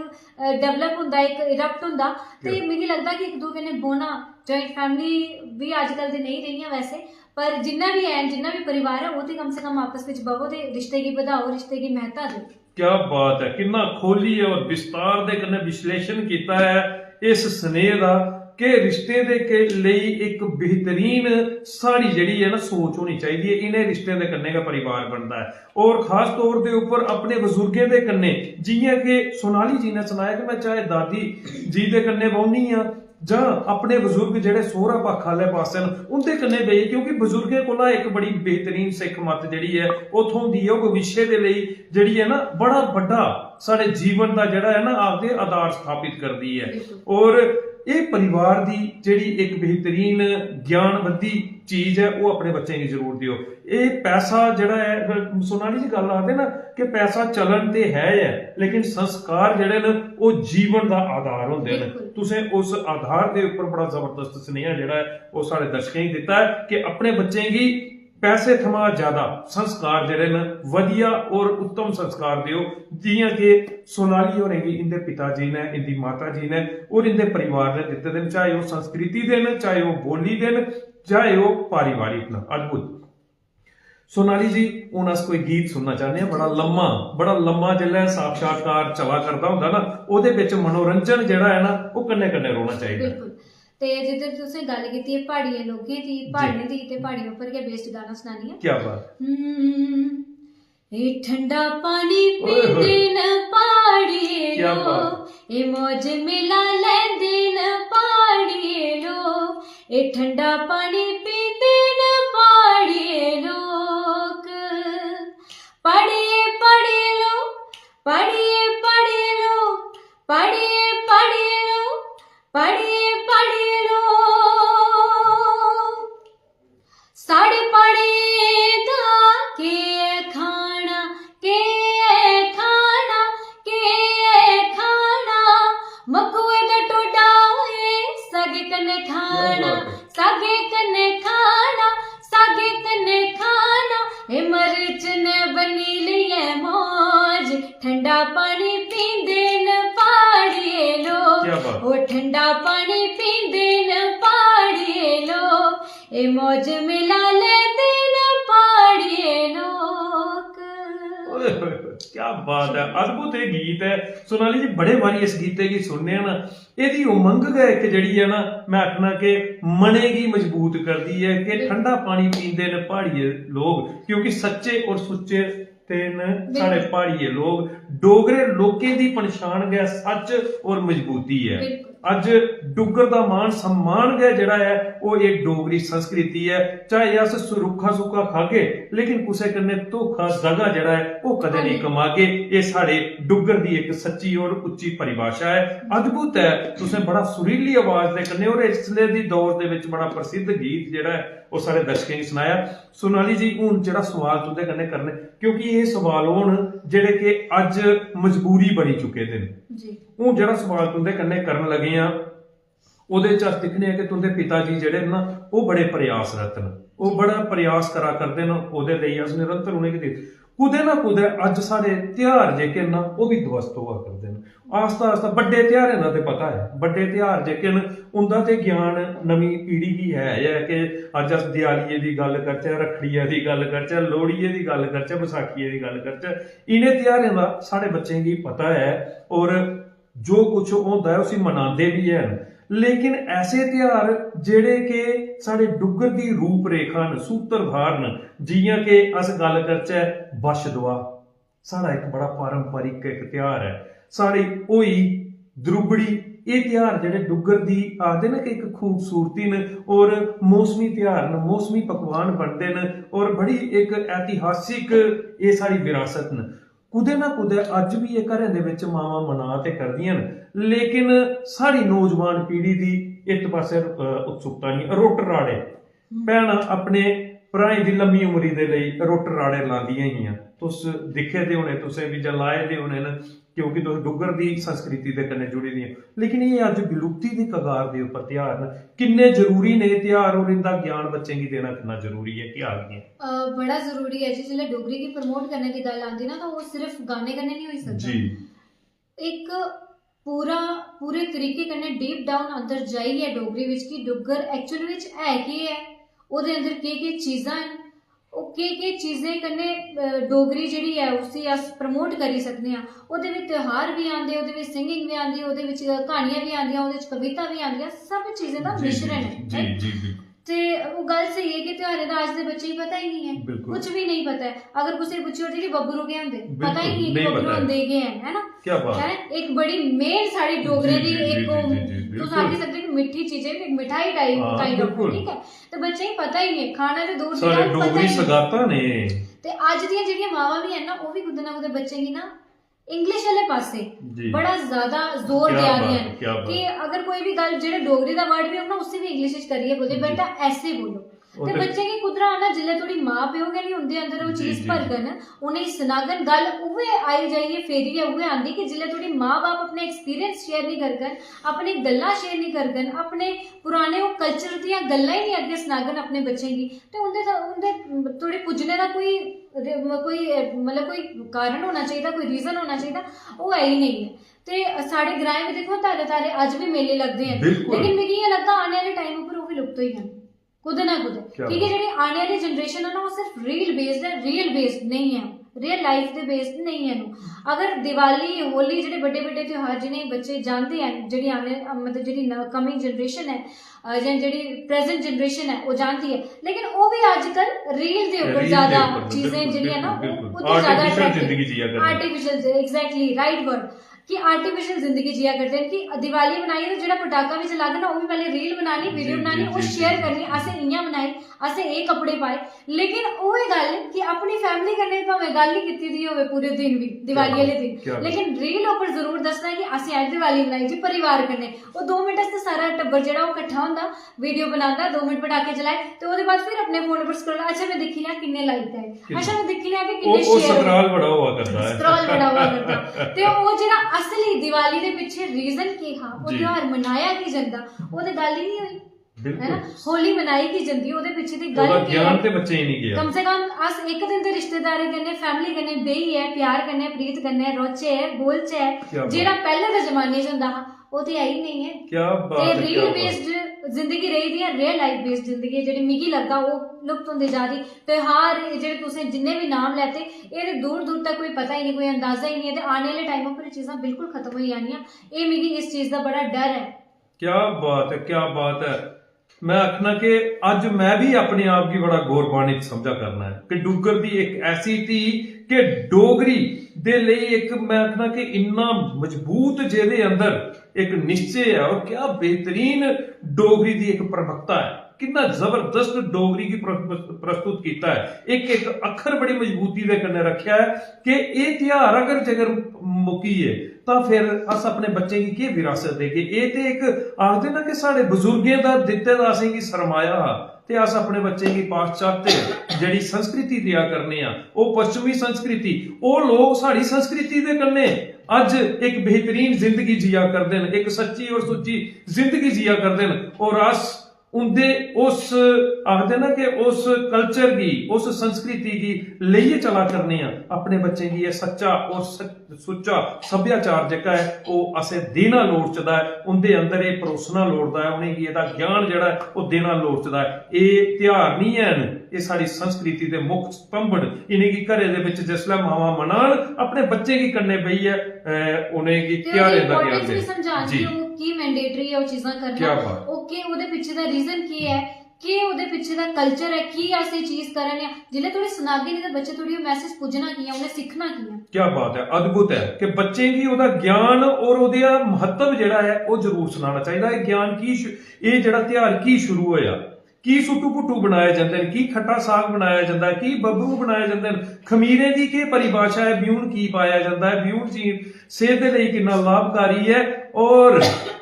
डेवलप होंदा, एक इरप्ट होंदा। ते मिगी लगदा कि एक दो कन्नै बौह्ना, जॉइंट फैमिली भी अजकल दे नहीं रहियां वैसे, पर जिन्ना भी है जिन्ना भी परिवार है वो ते कम से कम आपस विच बवो ते रिश्ते गी बधाओ, रिश्ते गी महत्ता दो। क्या बात है, कितना खोली और विस्तार दे कन्नै विश्लेषण किया है इस स्नेह का कि रिश्ते दे के लिए एक बेहतरीन साड़ी जड़ी है ना सोच होनी चाहिए, इन्हें रिश्ते दे कन्ने का परिवार बनता है। और खास तौर के ऊपर अपने बजुर्गें दे कन्ने, जियां कि सोनाली जी ने सुनाया कि मैं चाहे दादी जी दे कन्ने बौनी हाँ जां अपने बजुर्ग जेडे सोहरा पक्ख आले पासे न उनके कन्ने बेहिए, क्योंकि बजुर्गें कोला एक बड़ी बेहतरीन सिख मत जिहड़ी है उथों दी है, भविष्य के लिए जिहड़ी है ना बड़ा बड़ा साडे जीवन का जिहड़ा है ना आपदे आधार स्थापित करती है। और ये परिवार की जिहड़ी एक बेहतरीन ज्ञानवंती चीज है वो अपने बच्चे की जरूर दियो। ये पैसा जिहड़ा है सोनाली जी गल आखदे ना कि पैसा चलन ते है लेकिन संस्कार जिहड़े न वो जीवन का आधार होंदे न। तुसें उस आधार के उपर बड़ा जबरदस्त स्नेहा जिहड़ा है वो साडे दर्शकें गी दित्ता है कि अपने बच्चें गी पैसे थमां ज्यादा संस्कार जिहड़े न वधिया और उत्तम संस्कार दियो, जियां कि सोनाली होरें गी इंदे पिताजी ने, इंदी माता जी ने और इंदे परिवार ने दित्ते दे, चाहे वो संस्कृति दे न, चाहे वो बोली दे न, चाहे वो पारिवारिक न। अद्भुत। सोनाली जी हुण अस कोई गीत सुनना चाहते हैं, बड़ा लम्मा जिल्लै साक्षात्कार चला करदा हुंदा ना ओहदे विच मनोरंजन जिहड़ा है ना वो कन्ने कन्ने रोना चाहिदा। बिल्कुल। ते जिद्धर तुसें गल कीती है प्हाड़िये लोकें दी, प्हाड़ियें दी, ते प्हाड़ियों पर गै बेस्ड गाना सुनानी है। क्या बात। ए ठंडा पानी पींदे न प्हाड़िये क्या लोग, ए मौज मिला लैंदे न प्हाड़िये लोग, ए ठंडा पानी पींदे न प्हाड़िये लोग, पढ़िए पढ़िए लोग, पढ़िए पढ़िए लोग, पढ़िए पढ़िए लोग, पढ़िए पढ़िए लोग, साढ़े पढ़े दा के खाना के खाना के खाना, मकुए दा टोडा होए सागे कन्ने खाना, सागे कन्ने खाना, सागे कन्ने खाना, ए मरच ने बनी लिये मौज, ठंडा पानी पींदे न प्हाड़िये लोग, ओ ठंडा पानी पींदे न प्हाड़िये लोग, ए मौज मिला लेंदे न प्हाड़िये लोग। क्या बात है, अद्भुत ये गीत है। सोनाली जी बड़े बारी इस गीते की सुनने ना, यदि उमंग गै एक जड़ी है ना मैं आखना कि मने की मजबूत करती है कि ठंडा पानी पींदे न प्हाड़िये लोग, क्योंकि सच्चे और सुच्चे ते न साढ़े प्हाड़िये लोग, डोगरे लोकें दी पहचान गै सच और मजबूती है। अज डुग्गर दा मान सम्मान गै जिहड़ा है वो एक डोगरी संस्कृति है, चाहे अस रुखा सुखा खागे लेकिन कुसै कन्नै धोखा दगा जिहड़ा है वो कदे नहीं कमागे। ये साढ़े डुग्गर दी एक सच्ची और उच्ची परिभाषा है। अद्भुत है, तुसें बड़ा सुरीली आवाज दे कन्नै और इसले दी दौर दे विच बड़ा प्रसिद्ध गीत जिहड़ा है वो सारे दर्शकें गी सुनाया। सोनाली जी हुण जिहड़ा सवाल तुंदे कन्नै करने, क्योंकि ये सवाल होण जिहड़े कि अज मजबूरी बनी चुके दे जी, हूँ जिहड़ा सवाल तुंदे कन्नै करन लगे आ ओहदे च अस दिक्खने आ कि तुंदे पिता जी जिहड़े ना वो बड़े प्रयासरत न, वो बड़ा प्रयास करा करदे न, ओहदे लेई अस निरंतर उनेंगी दे कुदे ना कुदे अज साढ़े त्योहार जेह्के न वो भी ध्वस्त होआ करदे न। आस्ता आस्ता बड्डे त्योहारें दा ते पता है, बड्डे त्योहार जेह्के न उंदा ते ज्ञान नवीं पीढ़ी गी है कि अज अस दिवालिये दी गल करचै, रक्खड़िये दी गल करचै, लोहड़िये दी गल करचै, बसाखिये दी गल करचै, इनें त्योहारें दा साढ़े बच्चें गी पता है। और जो कुछ होंदा है उसी मनाते भी हैं। लेकिन ऐसे त्योहार जेड़े के साढ़े डुग्गर दी रूप रेखा न सूत्रधार न, जियां के अस गल करचै बछदुआ साढ़ा एक बड़ा पारंपरिक एक त्योहार है। साढ़ी होई द्रुबड़ी ये त्योहार जेड़े डुग्गर दी आखदे न कि एक खूबसूरती न और मौसमी त्योहार न, मौसमी पकवान बनते न और बड़ी एक ऐतिहासिक ये साड़ी विरासत न। कुदे ना कुदे अज भी ये घरें दे विच मावां मना ते करदियां न, लेकिन साड़ी नौजवान पीढ़ी दी इस पासे उत्सुकता नहीं। रुट राड़े भैणां अपने भ्राएं दी लम्मी उमरी दे लई रुट राड़े लांदियां हियां। तुस दिक्खे दे होने, तुसें भी जां लाए दे होने न, क्योंकि तुस डुग्गर दी संस्कृति दे कन्नै जुड़ी दियां। लेकिन ये अज विलुप्ति दी कगार दे उपर त्योहार न। किन्ने जरूरी ने त्योहार और इनका ज्ञान बच्चें गी देना कितना जरूरी है, क्या आखदे? बड़ा जरूरी है जी। जिसले डोगरी की प्रमोट करने की गल आंदी ना, तो वो सिर्फ गाने कन्नै नहीं होई सकदा जी। एक पूरे तरीके कन्नै डीप डाउन अंदर जाइए डोगरी विच कि डुग्गर एक्चुअली विच है की है, ओहदे अंदर केह् चीज़ां न, केह् चीजें कन्नै डोगरी जेह्ड़ी है उसी अस प्रमोट करी सकने आं। ओहदे विच त्योहार भी आंदे, ओहदे विच सिंगिंग भी आंदी, ओहदे विच क्हानियां भी आंदियां, ओहदे विच कविता भी आंदियां, सब चीजें दा मिश्रण है। जी जी जी। ते वो गल सही है कि त्योहारें दा अज दे बच्चे गी पता ही नहीं है, कुछ भी नहीं पता है। अगर कुछ पुछो जी बब्बरू के होंदे, पता ही नहीं कि बब्बरू होंदे के है ना। क्या बात है, एक बड़ी मेन साड़ी डोगरे दी एक तुस आखी बिल्कुल। सकदे कि मिठी चीजें, एक मिठाई टाइप काइंड ऑफ, बिल्कुल। ठीक है। तो बच्चे गी पता ही नहीं, खाना ते दूर दी सारे गल, पता डोगरी ही नहीं। सगातां ने। ते अज दियां जेहड़ियां मावां भी हैं ना, वो भी कुदे ना कुदे बच्चे गी ना इंग्लिश वाले पासे जी। बड़ा ज्यादा जोर क्या दिया बात दियां है, क्या बात। कि अगर कोई भी गल जेह्ड़े डोगरी दा वर्ड भी हो ना, उसी भी इंग्लिश विच करियै बोलदे, बेटा ऐसे बोलो। ते ओह्दे- बच्चे गी कुदरा आना, जिल्ले थोड़ी मां प्यो गै नहीं उंदे अंदर वो जी, चीज जी, भरगन, उनेंगी सनागन, गल उ'ऐ आई जाइए फेरियै उ'ऐ आंदी कि जिल्ले थोड़ी मां बाप अपने एक्सपीरियंस शेयर नहीं करगन, अपनी गल्लां शेयर नहीं करगन, अपने पुराने वो कल्चर दियां गल्लां ही नहीं अग्गे सनागन अपने बच्चें गी, ते उंदे थोड़ी पुज्जने दा कोई मतलब कोई कारण होना चाहिए, कोई रीजन होना चाहिए, वो है ही नहीं है। ते साढ़े ग्राएं में देखो तारे तारे अज भी मेले लगते हैं, लेकिन मिगी इ'यां लगदा आने वाले टाइम उप्पर वो भी लुप्त होई जाने कुदे ना कुदे, क्योंकि जेह्ड़ी आने वाली जनरेशन है ना, वो सिर्फ रील बेस्ड है, रियल बेस्ड नहीं है, रियल लाइफ दे बेस्ड नहीं है। अगर दिवाली होली जेह्ड़े बड़े बड़े त्योहार जिन्हें बच्चे जानते हैं, जेह्ड़ी आने मतलब जेह्ड़ी कमिंग जनरेशन है जां जेह्ड़ी प्रेजेंट जनरेशन है वो जानती है, लेकिन वो भी आजकल रील दे ऊपर ज्यादा चीजें जेह्ड़ी है ना, वो ज्यादा जिंदगी जिया करदे, आर्टिफिशियल, एग्जैक्टली राइट वर्ड, कि आर्टिफिशियल जिंदगी जिया करते हैं कि दिवाली बनाई तो जेड़ा पटाखा भी चलागे ना, वो भी पहले रील बनानी, वीडियो बनानी, वो शेयर करनी, असें इ'यां बनाई, असें एह् कपड़े पाए, लेकिन ओह् गल कि अपनी फैमिली कन्नै भावें गल ही कीती दी होवे पूरे दिन भी दिवाली वाले दिन, लेकिन रील उप्पर जरूर दसना कि असें अज्ज दिवाली बनाई जी परिवार कन्नै। वो 2 मिनट आस्तै सारा टब्बर जेड़ा वो किट्ठा होंदा, वीडियो बनांदा, 2 मिनट पटाखे चलाए, ते ओहदे बाद फिर अपने फोन उप्पर स्क्रॉल, अच्छा मैं दिक्खी लिया किन्ने लाइक है, अच्छा मैं दिक्खी लिया कि किन्ने शेयर, स्क्रॉल बड़ा हुआ करदा है, स्क्रॉल बड़ा हुआ करदा। ते वो जेड़ा असली दिवाली दे पिछे रीजन की हा, वो त्योहार मनाया की जंदा, ओहदे गल ही नहीं हुई, है ना। होली मनाई की जंदी, ओहदे पिछे दी गल की ज्ञान ते बच्चे ही नहीं गया। कम से कम अस एक दिन ते रिश्तेदारी कन्नै फैमिली कन्नै बेहियै प्यार कन्नै प्रीत कन्नै रोचे बोलचे, जेड़ा पहले दे जमाने च हुंदा हा, वो ते है ही नहीं है। क्या बात ते है, रील बेस्ड जिंदगी रही दी है, रियल लाइफ बेस्ड जिंदगी जेह्ड़ी मिगी लगदा वो लुप्त होंदी जा रही। त्योहार जेह्ड़े तुसें जिन्ने भी नाम लैते, एह् दूर दूर तक कोई पता ही नहीं, कोई अंदाजा ही नहीं है, ते आने वाले टाइम उप्पर चीज़ां बिल्कुल खत्म होई जानियां। एह् मिगी इस चीज़ दा बड़ा डर है। क्या बात है, क्या बात है। मैं आखना कि अज मैं भी अपने आप की बड़ा गौरवान्वित समझा करना है कि डुग्गर दी एक ऐसी थी कि डोगरी दे लई एक, मैं आखना कि इन्ना मजबूत जेदे अंदर एक निश्चय है, और क्या बेहतरीन डोगरी दी एक प्रवक्ता है, कितना जबरदस्त डोगरी की प्रस्तुत किया है, एक एक अखर बड़ी मजबूती दे कन्नै रखा है कि ये त्योहार अगर जगर मुकी है तो फिर अस अपने बच्चे की केह् विरासत देगे। ये ते एक आखदे ना कि साढ़े बजुर्गें दा दित्ते दा असें गी सरमाया हा, ते अस अपने बच्चे की पाश्चात्य जेड़ी संस्कृति दिया करने आ, वो पश्चिमी संस्कृति, वो लोग साड़ी संस्कृति दे कन्नै अज एक बेहतरीन जिंदगी जिया करदे न, एक सच्ची और सुच्ची जिंदगी जिया करदे न, और अस उनदे उस आखदे ना कि उस कल्चर की, उस संस्कृति की लेइयै चला करने आ अपने बच्चे की। ये सच्चा और सुच्चा सभ्याचार जेह्का है वो असें देना लोड़चदा है, उनदे अंदर ये परोसना लोड़दा है, उनेंगी एह्दा ज्ञान जेह्ड़ा है वो देना लोड़चदा है। ये त्योहार नहीं हैन ਇਹ ਸਾਡੀ ਸੰਸਕ੍ਰਿਤੀ ਦੇ ਮੁੱਖ ਸਤੰਭੜ ਇਨੇ ਕੀ ਘਰੇ ਦੇ ਵਿੱਚ ਜਿਸਲੇ ਮਾਵਾਂ ਮਨਾਣ ਆਪਣੇ ਬੱਚੇ ਕੀ ਕਰਨੇ ਪਈ ਹੈ ਉਹਨੇ ਕੀ ਤਿਆਰੇ ਦਾ ਗਿਆਨ ਦੇ ਜੀ ਕੀ ਮੈਂਡੇਟਰੀ ਹੈ ਉਹ ਚੀਜ਼ਾਂ ਕਰਨਾ ਓਕੇ ਉਹਦੇ ਪਿੱਛੇ ਦਾ ਰੀਜ਼ਨ ਕੀ ਹੈ ਕਿ ਉਹਦੇ ਪਿੱਛੇ ਦਾ ਕਲਚਰ ਹੈ ਕੀ ਅਸੀਂ ਚੀਜ਼ ਕਰਨ ਆ ਜਿਲੇ ਥੋੜੀ ਸੁਨਾਗੇ ਨਹੀਂ ਤਾਂ ਬੱਚੇ ਥੋੜੀ ਉਹ ਮੈਸੇਜ ਪੁੱਜਣਾ ਕੀ ਹੈ ਉਹਨੇ ਸਿੱਖਣਾ ਕੀ ਹੈ ਕੀ ਬਾਤ ਹੈ ਅਦਭੁਤ ਹੈ ਕਿ ਬੱਚੇ ਕੀ ਉਹਦਾ ਗਿਆਨ ਔਰ ਉਹਦਾ ਮਹੱਤਵ ਜਿਹੜਾ ਹੈ ਉਹ ਜ਼ਰੂਰ ਸੁਣਾਉਣਾ ਚਾਹੀਦਾ ਇਹ ਗਿਆਨ ਕੀ ਇਹ ਜਿਹੜਾ ਤਿਉਹਾਰ ਕੀ ਸ਼ੁਰੂ ਹੋਇਆ ਕੀ ਸੁੱਟੂ ਪੁੱਟੂ ਬਣਾਏ ਜਾਂਦੇ ਨੇ ਕੀ ਖੱਟਾ ਸਾਗ ਬਣਾਇਆ ਜਾਂਦਾ ਕੀ ਬੱਬਰੂ ਬਣਾਏ ਜਾਂਦੇ ਨੇ ਖਮੀਰੇ ਦੀ ਕੀ ਪਰਿਭਾਸ਼ਾ ਹੈ ਬਿਊਨ ਕੀ ਪਾਇਆ ਜਾਂਦਾ ਹੈ ਬਿਊਨ ਜੀ ਸਿਹਤ ਦੇ ਲਈ ਕਿੰਨਾ ਲਾਭਕਾਰੀ ਹੈ ਔਰ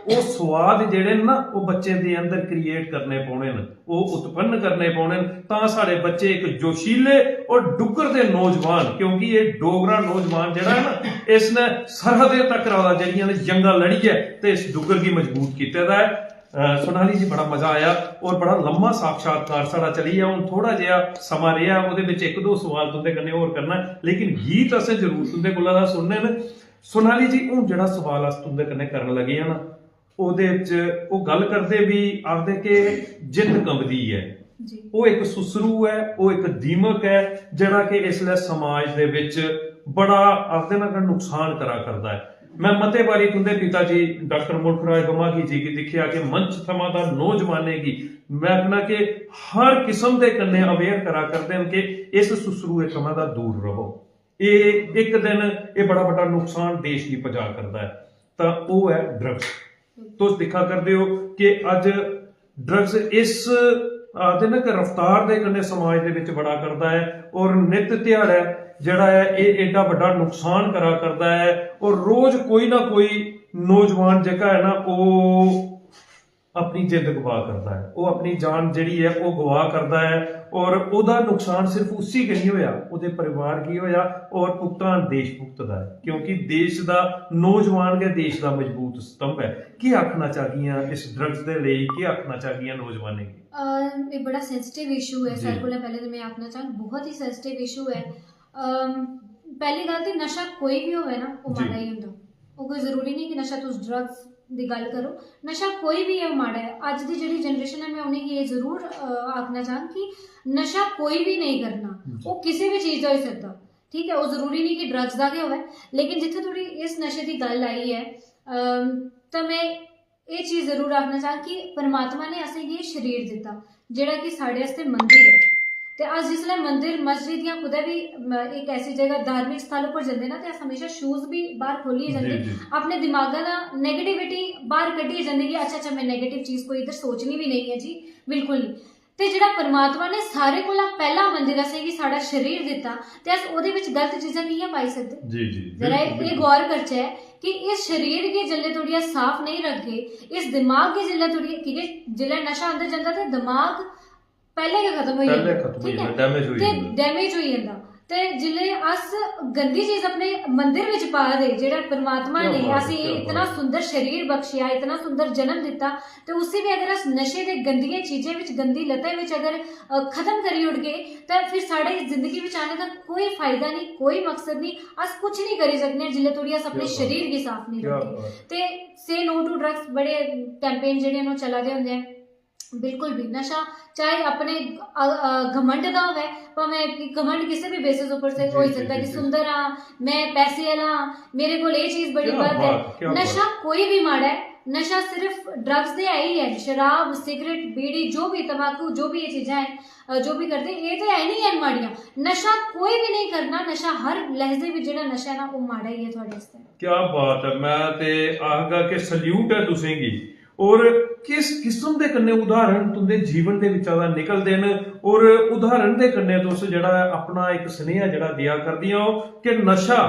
ਉਹ ਸਵਾਦ ਜਿਹੜੇ ਨੇ ਨਾ ਉਹ ਬੱਚੇ ਦੇ ਅੰਦਰ ਕ੍ਰੀਏਟ ਕਰਨੇ ਪਾਉਣੇ ਨੇ ਉਹ ਉਤਪੰਨ ਕਰਨੇ ਪਾਉਣੇ ਨੇ ਤਾਂ ਸਾਡੇ ਬੱਚੇ ਇੱਕ ਜੋਸ਼ੀਲੇ ਔਰ ਡੁੱਗਰ ਦੇ ਨੌਜਵਾਨ ਕਿਉਂਕਿ ਇਹ ਡੋਗਰਾ ਨੌਜਵਾਨ ਜਿਹੜਾ ਹੈ ਨਾ ਇਸ ਨੇ ਸਰਹੱਦ ਤੱਕ ਰਾਲਾ ਜਿਹੜੀਆਂ ਨੇ ਜੰਗਾਂ ਲੜੀ ਹੈ ਤੇ ਇਸ ਡੁੱਗਰ ਕੀ ਮਜ਼ਬੂਤ ਕੀਤਾ ਦਾ ਹੈ सोनाली जी बड़ा मजा आया और बड़ा लंबा साक्षात्कार साड़ा चली है हुण थोड़ा जिहा समा रहा ਉਹਦੇ ਵਿੱਚ ਇੱਕ ਦੋ ਸਵਾਲ तुंदे कन्नै होर करना लेकिन गीत असें जरूर तुंदे कोला दा सुनने न सोनाली जी हुण जेहड़ा सवाल अस तुंदे कन्नै करन लगे हां ना ਉਹਦੇ ਵਿੱਚ ਉਹ ਗੱਲ ਕਰਦੇ ਵੀ ਆਖਦੇ ਕਿ ਜਿੰਦ ਕੰਬਦੀ ਹੈ ਉਹ ਇੱਕ ਸੁਸਰੂ ਹੈ ਉਹ ਇੱਕ ਦੀਮਕ ਹੈ ਜਿਹੜਾ ਕਿ ਇਸ ਲਈ ਸਮਾਜ ਦੇ ਵਿੱਚ ਬੜਾ ਆਖਦੇ ਨਾ ਕਿ ਨੁਕਸਾਨ ਕਰਾ ਕਰਦਾ ਹੈ मैं मते बारी तुंदे पिताजी डॉक्टर मुल्खराज बमागी जी की दिखिया कि मंच थमा दा नौजवाने की मैं कहना कि हर किस्म दे कन्ने अवेयर करा करदे कि इस सुसरूए कमां दा दूर रहो ये एक दिन ये बड़ा बड़ा नुकसान देश की पहुंचा करदा है तां ओह है ड्रग्स तुस दिखा करदे हो कि अज ड्रग्स इस आदे ना कि रफ्तार दे कन्ने समाज दे विच बड़ा करदा है और नित तिहाड़ है ਜਿਹੜਾ ਹੈ ਇਹ ਐਡਾ ਵੱਡਾ ਨੁਕਸਾਨ ਕਰਾ ਕਰਦਾ ਹੈ ਔਰ ਰੋਜ਼ ਕੋਈ ਨਾ ਕੋਈ ਨੌਜਵਾਨ ਜਿਹੜਾ ਹੈ ਨਾ ਉਹ ਆਪਣੀ ਜਿੰਦ ਗਵਾ ਕਰਦਾ ਹੈ ਉਹ ਆਪਣੀ ਜਾਨ ਜਿਹੜੀ ਹੈ ਉਹ ਗਵਾ ਕਰਦਾ ਹੈ ਔਰ ਉਹਦਾ ਨੁਕਸਾਨ ਸਿਰਫ ਉਸੇ ਕੀ ਨਹੀਂ ਹੋਇਆ ਉਹਦੇ ਪਰਿਵਾਰ ਕੀ ਹੋਇਆ ਔਰ ਭੁਗਤਾਨ ਦੇਸ਼ ਭੁਗਤਦਾ ਹੈ ਕਿਉਂਕਿ ਦੇਸ਼ ਦਾ ਨੌਜਵਾਨ ਕੇ ਦੇਸ਼ ਦਾ ਮਜ਼ਬੂਤ ਸਤੰਭ ਹੈ ਕੀ ਆਖਣਾ ਚਾਹੀਆਂ ਇਸ ਡਰੱਗਸ ਦੇ ਲਈ ਕੀ ਆਖਣਾ ਚਾਹੀਆਂ ਨੌਜਵਾਨੇ ਕੀ ਇਹ ਬੜਾ ਸੈਂਸਿਟਿਵ ਇਸ਼ੂ ਹੈ ਸਾਰੇ ਕੋਲ ਪਹਿਲੇ ਤਾਂ ਮੈਂ ਆਖਣਾ ਚਾਹਾਂ ਬਹੁਤ ਹੀ ਸੈਂਸਿਟਿਵ ਇਸ਼ੂ ਹੈ ਪਹਿਲੀ ਗੱਲ ਤੇ ਨਸ਼ਾ ਕੋਈ ਵੀ ਹੋਵੇ ਨਾ ਉਹ ਮਾੜਾ ਹੀ ਹੁੰਦਾ ਉਹ ਕੋਈ ਜ਼ਰੂਰੀ ਨਹੀਂ ਕਿ ਨਸ਼ਾ ਤੁਸੀਂ ਡਰੱਗਸ ਦੀ ਗੱਲ ਕਰੋ ਨਸ਼ਾ ਕੋਈ ਵੀ ਹੈ ਮਾੜਾ ਹੈ ਅੱਜ ਦੀ ਜਿਹੜੀ ਜਨਰੇਸ਼ਨ ਹੈ ਮੈਂ ਉਹਨੇ ਇਹ ਜ਼ਰੂਰ ਆਖਣਾ ਚਾਹਾਂ ਕਿ ਨਸ਼ਾ ਕੋਈ ਵੀ ਨਹੀਂ ਕਰਨਾ ਉਹ ਕਿਸੇ ਵੀ ਚੀਜ਼ ਦਾ ਹੋ ਸਕਦਾ ਠੀਕ ਹੈ ਉਹ ਜ਼ਰੂਰੀ ਨਹੀਂ ਕਿ ਡਰੱਗਸ ਦਾ ਹੋਵੇ ਲੇਕਿਨ ਜਿੱਥੇ ਥੋੜੀ ਇਸ ਨਸ਼ੇ ਦੀ ਗੱਲ ਆਈ ਹੈ ਤਾਂ ਮੈਂ ਇਹ ਚੀਜ਼ ਜ਼ਰੂਰ ਆਖਣਾ ਚਾਹਾਂ ਕਿ ਪਰਮਾਤਮਾ ਨੇ ਅਸੀਂ ਇਹ ਸਰੀਰ ਦਿੱਤਾ ਜਿਹੜਾ ਕਿ ਸਾਡੇ ਵਾਸਤੇ ਮੰਦਿਰ ਹੈ ਤੇ ਅੱਜ ਜਿਸਲੇ ਮੰਦਿਰ ਮਸਜਿਦ ਜਾਂ ਕੁਦੇ ਵੀ ਇੱਕ ਐਸੀ ਜਗ੍ਹਾ ਧਾਰਮਿਕ ਸਥਲ ਉੱਪਰ ਜਾਂਦੇ ਨਾ ਤੇ ਹਮੇਸ਼ਾ ਸ਼ੂਜ਼ ਵੀ ਬਾਹਰ ਖੋਲੀ ਜਾਂਦੇ ਆਪਣੇ ਦਿਮਾਗਾਂ ਦਾ ਨੈਗੇਟਿਵਿਟੀ ਬਾਹਰ ਕੱਢੀ ਜਾਂਦੀ ਕਿ ਅੱਛਾ ਮੈਂ ਨੈਗੇਟਿਵ ਚੀਜ਼ ਕੋਈ ਇੱਧਰ ਸੋਚਣੀ ਵੀ ਨਹੀਂ ਹੈ ਜੀ ਬਿਲਕੁਲ ਨਹੀਂ ਤੇ ਜਿਹੜਾ ਪਰਮਾਤਮਾ ਨੇ ਸਾਰੇ ਕੋਲੋਂ ਪਹਿਲਾ ਮੰਦਿਰ ਅਸੀਂ ਕਿ ਸਾਡਾ ਸਰੀਰ ਦਿੱਤਾ ਤੇ ਅਸ ਉਹਦੇ ਵਿੱਚ ਗਲਤ ਚੀਜ਼ਾਂ ਨਹੀਂ ਪਾਈ ਸਕਦੇ ਜੀ ਜੀ ਜਰਾ ਇਹ ਗੌਰ ਕਰਚਾ ਹੈ कि इस शरीर के जिले थोड़ी साफ नहीं रखे इस दिमाग के जिले थोड़ी क्योंकि जिले नशा अंदर जाता तो दिमाग पहले के खत्म हो जाता ठीक है डैमेज हो जाता ते जिले अस गंदी चीज अपने मंदिर विच पा दे जेड़ा परमात्मा ने असी इतना सुंदर शरीर बख्शिया इतना सुंदर जन्म दिता तो उसी भी अगर अस नशे दे गंदियां चीजें विच गंदी लतें विच अगर खत्म करी उड़ गए तो फिर साढ़े जिंदगी विच आने का कोई फायदा नहीं कोई मकसद नहीं अस कुछ नहीं करी सकने जिले थोड़ी अस अपने शरीर की साफ नहीं रखते ते से नो टू ड्रग्स बड़े कैंपेन जेडे नो चला दे हुंदे बिल्कुल भी नशा चाहे अपने घमंड का हो भावें घमंड किसी भी बेसिस ऊपर से हो सकता है कि सुंदर हाँ मैं पैसे वाला मेरे को ये चीज बड़ी बात है नशा कोई भी माड़ा है नशा सिर्फ ड्रग्स दे आई है शराब सिगरेट बीड़ी जो भी तंबाकू जो भी ये चीजें हैं जो भी करते ये तो है नहीं है माड़ियां नशा कोई भी नहीं करना नशा हर लहजे में जेड़ा नशा है ना वो माड़ा ही है थोड़े वास्ते क्या बात है मैं ते आखगा कि सल्यूट है तुसेंगी और किस किस्म दे कन्ने उदाहरण तुंदे जीवन दे विचां दा निकलदे न और उदाहरण दे कन्ने तुस जेड़ा अपना एक स्नेहा जेड़ा दिया करदियां हो कि नशा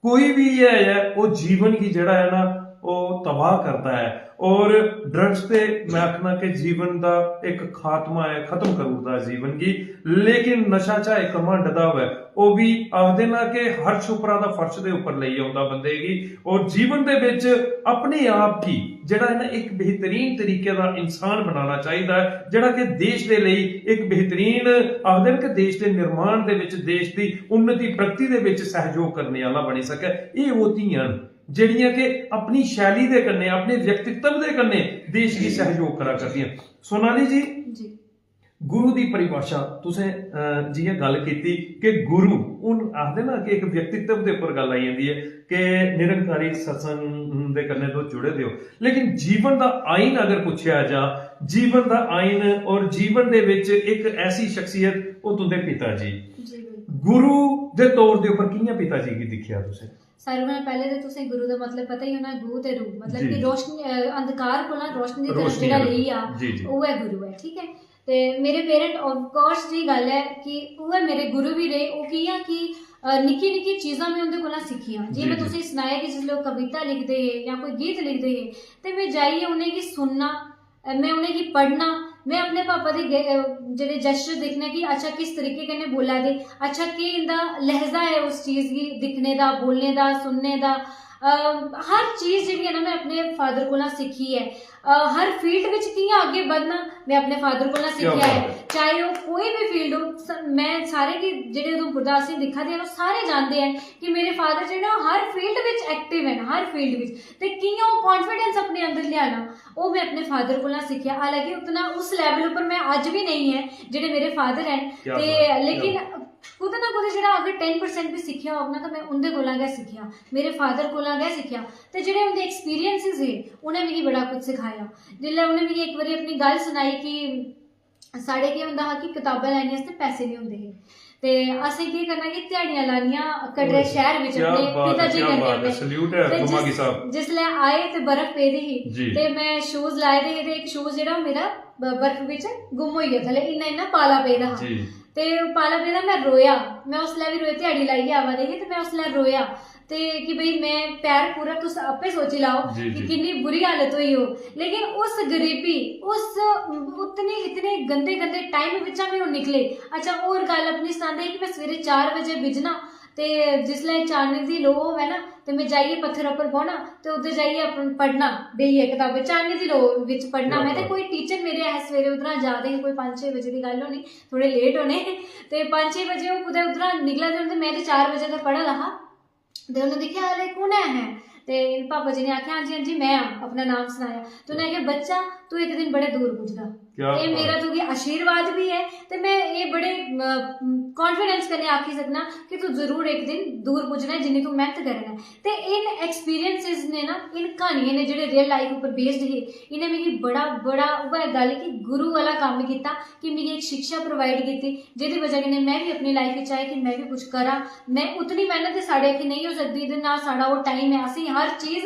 कोई भी है वो जीवन की जेड़ा है ना वो तबाह करता है और ड्रग्स पे मैं आखना कि जीवन का एक खात्मा है खत्म करूंगा जीवन की लेकिन नशा चाहे कमांड दा होवे वो भी आखदे ना कि हर छुपरा दा फर्श दे ऊपर ले आउंदा बंदे की और जीवन दे विच अपने आप की जेड़ा है ना एक बेहतरीन तरीके दा इंसान बनाना चाहिदा है जेड़ा कि देश दे लई एक बेहतरीन आखदे कि देश दे निर्माण दे विच देश दी उन्नति प्रगति दे विच सहयोग करने वाला बनी सके ये वो धीआं ਜਿਹੜੀਆਂ ਕਿ ਆਪਣੀ ਸ਼ੈਲੀ ਦੇ ਕੰਨੇ ਆਪਣੇ ਵਿਅਕਤੀਤਵ ਦੇ ਕੰਨੇ ਦੇਸ਼ ਦੀ ਸਹਿਯੋਗ ਕਰਾ ਕਰਦੀਆਂ ਸੋਨਾਲੀ ਜੀ ਗੁਰੂ ਦੀ ਪਰਿਭਾਸ਼ਾ ਤੁਸੀਂ ਜੀ ਇਹ ਗੱਲ ਕੀਤੀ ਕਿ ਗੁਰੂ ਉਹ ਆਖਦੇ ਨਾ ਕਿ ਇੱਕ ਵਿਅਕਤੀਤਵ ਦੇ ਉੱਪਰ ਗੱਲ ਆਈ ਜਾਂਦੀ ਹੈ ਕਿ ਨਿਰੰਕਾਰੀ ਸਤਸੰਗ ਦੇ ਕਰਨੇ ਤੋਂ ਜੁੜੇ ਦਿਓ, ਲੇਕਿਨ ਜੀਵਨ ਦਾ ਆਇਨ ਅਗਰ ਪੁੱਛਿਆ ਜਾ, ਜੀਵਨ ਦਾ ਆਇਨ ਔਰ ਜੀਵਨ ਦੇ ਵਿੱਚ ਇੱਕ ਐਸੀ ਸ਼ਖਸੀਅਤ ਉਹ ਤੁੰਦੇ ਪਿਤਾ ਜੀ ਗੁਰੂ ਦੇ ਤੌਰ ਦੇ ਉੱਪਰ ਕਿਹਨਾਂ ਪਿਤਾ ਜੀ ਕੀ ਦਿਖਿਆ ਤੁਸੀਂ? सारे में पहले तो तुसें गुरु का मतलब पता ही होना, गु ते रूप मतलब कि रोशनी अंधकार को ना रोशनी की तरफ जेड़ा ले आ वो है गुरु है, ठीक है। ते मेरे पेरेंट ऑफ कोर्स जी गल है कि वो मेरे गुरु भी रहे, वो की है कि निक्की निक्की चीज़ां में उनके कोला सीखियां। जिवें तुसीं सुनाया कि जिस लोग कविता लिखते हैं या कोई गीत लिखते हैं तो मैं जाइए उन्हें की सुनना, मैं उन्हें की पढ़ना, मैं अपने पापा दे जेह्ड़े जेस्चर दिखने कि अच्छा किस तरीके कन्नै बोला दे, अच्छा केह् इंदा लहजा है उस चीज़ गी दिखने दा, बोलने दा, सुनने दा, हर चीज़ जेह्ड़ी है ना मैं अपने फादर कोला सीखी है। हर फील्ड विच कि'यां अगे बढ़ना मैं अपने फादर कोला सीखिया है, चाहे वो कोई भी फील्ड हो। मैं सारे की जेह्ड़े उधमपुर दा असीं दिक्खा दे सारे जानते हैं कि मेरे फादर जेह्ड़े हर फील्ड विच एक्टिव हैं, हर फील्ड विच, ते कि'यां वो कॉन्फिडेंस अपने अंदर लियाना वो मैं अपने फादर कोला सीखिया। हालांकि उतना उस लैवल उपर मैं अज भी नहीं है जेह्ड़े मेरे फादर हैं, ते लेकिन कुदै ना कुदै जेह्ड़ा अगर 10% भी सिक्खेआ होग ना तो मैं उं'दे कोला गै सिक्खेआ, मेरे फादर कोला गै सिक्खेआ। ते जेह्ड़े उं'दे एक्सपीरियंसिस हे उ'नें मिगी बड़ा कुछ सिखाया। जिसलै उ'नें मिगी एक बारी अपनी गल्ल सनाई कि साढ़े केह् होंदा हा कि कताबां लैने आस्तै पैसे नहीं होंदे हे, ते असें केह् करना कि ध्याड़ियां लानियां कटरे शहर विच अपने पिताजी कन्नै। जिसलै आए ते बर्फ पेदी ही ते मैं शूज लाए दे हे ते एक शूज जेह्ड़ा मेरा बर्फ विच गुम होई गेआ, थल्ले इन्ना पाला पेदा हा ते पाला पेदा। मैं रोया, मैं उसलै भी रोया, ध्याड़ी लाइयै आवा दे ही ते मैं उसलै रोया ते कि भाई मैं पैर पूरा तुस आपे सोची लाओ कि कितनी बुरी हालत हुई हो। लेकिन उस गरीबी उस उतने इतने गंदे गंदे टाइम बिचा में निकले। अच्छा और गल अपनी सनांदे कि मैं सवेरे 4 बजे बिजना ते जिसलै चानने दी लो होवे ना ते मैं जाइए पत्थर उप्पर बौह्ना ते उद्धर जाइए पढ़ना बेहियै कताबें, चानने दी लो विच पढ़ना। मैं ते कोई टीचर मेरे ऐ सवेरे उद्धरा जा दे हे, कोई 5-6 बजे दी गल्ल होनी, थोड़े लेट होने ते 5-6 बजे ओह् कुदै उद्धरा निकला दे होंदे, मैं ते 4 बजे तक पढ़ा दा हा ते उन्हें दिक्खेआ अरे कु'न है ते पापा जी ने आख्या हाँ जी हाँ जी मैं अपना नाम सनाया तो उन्हें आख्या बच्चा तू एक दिन बड़े दूर पुजदा, ये मेरा तुगी आशीर्वाद भी है ते मैं ये बड़े कॉन्फिडेंस कन्नै आखी सकना कि तू जरूर एक दिन दूर पुजना है जिन्नी तू मेहनत करना है। ते इन एक्सपीरियंसिस ने ना इन कहानियां ने जेह्ड़े रियल लाइफ उपर बेस्ड ही इन्हें मिगी बड़ा बड़ा उ'ऐ गल कि गुरु वाला कम्म कीता कि मिगी एक शिक्षा प्रोवाइड कीती जेह्दी वजह कन्नै मैं भी अपनी लाइफ च आए कि मैं भी कुछ करा। मैं उतनी मेहनत ते साढ़े अग्गे नहीं हो सकदी ते ना साढ़ा वो टाइम है, असें हर चीज़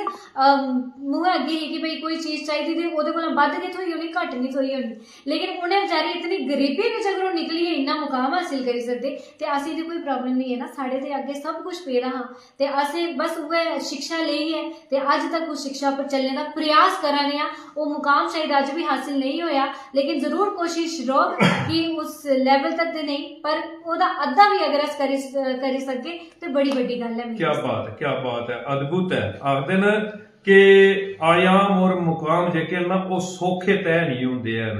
मूंह अग्गे ही कि भाई कोई चीज़ चाहिदी ते ओह्दे कोला बद्ध गै थ्होई होनी, घट्ट नहीं थ्होई होनी। लेकिन उन्हें बेचारी इतनी गरीबी बिच अगर निकलिए इन्ना मुकाम हासिल करी सकदे ते असें दी कोई प्रॉब्लम नहीं है ना, साढ़े ते अग्गे सब कुछ पेड़ा हा ते असें बस उ'ऐ शिक्षा लेइयै ते अज तक उस शिक्षा पर चलने दा प्रयास करा ने आं। वो मुकाम शायद अज भी हासिल नहीं होया लेकिन जरूर कोशिश रौह्ग कि उस लेवल तक ते नहीं पर ओह्दा अद्धा भी अगर अस करी सके ते बड़ी बड्डी गल्ल है। क्या बात है, अद्भुत है। आखदे न कि आयाम और मुकाम जेके ना वो सौखे तय नहीं होंदे हैं,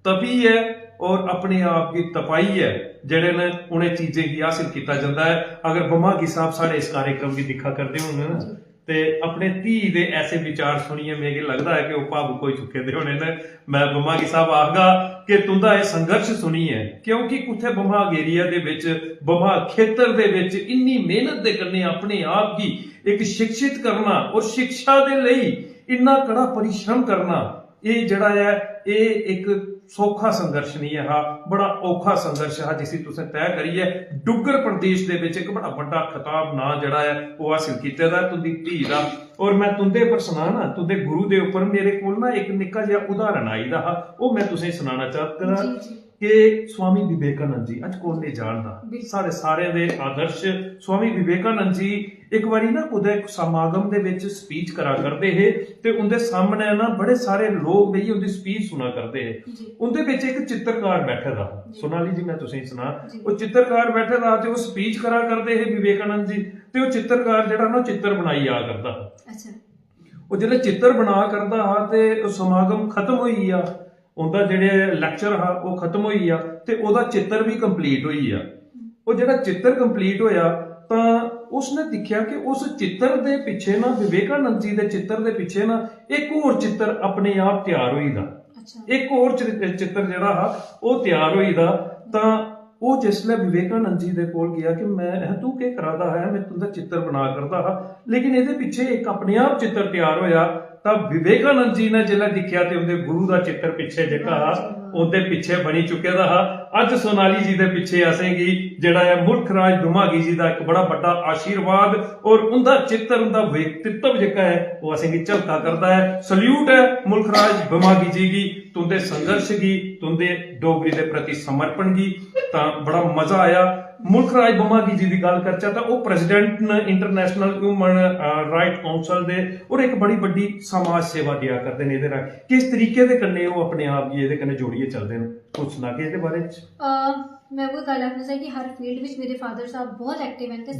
तभी है और अपने आप की तपाई है जेड़े ने उन्हें चीजें की हासिल किया जाता है। अगर बमागी साहब साढ़े इस कार्यक्रम की दिखा करते होंगे ना ते अपने धी दे ऐसे विचार सुनिए मेरे लगता है कि वह भावुक हो चुके दे होने ने। मैं बमागी साहब आखगा कि तुंदा ये संघर्ष सुनी है क्योंकि कुत्थे बमाग एरिया दे विच बमाग खेतर दे विच इन्नी मेहनत दे करने अपने आप की एक शिक्षित करना और शिक्षा दे लई इन्ना कड़ा परिश्रम करना ये जड़ा है ये एक सौखा संघर्ष नहीं है, बड़ा औखा संघर्ष है जिसी तुसें तय करी है। डुग्गर प्रदेश दे विच एक बड़ा बड़ा खिताब ना जड़ा है वो हासिल कीते दा तुंदी धी दा। और मैं तुंदे पर सुनाना तुंदे गुरु दे उपर मेरे कोल ना एक निक्का जिहा उदाहरण आई दा हा वो मैं तुसें सुनाना चाहता कि स्वामी विवेकानंद जी अज कौन नहीं जानदा साढ़े सारे दे आदर्श स्वामी विवेकानंद जी एक बारी ना कुदै समागम दे विच स्पीच करा करदे हे ते उनदे सामने ना बड़े सारे लोग बेहियै उनदी स्पीच सुना करदे हे। उनदे विच एक चित्रकार बैठे दा सोनाली जी मैं तुसें सुना वो चित्रकार बैठे दा ते वो स्पीच करा करदे हे विवेकानंद जी ते वो चित्रकार जेड़ा ना चित्र बनाई आ करदा। अच्छा वो जेल्लै चित्र बना करदा हा ते समागम खत्म होई गया उनका जेह्ड़े लैक्चर हा वो खत्म होई गया ते ओहदा चित्र भी कंप्लीट होई गया। वो जेह्ड़ा चित्र कंप्लीट होया तां उसने दिखिया कि उस चित्र दे पिछे ना विवेकानंद जी दे चित्र दे पिछे ना एक होर चित्र अपने आप तैयार होई दा। ਅੱਛਾ ਇੱਕ ਹੋਰ ਚਿੱਤਰ ਜਿਹੜਾ ਹਾ ਉਹ ਤਿਆਰ ਹੋਈਦਾ ਤਾਂ ਉਹ ਜਿਸਲੇ ਵਿਵੇਕਾਨੰਦ ਜੀ ਦੇ ਕੋਲ ਗਿਆ ਕਿ ਮੈਂ ਤੂੰ ਕੀ ਕਰਾਦਾ ਹੈ, ਮੈਂ ਤੁੰਦਾ ਚਿੱਤਰ ਬਣਾ ਕਰਦਾ ਹਾਂ, ਲੇਕਿਨ ਇਹਦੇ ਪਿੱਛੇ ਇੱਕ ਆਪਣੇ ਆਪ ਚਿੱਤਰ ਤਿਆਰ ਹੋਇਆ ਤਾਂ ਵਿਵੇਕਾਨੰਦ ਜੀ ਨੇ ਜਿਹੜਾ ਦਿਖਿਆ ਤੇ ਉਹਦੇ ਗੁਰੂ ਦਾ ਚਿੱਤਰ ਪਿੱਛੇ ਜਿਹੜਾ ਉਹਦੇ ਪਿੱਛੇ ਬਣੀ ਚੁੱਕਿਆ ਦਾ ਹਾ। ਅੱਜ ਸੋਨਾਲੀ ਜੀ ਦੇ ਪਿੱਛੇ ਆਸੇਗੀ ਜਿਹੜਾ ਹੈ ਮੁਲਖ ਰਾਜ ਦੁਮਾਗੀ ਜੀ ਦਾ ਇੱਕ ਬੜਾ ਵੱਡਾ ਆਸ਼ੀਰਵਾਦ ਔਰ ਉਹਦਾ ਚਿੱਤਰ ਉਹਦਾ ਵਿਅਕਤਿਤਵ ਜਿਹੜਾ ਹੈ ਉਹ ਆਸੇਗੀ ਝਲਕਾ ਕਰਦਾ ਹੈ। ਸਲੂਟ ਹੈ ਮੁਲਖ ਰਾਜ ਦੁਮਾਗੀ ਜੀ ਦੀ ਤੁੰਦੇ ਸੰਘਰਸ਼ ਦੀ, ਤੁੰਦੇ ਡੋਗਰੀ ਦੇ ਪ੍ਰਤੀ ਸਮਰਪਣ ਦੀ। ਤਾਂ ਬੜਾ ਮਜ਼ਾ ਆਇਆ। ਮੁਲਖ ਰਾਜ ਦੁਮਾਗੀ ਜੀ ਦੀ ਗੱਲ ਕਰਚਾ ਤਾਂ ਉਹ ਪ੍ਰੈਜ਼ੀਡੈਂਟ ਨੇ ਇੰਟਰਨੈਸ਼ਨਲ ਹਿਊਮਨ ਰਾਈਟ ਕਾਉਂਸਲ ਦੇ ਔਰ ਇੱਕ ਬੜੀ ਵੱਡੀ ਸਮਾਜ ਸੇਵਾ ਦਿਆ ਕਰਦੇ ਨੇ। ਇਹਦੇ ਨਾਲ ਕਿਸ ਤਰੀਕੇ ਦੇ ਕੰਨੇ ਉਹ ਆਪਣੇ ਆਪ ਜੀ ਇਹਦੇ ਕੰਨੇ ਜੋੜੀਏ ਚੱਲਦੇ ਨੇ, ਕੁਛ ਨਾ ਕਿ ਇਹਦੇ ਬਾਰੇ ਚ ਮੈਂ ਉਹ ਗੱਲ ਆਖਣਾ ਚਾਹਾਂ ਕਿ ਹਰ ਫੀਲਡ ਵਿੱਚ ਮੇਰੇ ਫਾਦਰ ਸਾਹਿਬ ਬਹੁਤ ਐਕਟਿਵ ਹਨ ਤੇ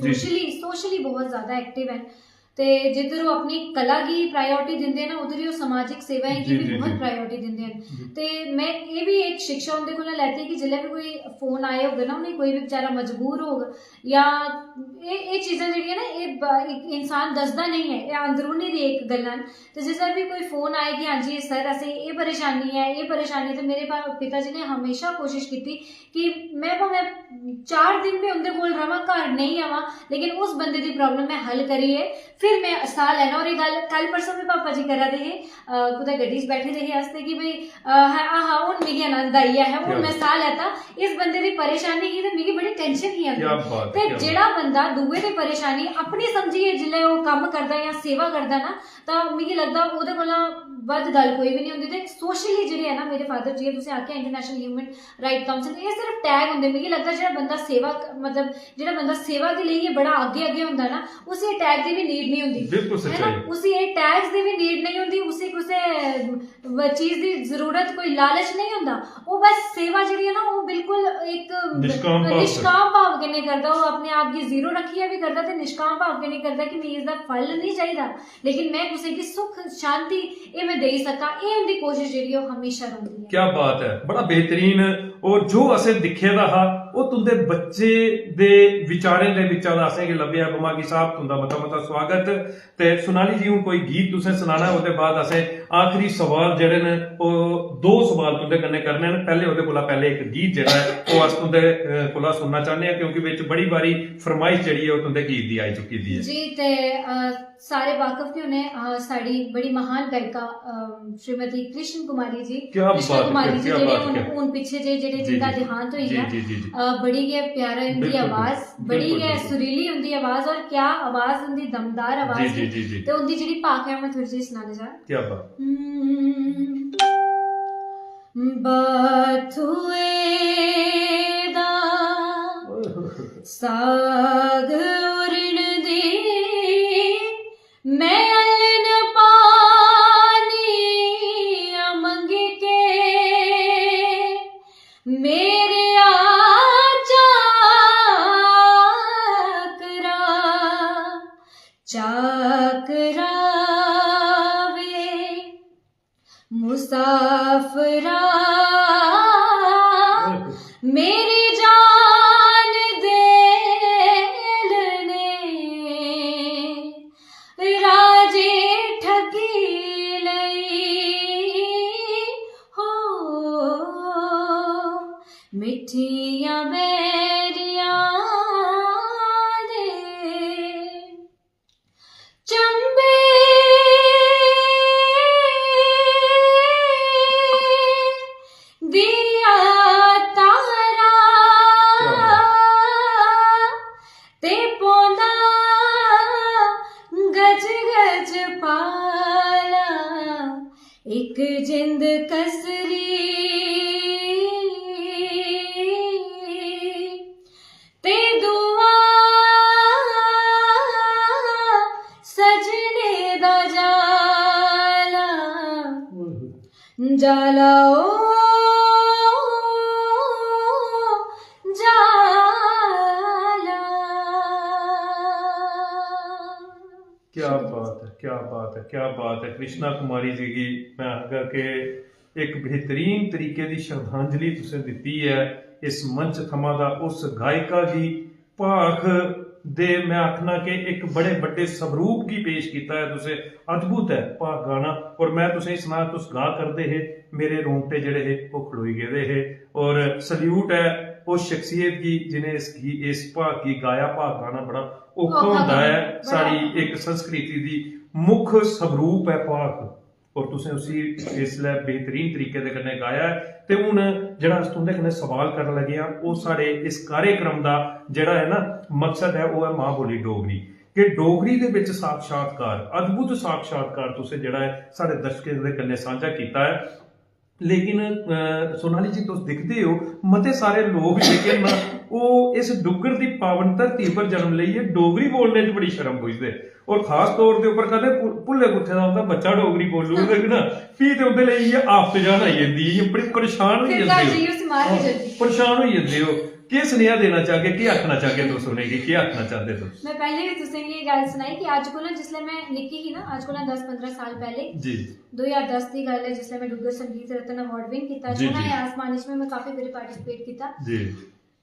ਸੋਸ਼ਲੀ ਬਹੁਤ ਜ਼ਿਆਦਾ ਐਕਟਿਵ ਹਨ ਤੇ ਜਿੱਧਰ ਉਹ ਆਪਣੀ ਕਲਾ ਦੀ ਪ੍ਰਾਇੋਰਟੀ ਦਿੰਦੇ ਨਾ ਉਧਰ ਹੀ ਉਹ ਸਮਾਜਿਕ ਸੇਵਾएं की भी बहुत प्रायोरिटी ਦਿੰਦੇ ਹਨ। ਤੇ ਮੈਂ ਇਹ ਵੀ ਇੱਕ ਸਿੱਖਿਆ ਉਹਦੇ ਕੋਲ ਲੈਤੀ ਕਿ ਜਿੱਲੇ ਵੀ ਕੋਈ ਫੋਨ ਆਏ ਹੋਗਾ ਨਾ ਉਹਨੇ ਕੋਈ ਵੀ ਵਿਚਾਰਾ ਮਜਬੂਰ ਹੋਗਾ ਜਾਂ ਇਹ ਚੀਜ਼ਾਂ ਜਿਹੜੀਆਂ ਨਾ ਇਹ ਇਨਸਾਨ ਦੱਸਦਾ ਨਹੀਂ ਹੈ, ਇਹ ਅੰਦਰੂਨੀ ਦੀ ਇੱਕ ਗੱਲਾਂ ਤੇ ਜਿਸ ਤਰ੍ਹਾਂ ਵੀ ਕੋਈ ਫੋਨ ਆਏ ਕਿ ਹਾਂਜੀ ਸਰ ਅਸੀਂ ਇਹ ਪਰੇਸ਼ਾਨੀ ਤੇ ਮੇਰੇ ਪਿਤਾ ਜੀ ਨੇ ਹਮੇਸ਼ਾ ਕੋਸ਼ਿਸ਼ ਕੀਤੀ ਕਿ ਮੈਂ ਭਾਵੇਂ 4 दिन ਵੀ ਉਹਦੇ ਕੋਲ ਰਵਾਂ, ਘਰ ਨਹੀਂ ਆਵਾਂ, ਲੇਕਿਨ ਉਸ ਬੰਦੇ ਦੀ ਪ੍ਰੋਬਲਮ ਮੈਂ ਹੱਲ ਕਰੀਏ फिर मैं साह लेना। और ये गल कल परसों भी पापा जी करा दे कुदै गड्डी च बैठे दे हस्ते कि भाई हाँ हुण मिगी आनंद आई है, हुण मैं साह लैता। इस बंदे दी परेशानी ही ते मिगी बड़ी टेंशन ही आंदी ते जेड़ा बंदा दूए दी परेशानी अपनी समझिए जिल्ले ओह कम करदा या सेवा करदा ना तां मिगी लगदा ओहदे कोला ਵੱਧ ਗੱਲ ਕੋਈ ਵੀ ਨਹੀਂ ਹੁੰਦੀ। ਤੇ ਸੋਸ਼ਲੀ ਜਿਹੜੇ ਹੈ ਨਾ ਮੇਰੇ ਫਾਦਰ ਜੀ ਤੁਸੀਂ ਆਖਿਆ ਇੰਟਰਨੈਸ਼ਨਲ ਹਿਊਮਨ ਰਾਈਟ ਕਾਉਂਸਲ ਇਹ ਸਿਰਫ ਟੈਗ ਹੁੰਦੇ। ਮੈਨੂੰ ਲੱਗਦਾ ਜਿਹੜਾ ਬੰਦਾ ਸੇਵਾ ਮਤਲਬ ਜਿਹੜਾ ਬੰਦਾ ਸੇਵਾ ਦੇ ਲਈ ਬੜਾ ਅੱਗੇ ਹੁੰਦਾ ਨਾ ਉਸੇ ਟੈਗ ਦੀ ਵੀ ਨੀਡ ਨਹੀਂ ਹੁੰਦੀ, ਬਿਲਕੁਲ ਸੱਚਾਈ ਹੈ ਨਾ, ਉਸੇ ਇਹ ਟੈਗਸ ਦੀ ਵੀ ਨੀਡ ਨਹੀਂ ਹੁੰਦੀ, ਉਸੇ ਕਿਸੇ ਚੀਜ਼ ਦੀ ਜ਼ਰੂਰਤ ਕੋਈ ਲਾਲਚ ਨਹੀਂ ਹੁੰਦਾ। ਉਹ ਬਸ ਸੇਵਾ ਜਿਹੜੀ ਹੈ ਨਾ ਉਹ ਬਿਲਕੁਲ ਇੱਕ ਨਿਸ਼ਕਾਮ ਭਾਵ ਕੇ ਨਹੀਂ ਕਰਦਾ, ਉਹ ਆਪਣੇ ਆਪ ਦੀ ਜ਼ੀਰੋ ਰੱਖੀਆ ਵੀ ਕਰਦਾ ਤੇ ਨਿਸ਼ਕਾਮ ਭਾਵ ਕੇ ਨਹੀਂ ਕਰਦਾ ਕਿ ਮੈਨੂੰ ਇਸਦਾ ਫਲ ਨਹੀਂ ਚਾਹੀਦਾ ਲੇਕਿਨ ਮੈਂ ਕਿਸੇ ਦੀ ਸੁੱਖ ਸ਼ਾਂਤੀ ਇਹ दे सका। ये उनकी कोशिश जी हमेशा रहती है। क्या बात है, बड़ा बेहतरीन। और जो असें दिखे दा हा वो तुंदे बच्चे दे विचारें दे विचार असें कि लभ्या। बुमागी साहब तुंदा मता मता स्वागत। ते सोनाली जी हूं कोई गीत तुसें सुनाना है, ओदे बाद असें आखिरी सवाल जेड़े ने ओ 2 सवाल तुंदे कन्ने करने ने। पहले ओदे कोला पहले एक गीत जेड़ा है वो अस तुंदे कोला सुनना चाहने हैं क्योंकि विच बड़ी बारी फरमाइश जेड़ी है वो तुंदे गीत दी आई चुकी दी है जी। ते सारे वाकफ के होने साड़ी बड़ी महान गायिका श्रीमती कृष्ण कुमारी जी जेडे हुन पीछे जेडे जिंदा देहांत होई है। बड़ी गै प्यारा उनकी आवाज, बड़ी गै सुरीली उनकी आवाज और क्या आवाज उनकी दमदार आवाज है ते उनकी जेडी भाख है मैं थोड़ी जी सुनाने जा। क्या बात हुए दा साग उरण दे मैं अलन पानी मंग के मेरे चाकरा वे मुसाफरा मेरी जान देलने राजे ठगी लई हो मिठिया बेरिया दे चंबे दिया तारा ते पौंदा गज गज पाला एक जिंद कसरी ते दुआ सजने दा जाला जाला ओ जाला। क्या बात है, क्या बात है, क्या बात है। कृष्णा कुमारी जी की मैं आखा के एक बेहतरीन तरीके की श्रद्धांजलि तुसें दिती है इस मंच थमा दा उस गायिका की भाख दे मैं आखना कि एक बड़े बड़े स्वरूप की पेश किया है तुसे अद्भुत है भाग गाना और मैं तुसें सुना तुस गा करदे हे मेरे रोंगटे जेड़े हे वो खड़ोई गेदे हे और सल्यूट है उस शख्सियत की जिन्हें इस भाग की गाया भाग गाना बड़ा औखा होंदा है साड़ी एक संस्कृति दी मुख स्वरूप है भाग और तुसें उसी इसलै बेहतरीन तरीके दे कन्नै गाया है ते हुन जेह्ड़ा अस तुंदे कन्नै सवाल करन लगे आं ओह् साढ़े इस कार्यक्रम दा जेह्ड़ा है ना मकसद है ओह् है मां बोली डोगरी कि डोगरी दे विच साक्षात्कार अद्भुत साक्षात्कार तुसें जेह्ड़ा है साढ़े दर्शकें दे कन्नै सांझा कीता है लेकिन सोनाली जी तुस दिखदे हो मते सारे लोग जेह्के न ओह् इस डुग्गर दी पावन धरती पर जन्म लेइयै डोगरी बोलने च बड़ी शर्म बुझदे और खास तौर दे उप्पर कदें भुल्ले कुत्थे दा उंदा बच्चा डोगरी बोलूगा ते ना फ्ही ते उंदे लेई इ'यै आफत जान आई जंदी इ'यां बड़ी परेशान होई जंदे हो परेशान होई जंदे हो केह् सनेहा देना चाहगे केह् आखना चाहगे तुस उ'नेंगी केह् आखना चाहदे तुस मैं पहले भी तुसें ये गल सुनाई कि अज कोला जिसले मैं निक्की ही ना अज कोला 10-15 साल पहले जी 2010 दी गल है जिसले मैं डुग्गर संगीत रत्न अवार्ड विन कीता सोना आसमान इसमें मैं काफी बारी पार्टिसिपेट कीता जी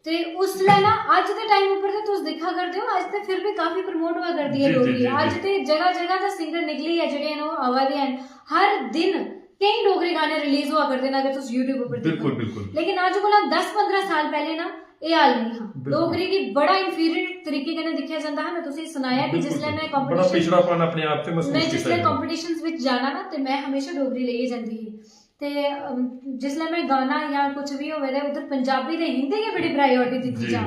ते उसले ना अज दे टाइम ऊपर ते तुस दिखा करदे हो अज ते फिर भी काफी प्रमोट हुआ करदी है डोगरी अज ते जगह जगह दा सिंगर निकली है जेडे न ओह आवा दे हैं हर दिन कई डोगरी गाने रिलीज हुआ करदे न अगर तुस YouTube ऊपर बिल्कुल बिल्कुल लेकिन अज कोला 10-15 साल पहले ना ਇਹ ਹਾਲ ਨਹੀਂ ਹਾਂ ਡੋਗਰੀ ਦੀ ਬੜਾ ਇਨਫੀਰੀਅਰ ਤਰੀਕੇ ਨਾਲ ਦਿਖਿਆ ਜਾਂਦਾ ਹੈ ਮੈਂ ਤੁਸੀਂ ਸੁਣਾਇਆ ਕਿ ਜਿਸਲੇ ਮੈਂ ਕੰਪੀਟੀਸ਼ਨ ਬੜਾ ਪਿਛੜਾਪਨ ਆਪਣੇ ਆਪ ਤੇ ਮਹਿਸੂਸ ਮੈਂ ਕੀਤਾ ਜਿਸਲੇ ਕੰਪੀਟੀਸ਼ਨਸ ਵਿੱਚ ਜਾਣਾ ਨਾ ਤੇ ਮੈਂ ਹਮੇਸ਼ਾ ਡੋਗਰੀ ਲਈ ਜਾਂਦੀ ਸੀ ਤੇ ਜਿਸਲੇ ਮੈਂ ਗਾਣਾ ਜਾਂ ਕੁਝ ਵੀ ਹੋਵੇ ਉਧਰ ਪੰਜਾਬੀ ਤੇ ਹਿੰਦੀ की बड़ी प्रायोरिटी दी जा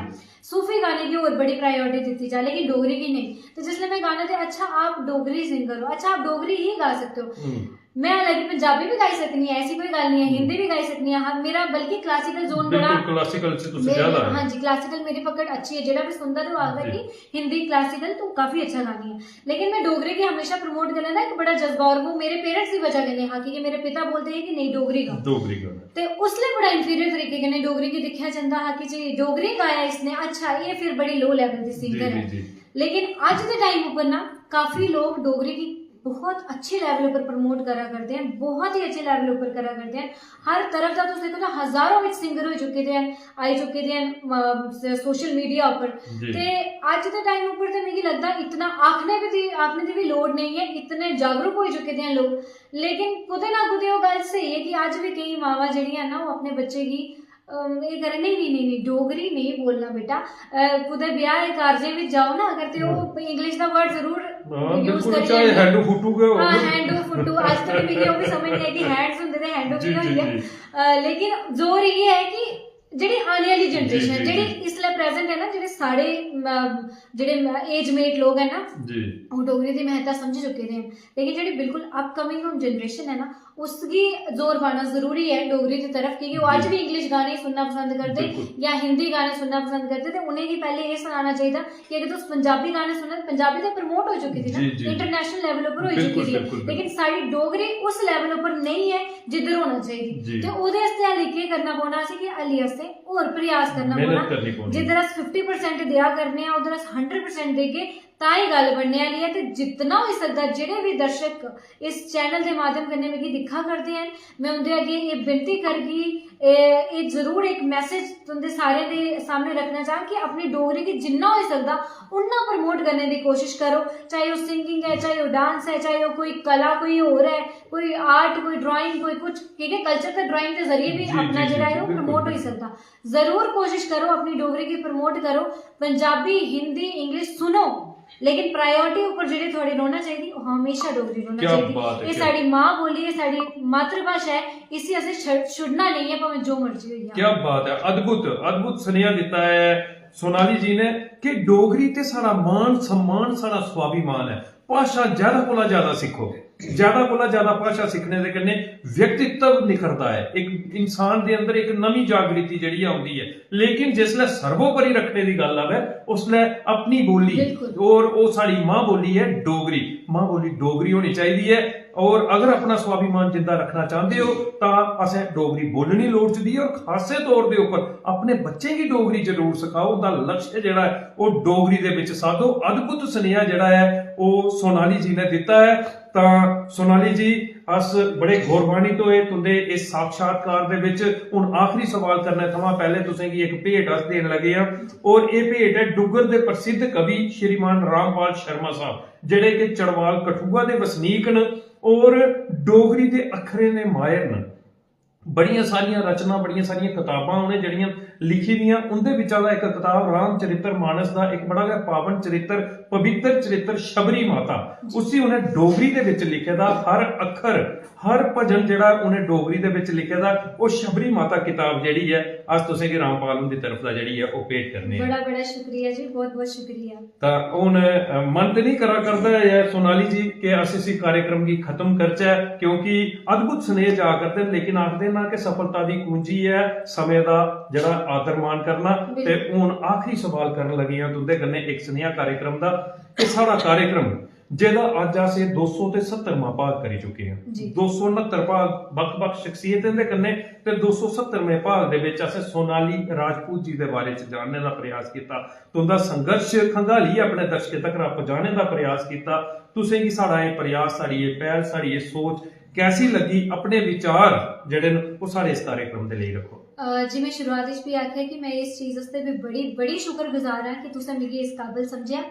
सूफी गाने की और बड़ी प्रायोरिटी दी जा लेकिन डोगरी की नहीं तो जिसले मैं गाना थे अच्छा आप डोगरी सिंगर हो अच्छा आप डोगरी ही गा सकते हो मैं हालांकि पंजाबी भी गाई सकनी है ऐसी कोई गल नहीं है हिंदी भी गाई सकनी है हाँ मेरा बल्कि क्लासिकल जोन बड़ा क्लासिकल से तो ज्यादा है हाँ जी क्लासिकल मेरी पकड़ अच्छी है जेड़ा भी सुनता तो आगा कि हिंदी क्लासिकल तो काफी अच्छा गानी है लेकिन मैं डोगरी की हमेशा प्रमोट करना ना एक बड़ा जज्बा और वो मेरे पेरेंट्स की वजह कन्नै हाँ कि मेरे पिता बोलते हैं कि नहीं डोगरी गा ते उसले बड़ा इंफीरियर तरीके कन्नै डोगरी की दिखा जांदा हा कि जी डोगरी गाया इसने अच्छा ये फिर बड़ी लो लेवल दी सिंगर है लेकिन आज के टाइम ऊपर ना काफी लोग डोगरी की बहुत अच्छे लेवल पर प्रमोट करा करते हैं बहुत ही अच्छे लेवल पर करा करते हैं हर तरफ का तो देखो ना हजारों में सिंगर हो चुके थे आई चुके थे सोशल मीडिया पर ते आज के टाइम ऊपर तो मुझे लगता इतना आखने की भी लोड़ नहीं है इतने जागरूक हो चुके थे लोग लेकिन कुते ना कुते वो गल सही है कि आज भी कई मावा जड़ियां ना वो अपने बच्चे की ये करे नहीं डोगरी नहीं बोलना बेटा कुदे ब्याह कारजे में जाओ ना अगर ते वो इंग्लिश दा वर्ड जरूर यूज करिए चाहे हैंडो फुटू के हां हैंडो फुटू आज तक मेरी वो भी समझ नहीं आई कि हैंड्स होंदे थे हैंडो भी होई है लेकिन जोर ये है कि ਜਿਹੜੀ ਆने वाली जनरेशन ਜਿਹੜੀ इसलिए प्रेजेंट है ना ਜਿਹੜੇ सारे ਜਿਹੜੇ एज मेट लोग है ना जी वो डोगरी ਦੀ महत्ता समझ चुके हैं लेकिन ਜਿਹੜੀ बिल्कुल अपकमिंग जनरेशन है ना उसकी जोर पाना जरूरी है डोगरी की तरफ क्योंकि वो आज भी इंग्लिश गाने सुनना पसंद करते या हिंदी गाने सुनना पसंद करते थे उन्हें भी पहले ये सुनाना चाहिए कि अगर तुम पंजाबी गाने सुनना पंजाबी तो प्रमोट हो चुकी थी ना इंटरनेशनल लेवल पर हो चुकी थी लेकिन साड़ी डोगरी उस लेवल पर नहीं है जिधर होना चाहिए तो ਉਹਦੇ ਵਾਸਤੇ ਲਿਖੇ ਕਰਨਾ ਪਉਣਾ ਸੀ ਕਿ ਅਲੀ ਵਾਸਤੇ ਹੋਰ ਪ੍ਰयास करना पौना जिधर अस 50% दिया करने उधर अस 100% देगे ताई गल बनने वाली है ते जितना हो सकता जेडे भी दर्शक इस चैनल के माध्यम कन्नै मिगी दिखा करते हैं मैं उनके अगे ये विनती करगी ये जरूर एक मैसेज तुंदे सारे दे सामने रखना चाह कि अपनी डोगरी की जिन्ना हो सकता उन्ना प्रमोट करने की कोशिश करो चाहे वो सिंगिंग है चाहे वो डांस है चाहे वो कोई कला कोई और है कोई आर्ट कोई ड्राइंग कोई कुछ क्योंकि कल्चर का ड्राइंग के जरिए भी अपना जरा है वो प्रमोट हो सकता जरूर कोशिश करो अपनी डोगरी की प्रमोट करो पंजाबी हिंदी इंग्लिश सुनो लेकिन प्रायोरिटी ऊपर जेडी थोड़ी रोना चाहिए हमेशा डोगरी रोना चाहिए ये साडी मां बोली है साडी मातृभाषा है इसी असे छुड़ना नहीं है भाਵੇਂ जो मर्जी हो क्या बात है अद्भुत अद्भुत सुनेहा दिता है सोनाली जी ने कि डोगरी ते सारा मान सम्मान सारा स्वाभिमान है भाषा ज्यादा कोला ज्यादा सीखो ज्यादा कोला ज्यादा भाषा सीखने दे कन्नै व्यक्तित्व निखरदा है एक इंसान दे अंदर एक नवी जागृति जेहड़ी आउंदी है लेकिन जिसले सर्वोपरि रखने की गल आवे उसले अपनी बोली और वो साडी मां बोली है डोगरी मां बोली डोगरी होनी चाहिए है और अगर अपना स्वाभिमान जिंदा रखना चाहते हो तो असें डोगरी बोलनी लोड़दी है और खासे तौर के उपर अपने बच्चे की डोगरी जरूर सिखाओ उनका लक्ष्य जिहड़ा है वो डोगरी दे विच साधो अद्भुत सुनेहा जिहड़ा है वो सोनाली जी ने दिता है तो सोनाली जी अस बड़े गौरवान्वित तो होए तुंदे इस साक्षात्कार दे विच हुण आखिरी सवाल करने थमां पहले तुसें गी एक भेट अस देन लगे हां और ये भेट है डुग्गर दे प्रसिद्ध कवि श्रीमान रामपाल शर्मा साहब जेड़े कि चड़वाल कठुआ दे वसनीक न और डोगरी दे अखरे ने माहिर न। बड़ियां सारियां रचना बड़ियां सारियां किताबां उन्हें जड़ियां लिखी दियां उनदे विचा दा एक किताब राम चरित्र मानस दा एक बड़ा गै पावन चरित्र पवित्र चरित्र शबरी माता उसी उन्हें डोगरी दे विच लिखे दा हर अखर हर भजन जेड़ा उन्हें डोगरी दे विच लिखे दा वो शबरी माता किताब जेड़ी है अज तुसें गी रामपाल हुंदी तरफ दा जेड़ी है वो भेंट करने बड़ा बड़ा शुक्रिया जी बहुत बहुत शुक्रिया। तां हुण मन ते नहीं करा करदा है सोनाली जी कि अस इसी कार्यक्रम की खत्म करचै क्योंकि अद्भुत स्नेह जा करदे लेकिन आखदे ना कि सफलता दी कुंजी है समय दा जेड़ा आदर मान करना ते हुण आखिरी सवाल करन लगी हां तुंदे कन्नै एक स्नेहा कार्यक्रम दा कि साडा कार्यक्रम जेदा अज अस 270वां भाग करी चुके हैं 269 भाग बक्ख-बक्ख शख्सियतें दे कन्नै ते 270वें भाग दे विच असें सोनाली राजपूत जी दे बारे च जानने दा प्रयास कीता तुंदा संघर्ष खंगालिए अपने दर्शकें तक पहुंचाने दा प्रयास कीता। तुसें गी साडा एह प्रयास साडी एह पहल साडी एह सोच कैसी लगी अपने विचार जेड़े न वो सारे इस कार्यक्रम दे लेई रखो। जी मैं शुरुआत विच भी आख्या कि मैं इस चीज वास्ते भी बड़ी बड़ी शुक्रगुजार हां कि तुसें मिगी इस काबिल समझिया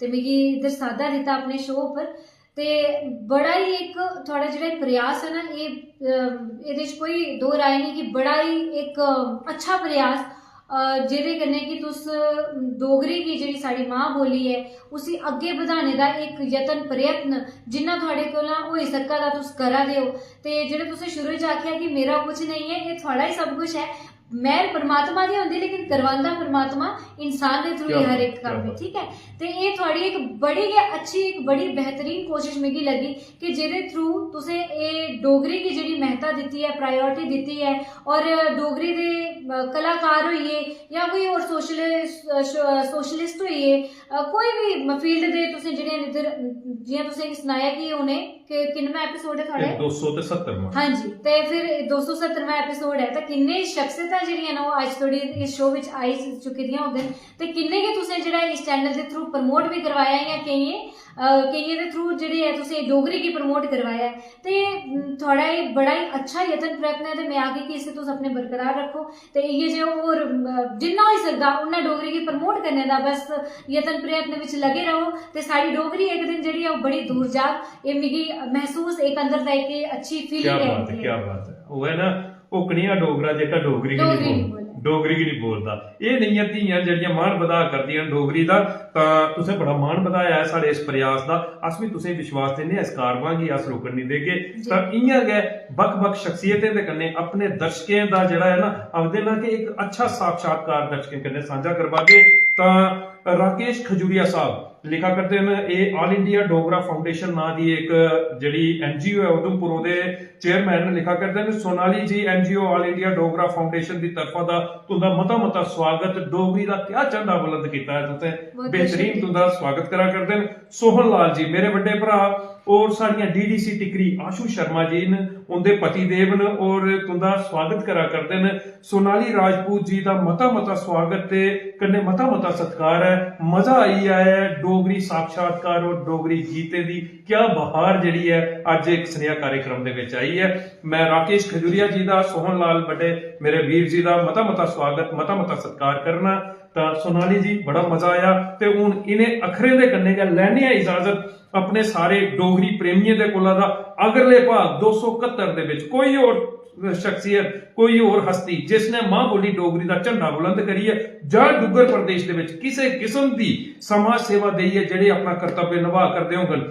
ते मिगी इधर सादा दिता अपने शो पर ते बड़ा ही एक थोड़ा जेड़ा प्रयास है ना ये कोई दो राय नहीं कि बड़ा ही एक अच्छा प्रयास जेदे कन्नै कि तुस डोगरी की जेह्ड़ी साड़ी मां बोली है उसी अग्गे बधाने दा एक यतन प्रयत्न जिन्ना थोड़े कोला होई सका दा तुस करा दे हो ते जेह्ड़े तुसें शुरू च आख्या कि मेरा कुछ नहीं है ये थोड़ा ही सब कुछ है महर परमात्मा दी होंदी लेकिन करवांदा परमात्मा इंसान दे थ्रू हर एक काम है ठीक है ते ये थोड़ी एक बड़ी गै अच्छी एक बड़ी बेहतरीन कोशिश मिगी लगी कि जेदे थ्रू तुसें ए डोगरी की जेह्ड़ी महत्ता दित्ती है प्रायोरिटी दित्ती है और डोगरी दे कलाकार होइए या कोई और सोशलिस्ट होइए कोई भी फील्ड दे तुसें जेह्ड़े इधर जियां तुसें सनाया कि उ'नें किन्ना एपिसोड है थोड़े 270 हाँ जी ते फिर 270वां एपिसोड है ते किन्ने शख्सियतां जेह्ड़ियां न ओह अज्ज तोड़ी इस शो विच आई चुकी दियां होङन ते किन्ने गै तुसें जेह्ड़ा इस चैनल दे थ्रू प्रमोट भी करवाया या केइयें दे थ्रू जेह्ड़ी है तुसें डोगरी गी प्रमोट करवाया ते थोड़ा एह् बड़ा ही अच्छा यतन प्रयत्न है ते मैं आखगी कि इसे तुस अपने बरकरार रखो ते इ'यै जे होर जिन्ना होई सकदा उन्ना डोगरी गी प्रमोट करने दा बस यतन प्रयत्न विच लगे रहो ते साढ़ी डोगरी एक दिन जेह्ड़ी है ओह बड़ी दूर जाग एह् मिगी महसूस एक अंदर दा एक अच्छी फीलिंग है। क्या बात है वो है ना ओकनिया डोगरा जेका डोगरी की नहीं बोलदा ये नहीं धीयां जेहड़ियां मान बधा करदियां डोगरी दा तां तुसें बड़ा मान बधाया है साढ़े इस प्रयास दा अस भी तुसें विश्वास दिन्ने इस कारवां गी अस रुकन नहीं देगे तां इ'यां गै बक्ख-बक्ख शख्सियतें दे कन्नै अपने दर्शकें दा जेह्ड़ा है ना आखदे ना कि एक अच्छा साक्षात्कार दर्शकें कन्नै सांझा करवागे तां राकेश खजूरिया साहब लिखा करते हैं ये ऑल इंडिया डोगरा फाउंडेशन ना दी एक जड़ी एनजीओ है उधमपुर ओदे चेयरमैन ने लिखा करते हैं Sonali ji NGO all India Dogra foundation दी तरफा दा तुंदा मता मता स्वागत डोगरी दा क्या झंडा बुलंद कीता है तुसें बेहतरीन तुंदा स्वागत करा करदे न। सोहन लाल जी मेरे बड़े भरा और साड़ियां डीडीसी टिकरी आशु शर्मा जी न उनके पति देव न और तुंदा स्वागत करा करदे न। सोनाली राजपूत जी दा मता मता स्वागत ते कन्ने मता मता सत्कार है मजा आई है डोगरी साक्षात्कार और डोगरी गीते दी क्या बहार जड़ी है अज एक स्नेहा कार्यक्रम दे विच आई है। मैं राकेश खजूरिया जी दा सोहन लाल बड़े मेरे वीर जी दा मता मता स्वागत मता मता सत्कार करना। तां सोनाली जी बड़ा मजा आया ते हुण इन्हें अखरे दे कन्ने गै लैने इजाजत अपने सारे डोगरी प्रेमियों दे कोला दा अगले भाग 271 दे विच कोई और शख्सियत कोई और हस्ती जिसने मां बोली डोगरी दा झंडा बुलंद करिए जां डुग्गर प्रदेश दे विच किसी किस्म दी समाज सेवा देइए जेड़े अपना कर्तव्य निभा करदे होंगन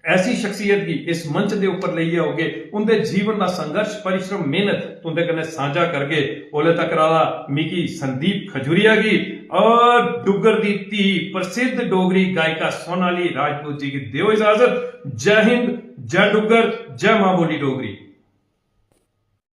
ऐसी शख्सियत की इस मंच के ऊपर लेइए होगे उनके जीवन का संघर्ष परिश्रम मेहनत तुंदे कन्नै साझा करगे ओले तक राला मिकी संदीप खजूरिया की और डुग्गर दी धी प्रसिद्ध डोगरी गायिका सोनाली राजपूत जी की दियो इजाजत। जय हिंद जय डुग्गर जय मां बोली डोगरी।